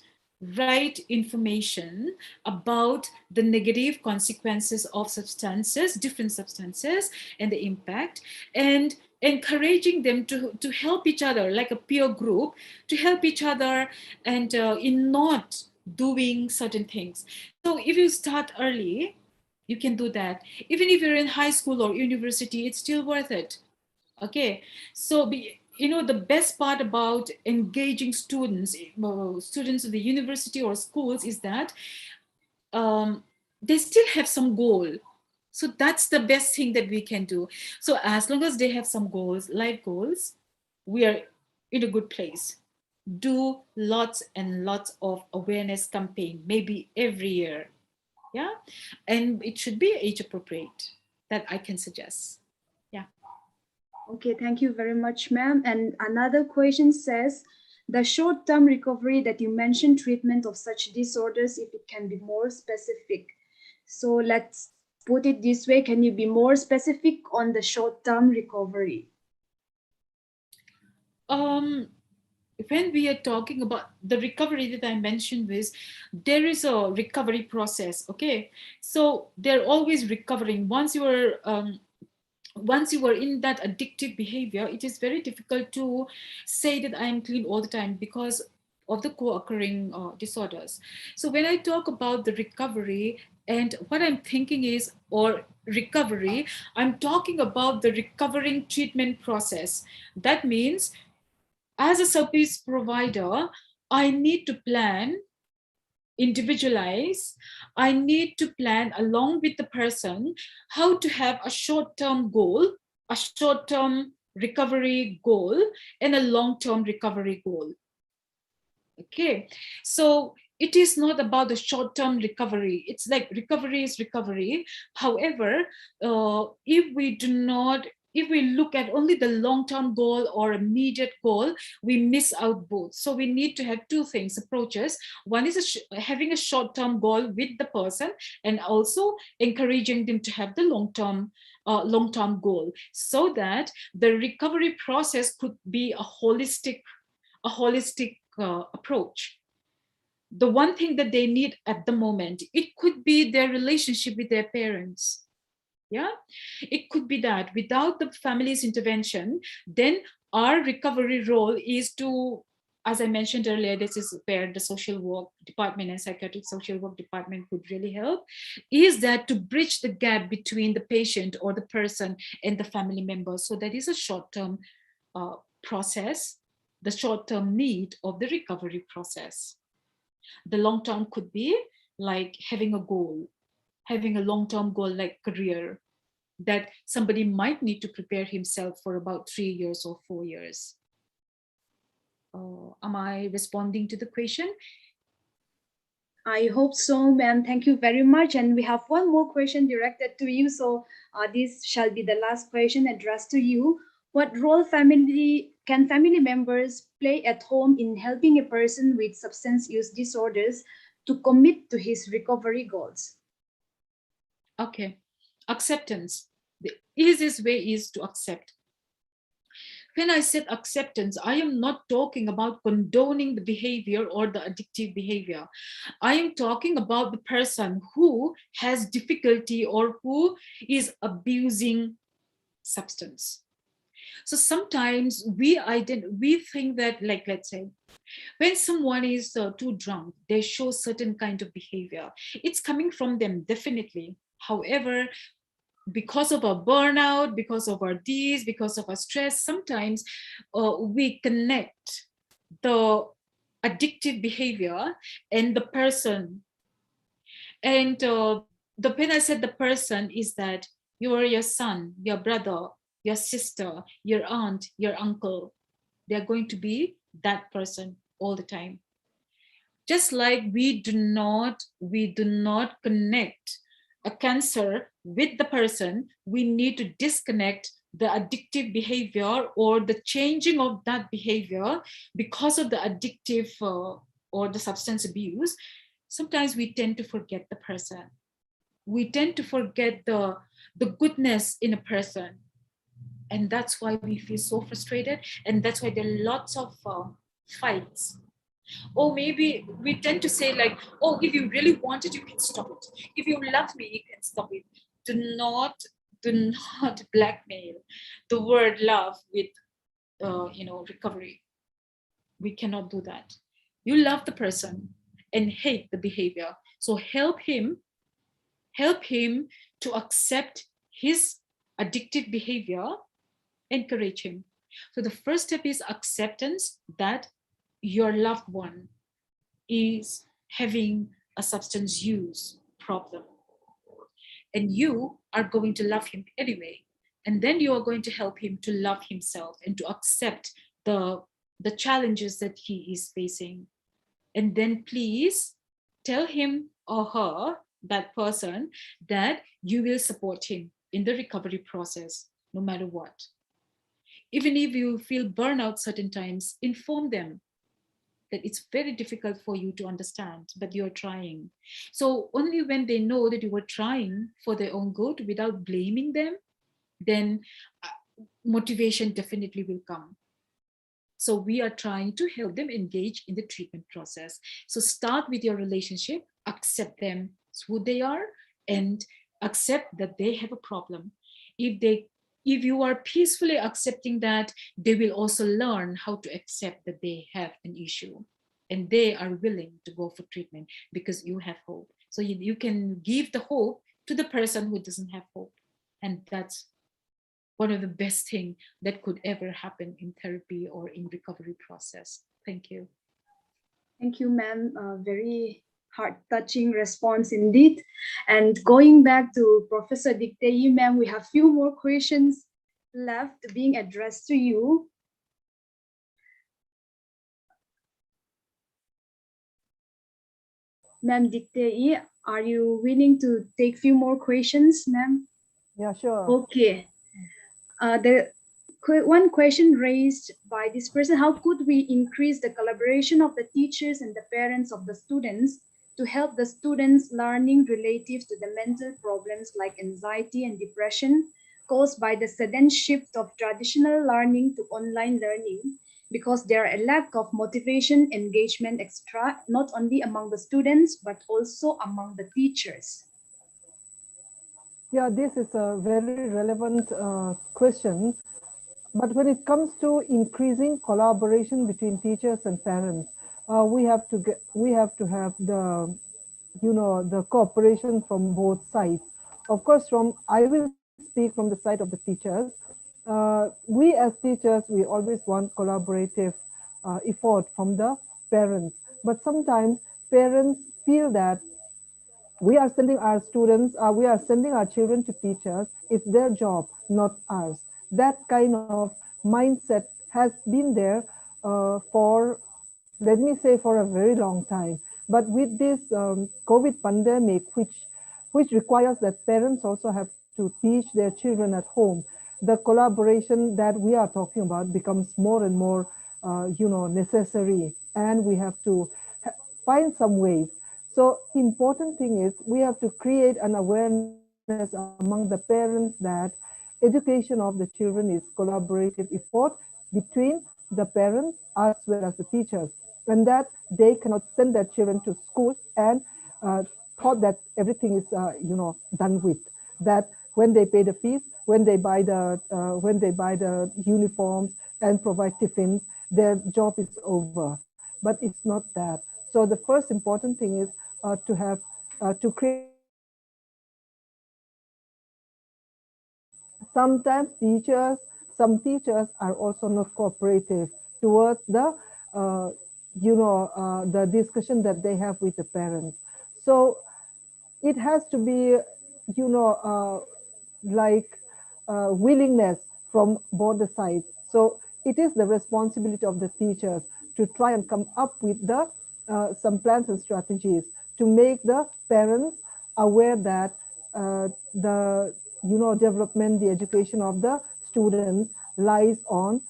E: right information about the negative consequences of substances, different substances, and the impact, and encouraging them to help each other, like a peer group, to help each other, and in not doing certain things. So if you start early, you can do that. Even if you're in high school or university, it's still worth it. Okay, so the best part about engaging students of the university or schools is that they still have some goal. So that's the best thing that we can do. So as long as they have some goals, life goals, we are in a good place. Do lots and lots of awareness campaign, maybe every year. Yeah, and it should be age appropriate. That I can suggest. Yeah.
A: Okay, thank you very much, ma'am. And another question says, the short-term recovery that you mentioned, treatment of such disorders, if it can be more specific. So let's put it this way, can you be more specific on the short-term recovery?
E: When we are talking about the recovery that I mentioned, there is a recovery process. Okay, so they're always recovering. Once you are in that addictive behavior, it is very difficult to say that I am clean all the time because of the co-occurring disorders. So when I talk about the recovery, and what I'm thinking is, or recovery, I'm talking about the recovering treatment process. That means, as a service provider, I need to plan, individualize. I need to plan along with the person how to have a short-term goal, a short-term recovery goal, and a long-term recovery goal. Okay, so it is not about the short-term recovery. It's like recovery is recovery. However, if we look at only the long-term goal or immediate goal, we miss out both. So we need to have two things, approaches. One is having a short-term goal with the person, and also encouraging them to have the long-term goal, so that the recovery process could be a holistic approach. The one thing that they need at the moment, it could be their relationship with their parents. Yeah, it could be that without the family's intervention, then our recovery role is to, as I mentioned earlier, this is where the social work department and psychiatric social work department could really help, is that to bridge the gap between the patient or the person and the family member. So that is a short-term process, the short-term need of the recovery process. The long-term could be like having a goal, having a long-term goal like career, that somebody might need to prepare himself for about 3 years or 4 years. Am I responding to the question?
A: I hope so, ma'am. Thank you very much. And we have one more question directed to you. So this shall be the last question addressed to you. What role can family members play at home in helping a person with substance use disorders to commit to his recovery goals?
E: Okay, acceptance. The easiest way is to accept. When I said acceptance, I am not talking about condoning the behavior or the addictive behavior. I am talking about the person who has difficulty or who is abusing substance. So sometimes we think that, like, let's say, when someone is too drunk, they show certain kind of behavior. It's coming from them, definitely. However, because of our burnout, because of our this, because of our stress, sometimes we connect the addictive behavior and the person. And when I said the person, is that you are your son, your brother, your sister, your aunt, your uncle. They're going to be that person all the time. Just like we do not connect a cancer with the person, we need to disconnect the addictive behavior or the changing of that behavior because of the addictive or the substance abuse, sometimes we tend to forget the person. We tend to forget the goodness in a person. And that's why we feel so frustrated. And that's why there are lots of fights. Or maybe we tend to say like, oh, if you really want it, you can stop it. If you love me, you can stop it. Do not blackmail the word love with recovery. We cannot do that. You love the person and hate the behavior, so help him to accept his addictive behavior. Encourage him. So the first step is acceptance that your loved one is having a substance use problem, and you are going to love him anyway. And then you are going to help him to love himself and to accept the challenges that he is facing. And then please tell him or her, that person, that you will support him in the recovery process no matter what. Even if you feel burnout certain times, inform them that it's very difficult for you to understand, but you're trying. So only when they know that you were trying for their own good without blaming them, then motivation definitely will come. So we are trying to help them engage in the treatment process. So start with your relationship, accept them as who they are, and accept that they have a problem. If you are peacefully accepting that, they will also learn how to accept that they have an issue, and they are willing to go for treatment because you have hope. So you can give the hope to the person who doesn't have hope. And that's one of the best things that could ever happen in therapy or in recovery process. Thank you.
A: Thank you, ma'am. Very heart-touching response indeed. And going back to Professor Diktayi, ma'am, we have few more questions left being addressed to you. Ma'am Diktayi, are you willing to take few more questions, ma'am?
C: Yeah, sure.
A: Okay. One question raised by this person: how could we increase the collaboration of the teachers and the parents of the students to help the students learning relative to the mental problems like anxiety and depression caused by the sudden shift of traditional learning to online learning, because there are a lack of motivation, engagement, etc., not only among the students but also among the teachers?
C: Yeah, this is a very relevant question. But when it comes to increasing collaboration between teachers and parents, we have to have the the cooperation from both sides. Of course, I will speak from the side of the teachers. We as teachers, we always want collaborative effort from the parents. But sometimes parents feel that we are sending our students, we are sending our children to teachers. It's their job, not ours. That kind of mindset has been there let me say, for a very long time. But with this COVID pandemic, which requires that parents also have to teach their children at home, the collaboration that we are talking about becomes more and more, necessary, and we have to find some ways. So important thing is we have to create an awareness among the parents that education of the children is collaborative effort between the parents as well as the teachers, and that they cannot send their children to school and thought that everything is done with. That when they pay the fees, when they buy the uniforms and provide tiffins, their job is over. But it's not that. So the first important thing is to create an awareness among the parents. Sometimes some teachers are also not cooperative towards uh, the discussion that they have with the parents. So it has to be, you know, uh, like willingness from both the sides. So it is the responsibility of the teachers to try and come up with some plans and strategies to make the parents aware that the development, the education of the students lies on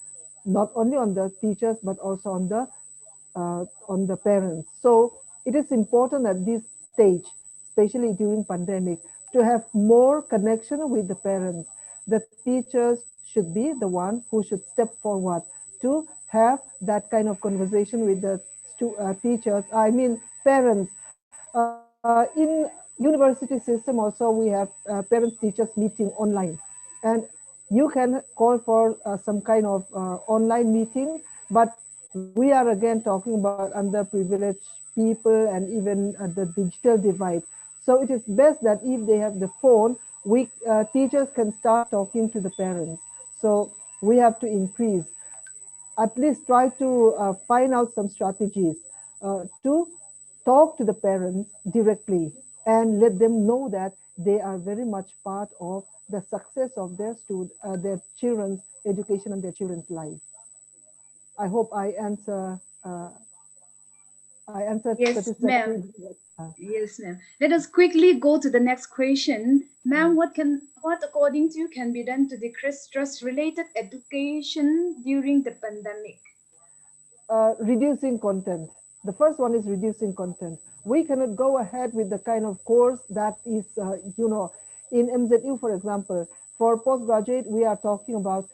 C: not only on the teachers but also on the parents. So it is important at this stage, especially during pandemic, to have more connection with the parents. The teachers should be the one who should step forward to have that kind of conversation with the teachers, I mean parents. In university system also we have parents teachers meeting online, and you can call for some kind of online meeting, but we are again talking about underprivileged people and even the digital divide. So it is best that if they have the phone, we teachers can start talking to the parents. So we have to increase, at least try to find out some strategies to talk to the parents directly and let them know that they are very much part of the success of their children's education and their children's life. I hope I answered
A: Yes, ma'am.
C: satisfactorily.
A: Yes, ma'am. Let us quickly go to the next question. Ma'am, what according to you can be done to decrease stress-related education during the pandemic?
C: Reducing content. The first one is reducing content. We cannot go ahead with the kind of course that is, in MZU, for example, for postgraduate, we are talking about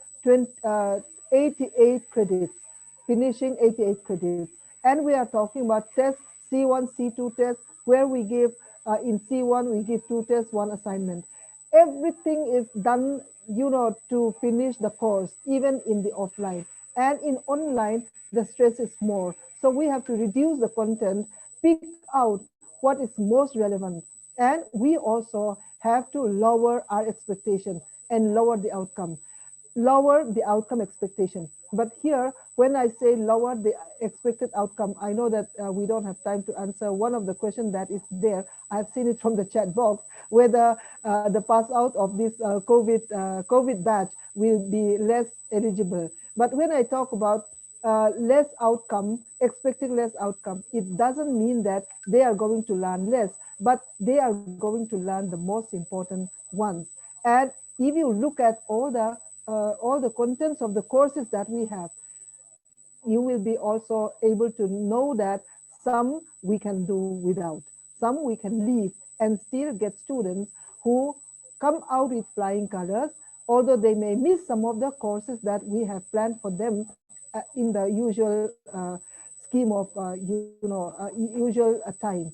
C: 88 credits, finishing 88 credits. And we are talking about tests, C1, C2 tests, where we give, in C1, we give 2 tests, 1 assignment. Everything is done, to finish the course, even in the offline. And in online, the stress is more. So we have to reduce the content, pick out what is most relevant. And we also have to lower our expectation and lower the outcome expectation. But here, when I say lower the expected outcome, I know that we don't have time to answer one of the questions that is there. I've seen it from the chat box, whether the pass out of this COVID batch will be less eligible. But when I talk about less outcome, expecting less outcome, it doesn't mean that they are going to learn less, but they are going to learn the most important ones. And if you look at all the contents of the courses that we have, you will be also able to know that some we can do without, some we can leave and still get students who come out with flying colors, although they may miss some of the courses that we have planned for them in the usual scheme of, usual time.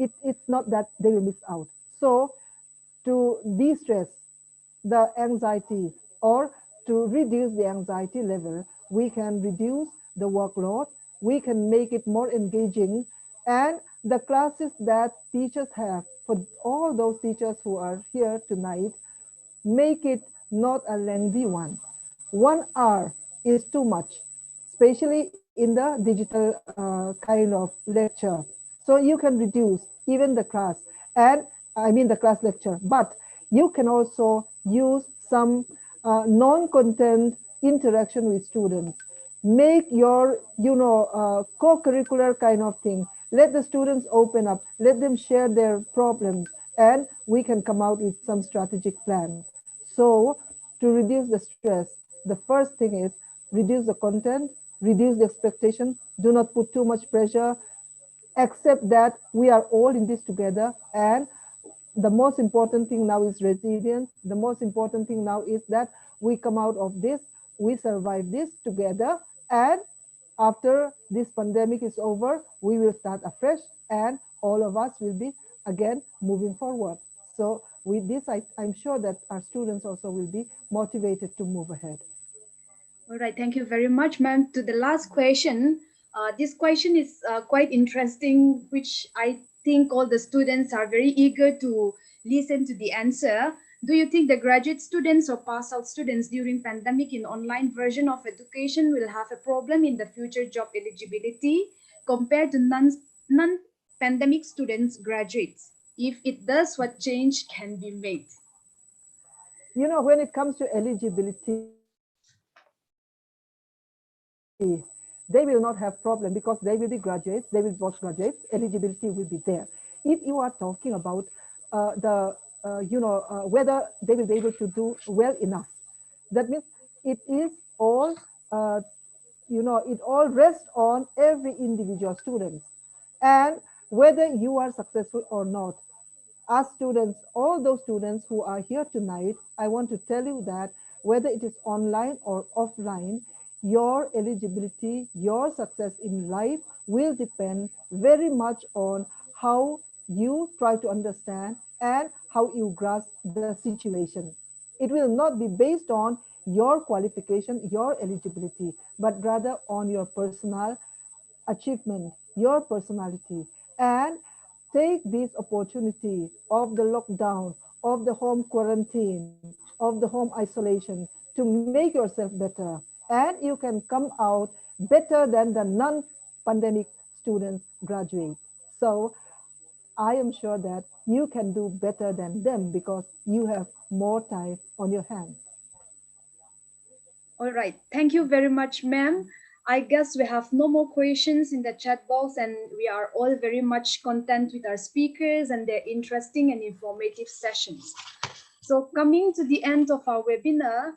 C: It's not that they will miss out. So to de-stress the anxiety or to reduce the anxiety level, we can reduce the workload, we can make it more engaging, and the classes that teachers have, for all those teachers who are here tonight, make it not a lengthy one. 1 hour is too much, especially in the digital kind of lecture. So you can reduce even the class, and I mean the class lecture, but you can also use some non-content interaction with students. Make your, co-curricular kind of thing. Let the students open up, let them share their problems, and we can come out with some strategic plan. So to reduce the stress, the first thing is reduce the content, reduce the expectation, do not put too much pressure, accept that we are all in this together. And the most important thing now is resilience. The most important thing now is that we come out of this, we survive this together. And after this pandemic is over, we will start afresh and all of us will be again moving forward. So with this, I'm sure that our students also will be motivated to move ahead.
A: All right, thank you very much, ma'am. To the last question, this question is quite interesting, which I think all the students are very eager to listen to the answer. Do you think the graduate students or pass out students during pandemic in online version of education will have a problem in the future job eligibility compared to non-pandemic students graduates? If it does, what change can be made?
C: When it comes to eligibility, they will not have problem because they will be graduates, they will be postgraduates, eligibility will be there. If you are talking about whether they will be able to do well enough, That means it is all, it all rests on every individual student. And whether you are successful or not, as students, all those students who are here tonight, I want to tell you that whether it is online or offline, your eligibility, your success in life will depend very much on how you try to understand and how you grasp the situation. It will not be based on your qualification, your eligibility, but rather on your personal achievement, your personality, and take this opportunity of the lockdown, of the home quarantine, of the home isolation to make yourself better. And you can come out better than the non-pandemic students graduate. So I am sure that you can do better than them because you have more time on your hands.
A: All right. Thank you very much, ma'am. I guess we have no more questions in the chat box, and we are all very much content with our speakers and their interesting and informative sessions. So coming to the end of our webinar,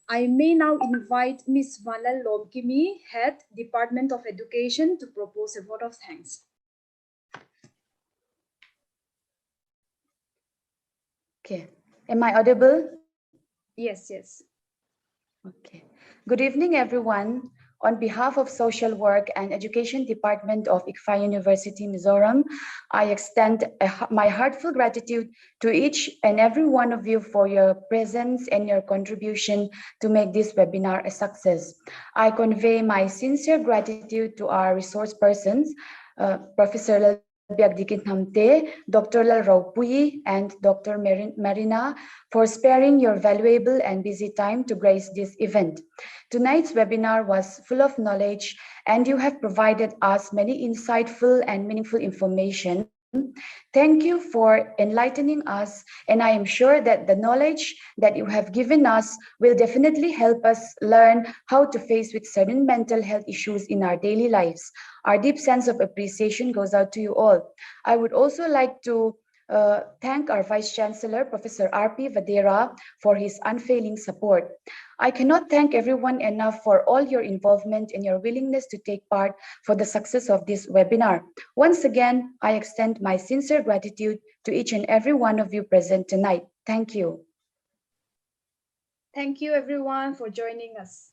A: I may now invite Ms. Vanal Lomkimi, Head, Department of Education, to propose a vote of thanks.
F: Okay. Am I audible?
A: Yes, yes.
F: Okay. Good evening, everyone. On behalf of Social Work and Education Department of ICFA University, Mizoram, I extend my heartfelt gratitude to each and every one of you for your presence and your contribution to make this webinar a success. I convey my sincere gratitude to our resource persons, Professor Biagdikinhamte, Dr. Lal Raupui, and Dr. Marina for sparing your valuable and busy time to grace this event. Tonight's webinar was full of knowledge, and you have provided us many insightful and meaningful information. Thank you for enlightening us, and I am sure that the knowledge that you have given us will definitely help us learn how to face with certain mental health issues in our daily lives. Our deep sense of appreciation goes out to you all. I would also like to thank our Vice Chancellor, Professor R.P. Vadera, for his unfailing support. I cannot thank everyone enough for all your involvement and your willingness to take part for the success of this webinar. Once again, I extend my sincere gratitude to each and every one of you present tonight. Thank you.
A: Thank you, everyone, for joining us.